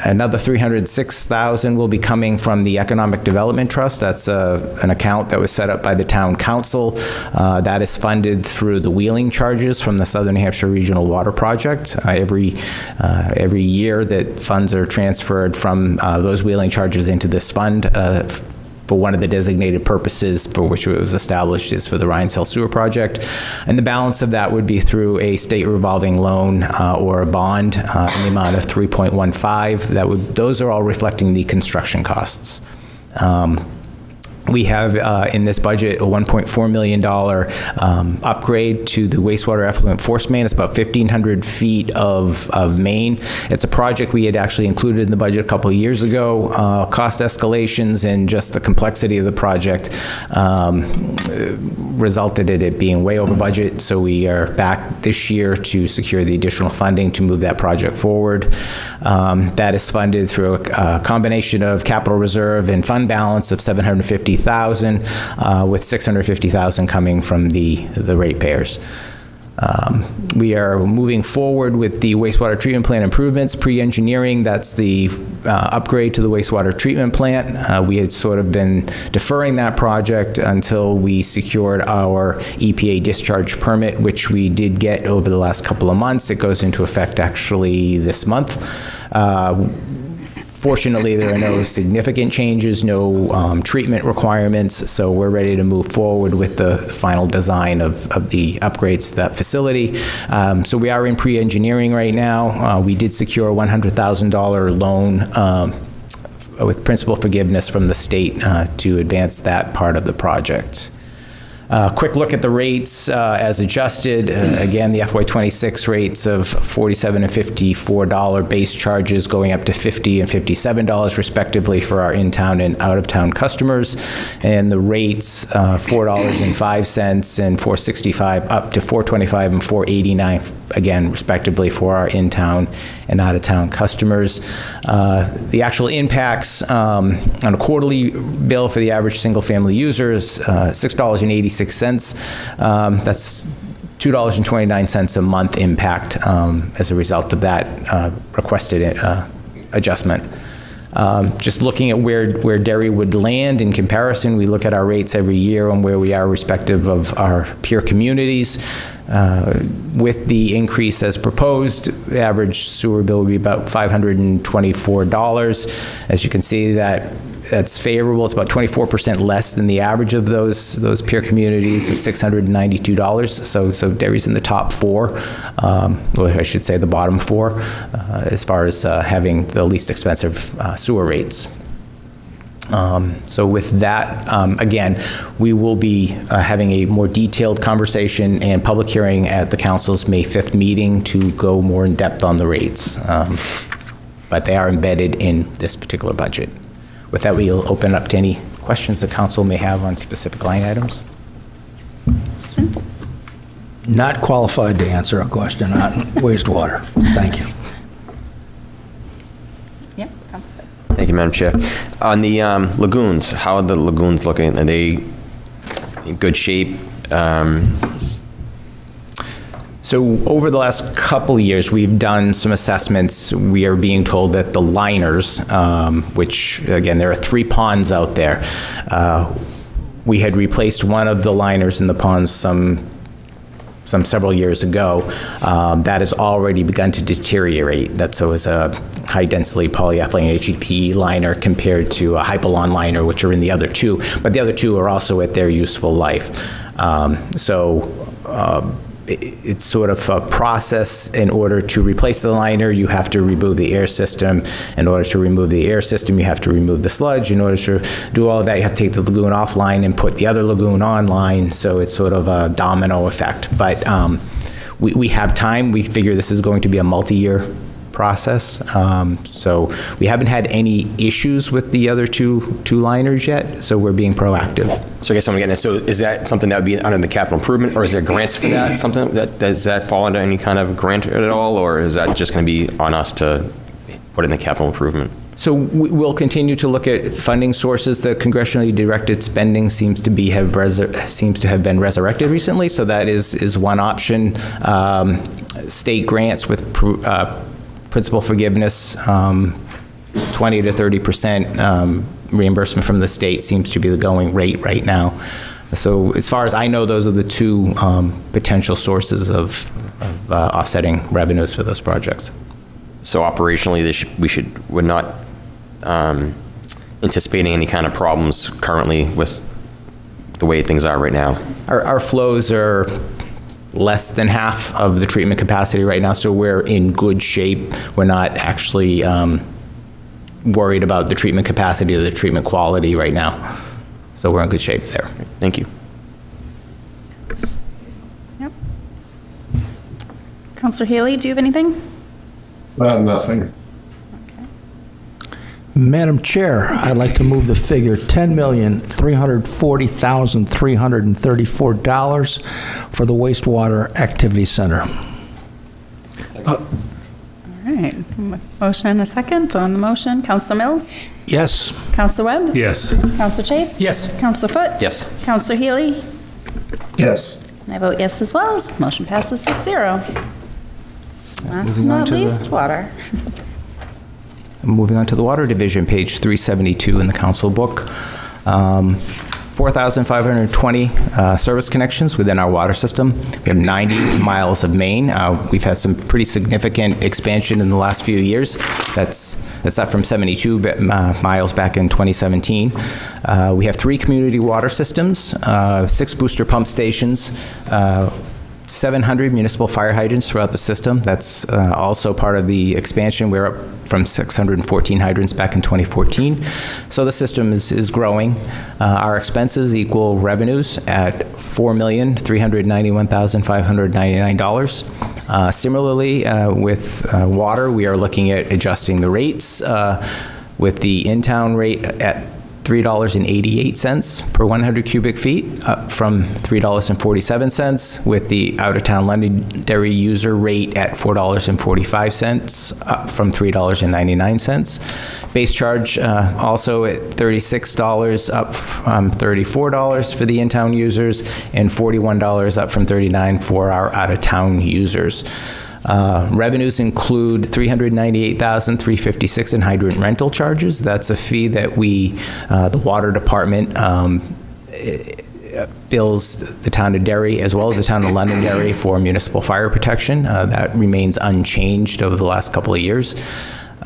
Another $306,000 will be coming from the Economic Development Trust. That's an account that was set up by the town council. That is funded through the wheeling charges from the Southern New Hampshire Regional Water Project. Every year that funds are transferred from those wheeling charges into this fund for one of the designated purposes for which it was established is for the Rhines Hill Sewer Project. And the balance of that would be through a state revolving loan or a bond in the amount of 3.15. Those are all reflecting the construction costs. We have in this budget a $1.4 million upgrade to the wastewater effluent force main. It's about 1,500 feet of main. It's a project we had actually included in the budget a couple of years ago. Cost escalations and just the complexity of the project resulted in it being way over budget. So we are back this year to secure the additional funding to move that project forward. That is funded through a combination of capital reserve and fund balance of $750,000, with $650,000 coming from the ratepayers. We are moving forward with the wastewater treatment plant improvements, pre-engineering. That's the upgrade to the wastewater treatment plant. We had sort of been deferring that project until we secured our EPA discharge permit, which we did get over the last couple of months. It goes into effect actually this month. Fortunately, there are no significant changes, no treatment requirements, so we're ready to move forward with the final design of the upgrades to that facility. So we are in pre-engineering right now. We did secure a $100,000 loan with principal forgiveness from the state to advance that part of the project. Quick look at the rates as adjusted. Again, the FY26 rates of $47 and $54 base charges going up to $50 and $57 respectively for our in-town and out-of-town customers. And the rates, $4.05 and $4.65 up to $4.25 and $4.89, again, respectively for our in-town and out-of-town customers. The actual impacts on a quarterly bill for the average single-family users, $6.80. That's $2.29 a month impact as a result of that requested adjustment. Just looking at where Derry would land in comparison, we look at our rates every year and where we are respective of our peer communities. With the increase as proposed, the average sewer bill would be about $524. As you can see, that's favorable. It's about 24% less than the average of those peer communities of $692. So Derry's in the top four, or I should say the bottom four, as far as having the least expensive sewer rates. So with that, again, we will be having a more detailed conversation and public hearing at the council's May 5th meeting to go more in depth on the rates. But they are embedded in this particular budget. With that, we'll open up to any questions the council may have on specific line items. Not qualified to answer a question on wastewater. Thank you. Yeah, Councilor. Thank you, Madam Chair. On the lagoons, how are the lagoons looking? Are they in good shape? So over the last couple of years, we've done some assessments. We are being told that the liners, which again, there are 3 ponds out there. We had replaced one of the liners in the ponds some several years ago. That has already begun to deteriorate. That so is a high-density polyethylene HDPE liner compared to a Hypalon liner, which are in the other 2. But the other 2 are also at their useful life. it's sort of a process. In order to replace the liner, you have to remove the air system. In order to remove the air system, you have to remove the sludge. In order to do all of that, you have to take the lagoon offline and put the other lagoon online, so it's sort of a domino effect. But we have time. We figure this is going to be a multi-year process. So we haven't had any issues with the other two liners yet, so we're being proactive. So I guess I'm getting, so is that something that would be under the capital improvement, or is there grants for that? Something that, does that fall under any kind of grant at all, or is that just going to be on us to put in the capital improvement? So we'll continue to look at funding sources. The congressionally directed spending seems to have been resurrected recently, so that is one option. State grants with principal forgiveness, 20 to 30% reimbursement from the state seems to be the going rate right now. So as far as I know, those are the two potential sources of offsetting revenues for those projects. So operationally, we're not anticipating any kind of problems currently with the way things are right now. Our flows are less than half of the treatment capacity right now, so we're in good shape. We're not actually worried about the treatment capacity or the treatment quality right now. So we're in good shape there. Thank you. Yep. Counselor Haley, do you have anything? Nothing. Madam Chair, I'd like to move the figure $10,340,334 for the wastewater activity center. All right. Motion and a second on the motion. Counselor Mills? Yes. Counselor Webb? Yes. Counselor Chase? Yes. Counselor Foot? Yes. Counselor Healy? Yes. And I vote yes as well. Motion passes 6-0. Last but not least, water. Moving on to the Water Division, page 372 in the council book. 4,520 service connections within our water system. We have 90 miles of main. We've had some pretty significant expansion in the last few years. That's up from 72 miles back in 2017. We have 3 community water systems, 6 booster pump stations, 700 municipal fire hydrants throughout the system. That's also part of the expansion. We're up from 614 hydrants back in 2014. So the system is growing. Our expenses equal revenues at $4,391,599. Similarly, with water, we are looking at adjusting the rates with the in-town rate at $3.88 per 100 cubic feet, up from $3.47, with the out-of-town Londonderry user rate at $4.45, up from $3.99. Base charge also at $36, up from $34 for the in-town users, and $41 up from $39 for our out-of-town users. Revenues include $398,356 in hydrant rental charges. That's a fee that we, the water department, bills the town of Derry as well as the town of Londonderry for municipal fire protection. That remains unchanged over the last couple of years.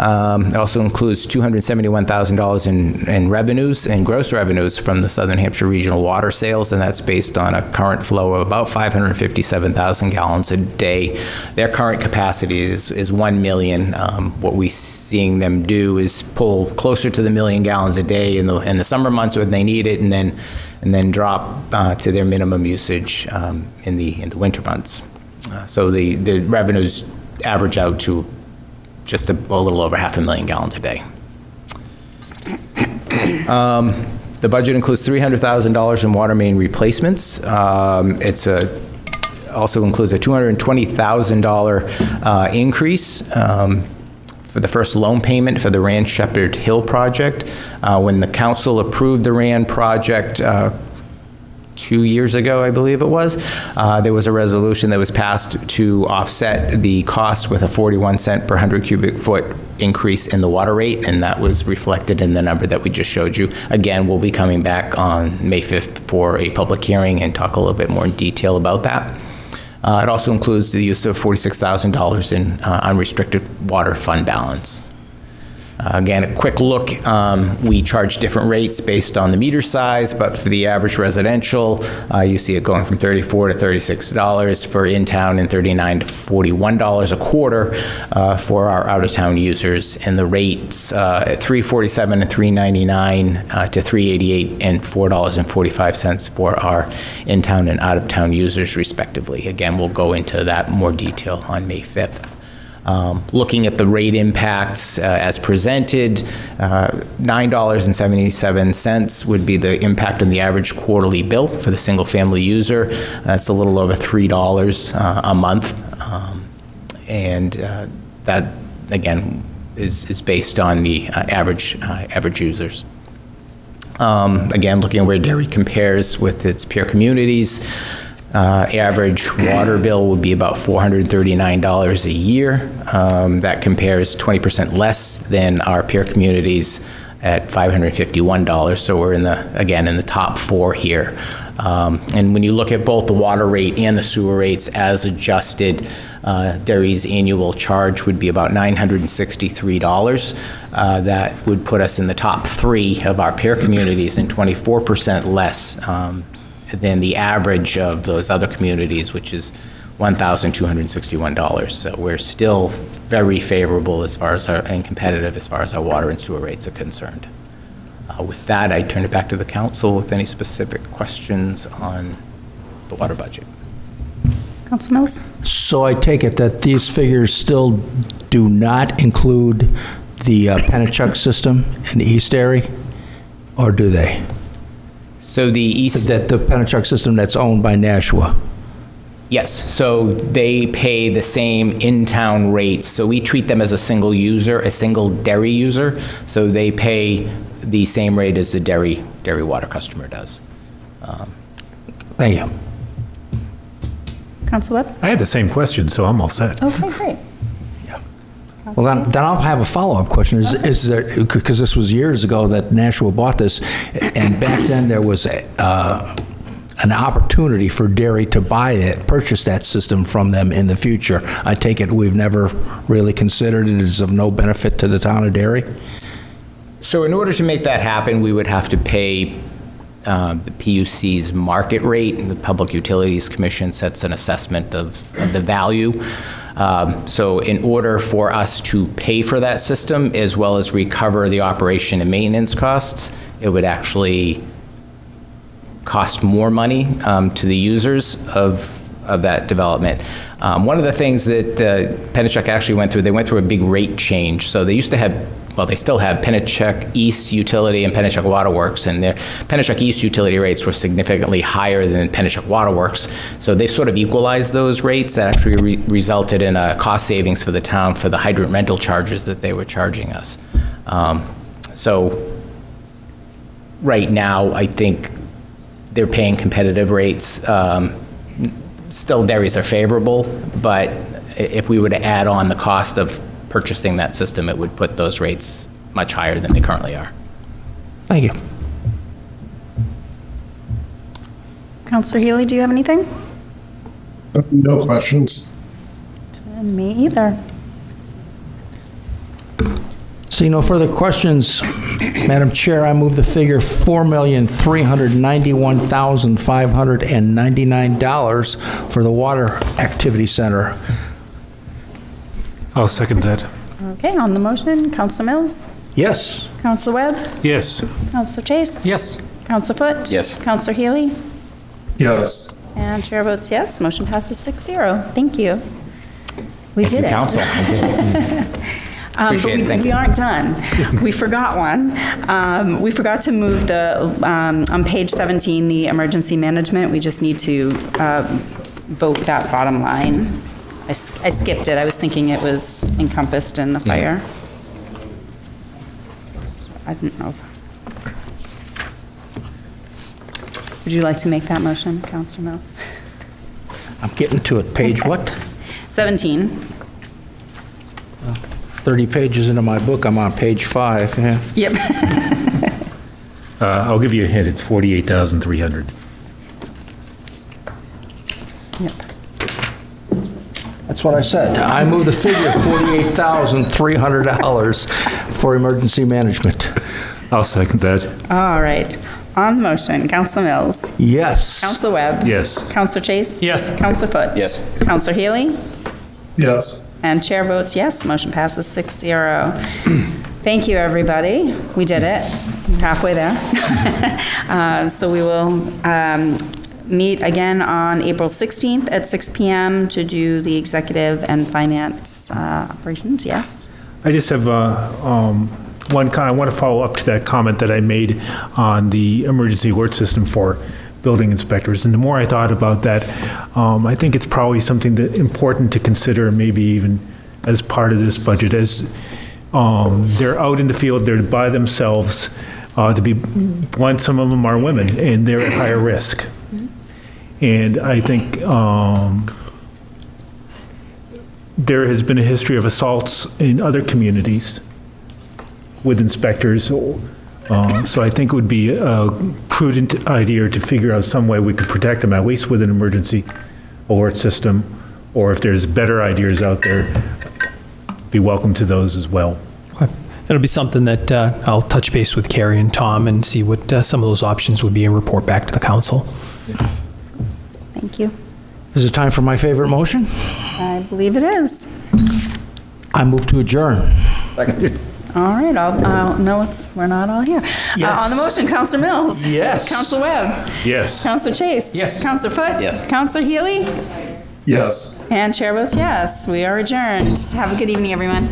It also includes $271,000 in revenues and gross revenues from the Southern Hampshire Regional Water Sales, and that's based on a current flow of about 557,000 gallons a day. Their current capacity is 1 million. What we're seeing them do is pull closer to the 1 million gallons a day in the summer months when they need it, and then drop to their minimum usage in the winter months. So the revenues average out to just a little over 500,000 gallons a day. The budget includes $300,000 in water main replacements. Also includes a $220,000 increase for the first loan payment for the Rand Shepherd Hill project. When the council approved the Rand project 2 years ago, I believe it was, there was a resolution that was passed to offset the cost with a 41 cent per 100 cubic foot increase in the water rate, and that was reflected in the number that we just showed you. Again, we'll be coming back on May 5th for a public hearing and talk a little bit more in detail about that. It also includes the use of $46,000 in unrestricted water fund balance. Again, a quick look, we charge different rates based on the meter size, but for the average residential, you see it going from $34 to $36 for in-town and $39 to $41 a quarter for our out-of-town users, and the rates at $3.47 and $3.99 to $3.88 and $4.45 for our in-town and out-of-town users respectively. Again, we'll go into that more detail on May 5th. Looking at the rate impacts as presented, $9.77 would be the impact on the average quarterly bill for the single-family user. That's a little over $3 a month. And that, again, is based on the average users. Again, looking at where Derry compares with its peer communities, average water bill would be about $439 a year. That compares 20% less than our peer communities at $551. So we're in the top 4 here. And when you look at both the water rate and the sewer rates as adjusted, Derry's annual charge would be about $963. That would put us in the top 3 of our peer communities and 24% less than the average of those other communities, which is $1,261. So we're still very favorable as far as and competitive as far as our water and sewer rates are concerned. With that, I turn it back to the council with any specific questions on the water budget. Council Mills? So I take it that these figures still do not include the Pennachuck system in East Derry, or do they? So the East... the Pennachuck system that's owned by Nashua? Yes, so they pay the same in-town rates. So we treat them as a single user, a single Derry user. So they pay the same rate as the Derry water customer does. Thank you. Council Webb? I had the same question, so I'm all set. Okay, great. Well, then I'll have a follow-up question. Is there, because this was years ago that Nashua bought this, and back then there was an opportunity for Derry to purchase that system from them in the future. I take it we've never really considered it as of no benefit to the town of Derry? So in order to make that happen, we would have to pay the PUC's market rate, and the Public Utilities Commission sets an assessment of the value. So in order for us to pay for that system, as well as recover the operation and maintenance costs, it would actually cost more money to the users of that development. One of the things that Pennachuck actually went through, they went through a big rate change. So they used to have, well, they still have Pennachuck East Utility and Pennachuck Waterworks, and their Pennachuck East utility rates were significantly higher than Pennachuck Waterworks. So they sort of equalized those rates. That actually resulted in a cost savings for the town for the hydrant rental charges that they were charging us. So right now, I think they're paying competitive rates. Still, Derry's are favorable, but if we were to add on the cost of purchasing that system, it would put those rates much higher than they currently are. Thank you. Councilor Healy, do you have anything? No questions. Me either. See no further questions. Madam Chair, I move the figure $4,391,599 for the Water Activity Center. I'll second that. Okay, on the motion, Councilor Mills? Yes. Councilor Webb? Yes. Councilor Chase? Yes. Councilor Foot? Yes. Councilor Healy? Yes. And chair votes yes. Motion passes 6-0. Thank you. We did it. Council. Appreciate it. Thank We you. aren't done. We forgot one. We forgot to move on page 17, the emergency management. We just need to vote that bottom line. I skipped it. I was thinking it was encompassed in the fire. I didn't know. Would you like to make that motion, Councilor Mills? I'm getting to it. Page what? 17. 30 pages into my book. I'm on page 5. Yeah. Yep. I'll give you a hint. It's 48,300. Yep. That's That's what I said. I move the figure $48,300 for emergency management. I'll second that. All right. On the motion, Counselor Mills. Yes. Counselor Webb. Yes. Counselor Chase. Yes. Counselor Foot. Yes. Counselor Healy. Yes. And chair votes yes. Motion passes 6-0. Thank you, everybody. We did it. We're halfway there. So we will meet again on April 16th at 6 p.m. to do the executive and finance operations. Yes? I just have one comment. I want to follow up to that comment that I made on the emergency alert system for building inspectors. And the more I thought about that, I think it's probably something that important to consider, maybe even as part of this budget, as they're out in the field, they're by themselves. To be blunt, some of them are women, and they're at higher risk. And I think there has been a history of assaults in other communities with inspectors. So I think it would be a prudent idea to figure out some way we could protect them, at least with an emergency alert system, or if there's better ideas out there, be welcome to those as well. That'll be something that I'll touch base with Carrie and Tom and see what some of those options would be and report back to the council. Thank you. Is it time for my favorite motion? I believe it is. I move to adjourn. All right. No, we're not all here. On the motion, Counselor Mills. Yes. Counselor Webb. Yes. Counselor Chase. Yes. Counselor Foot. Yes. Counselor Healy. Yes. And chair votes yes. We are adjourned. Have a good evening, everyone.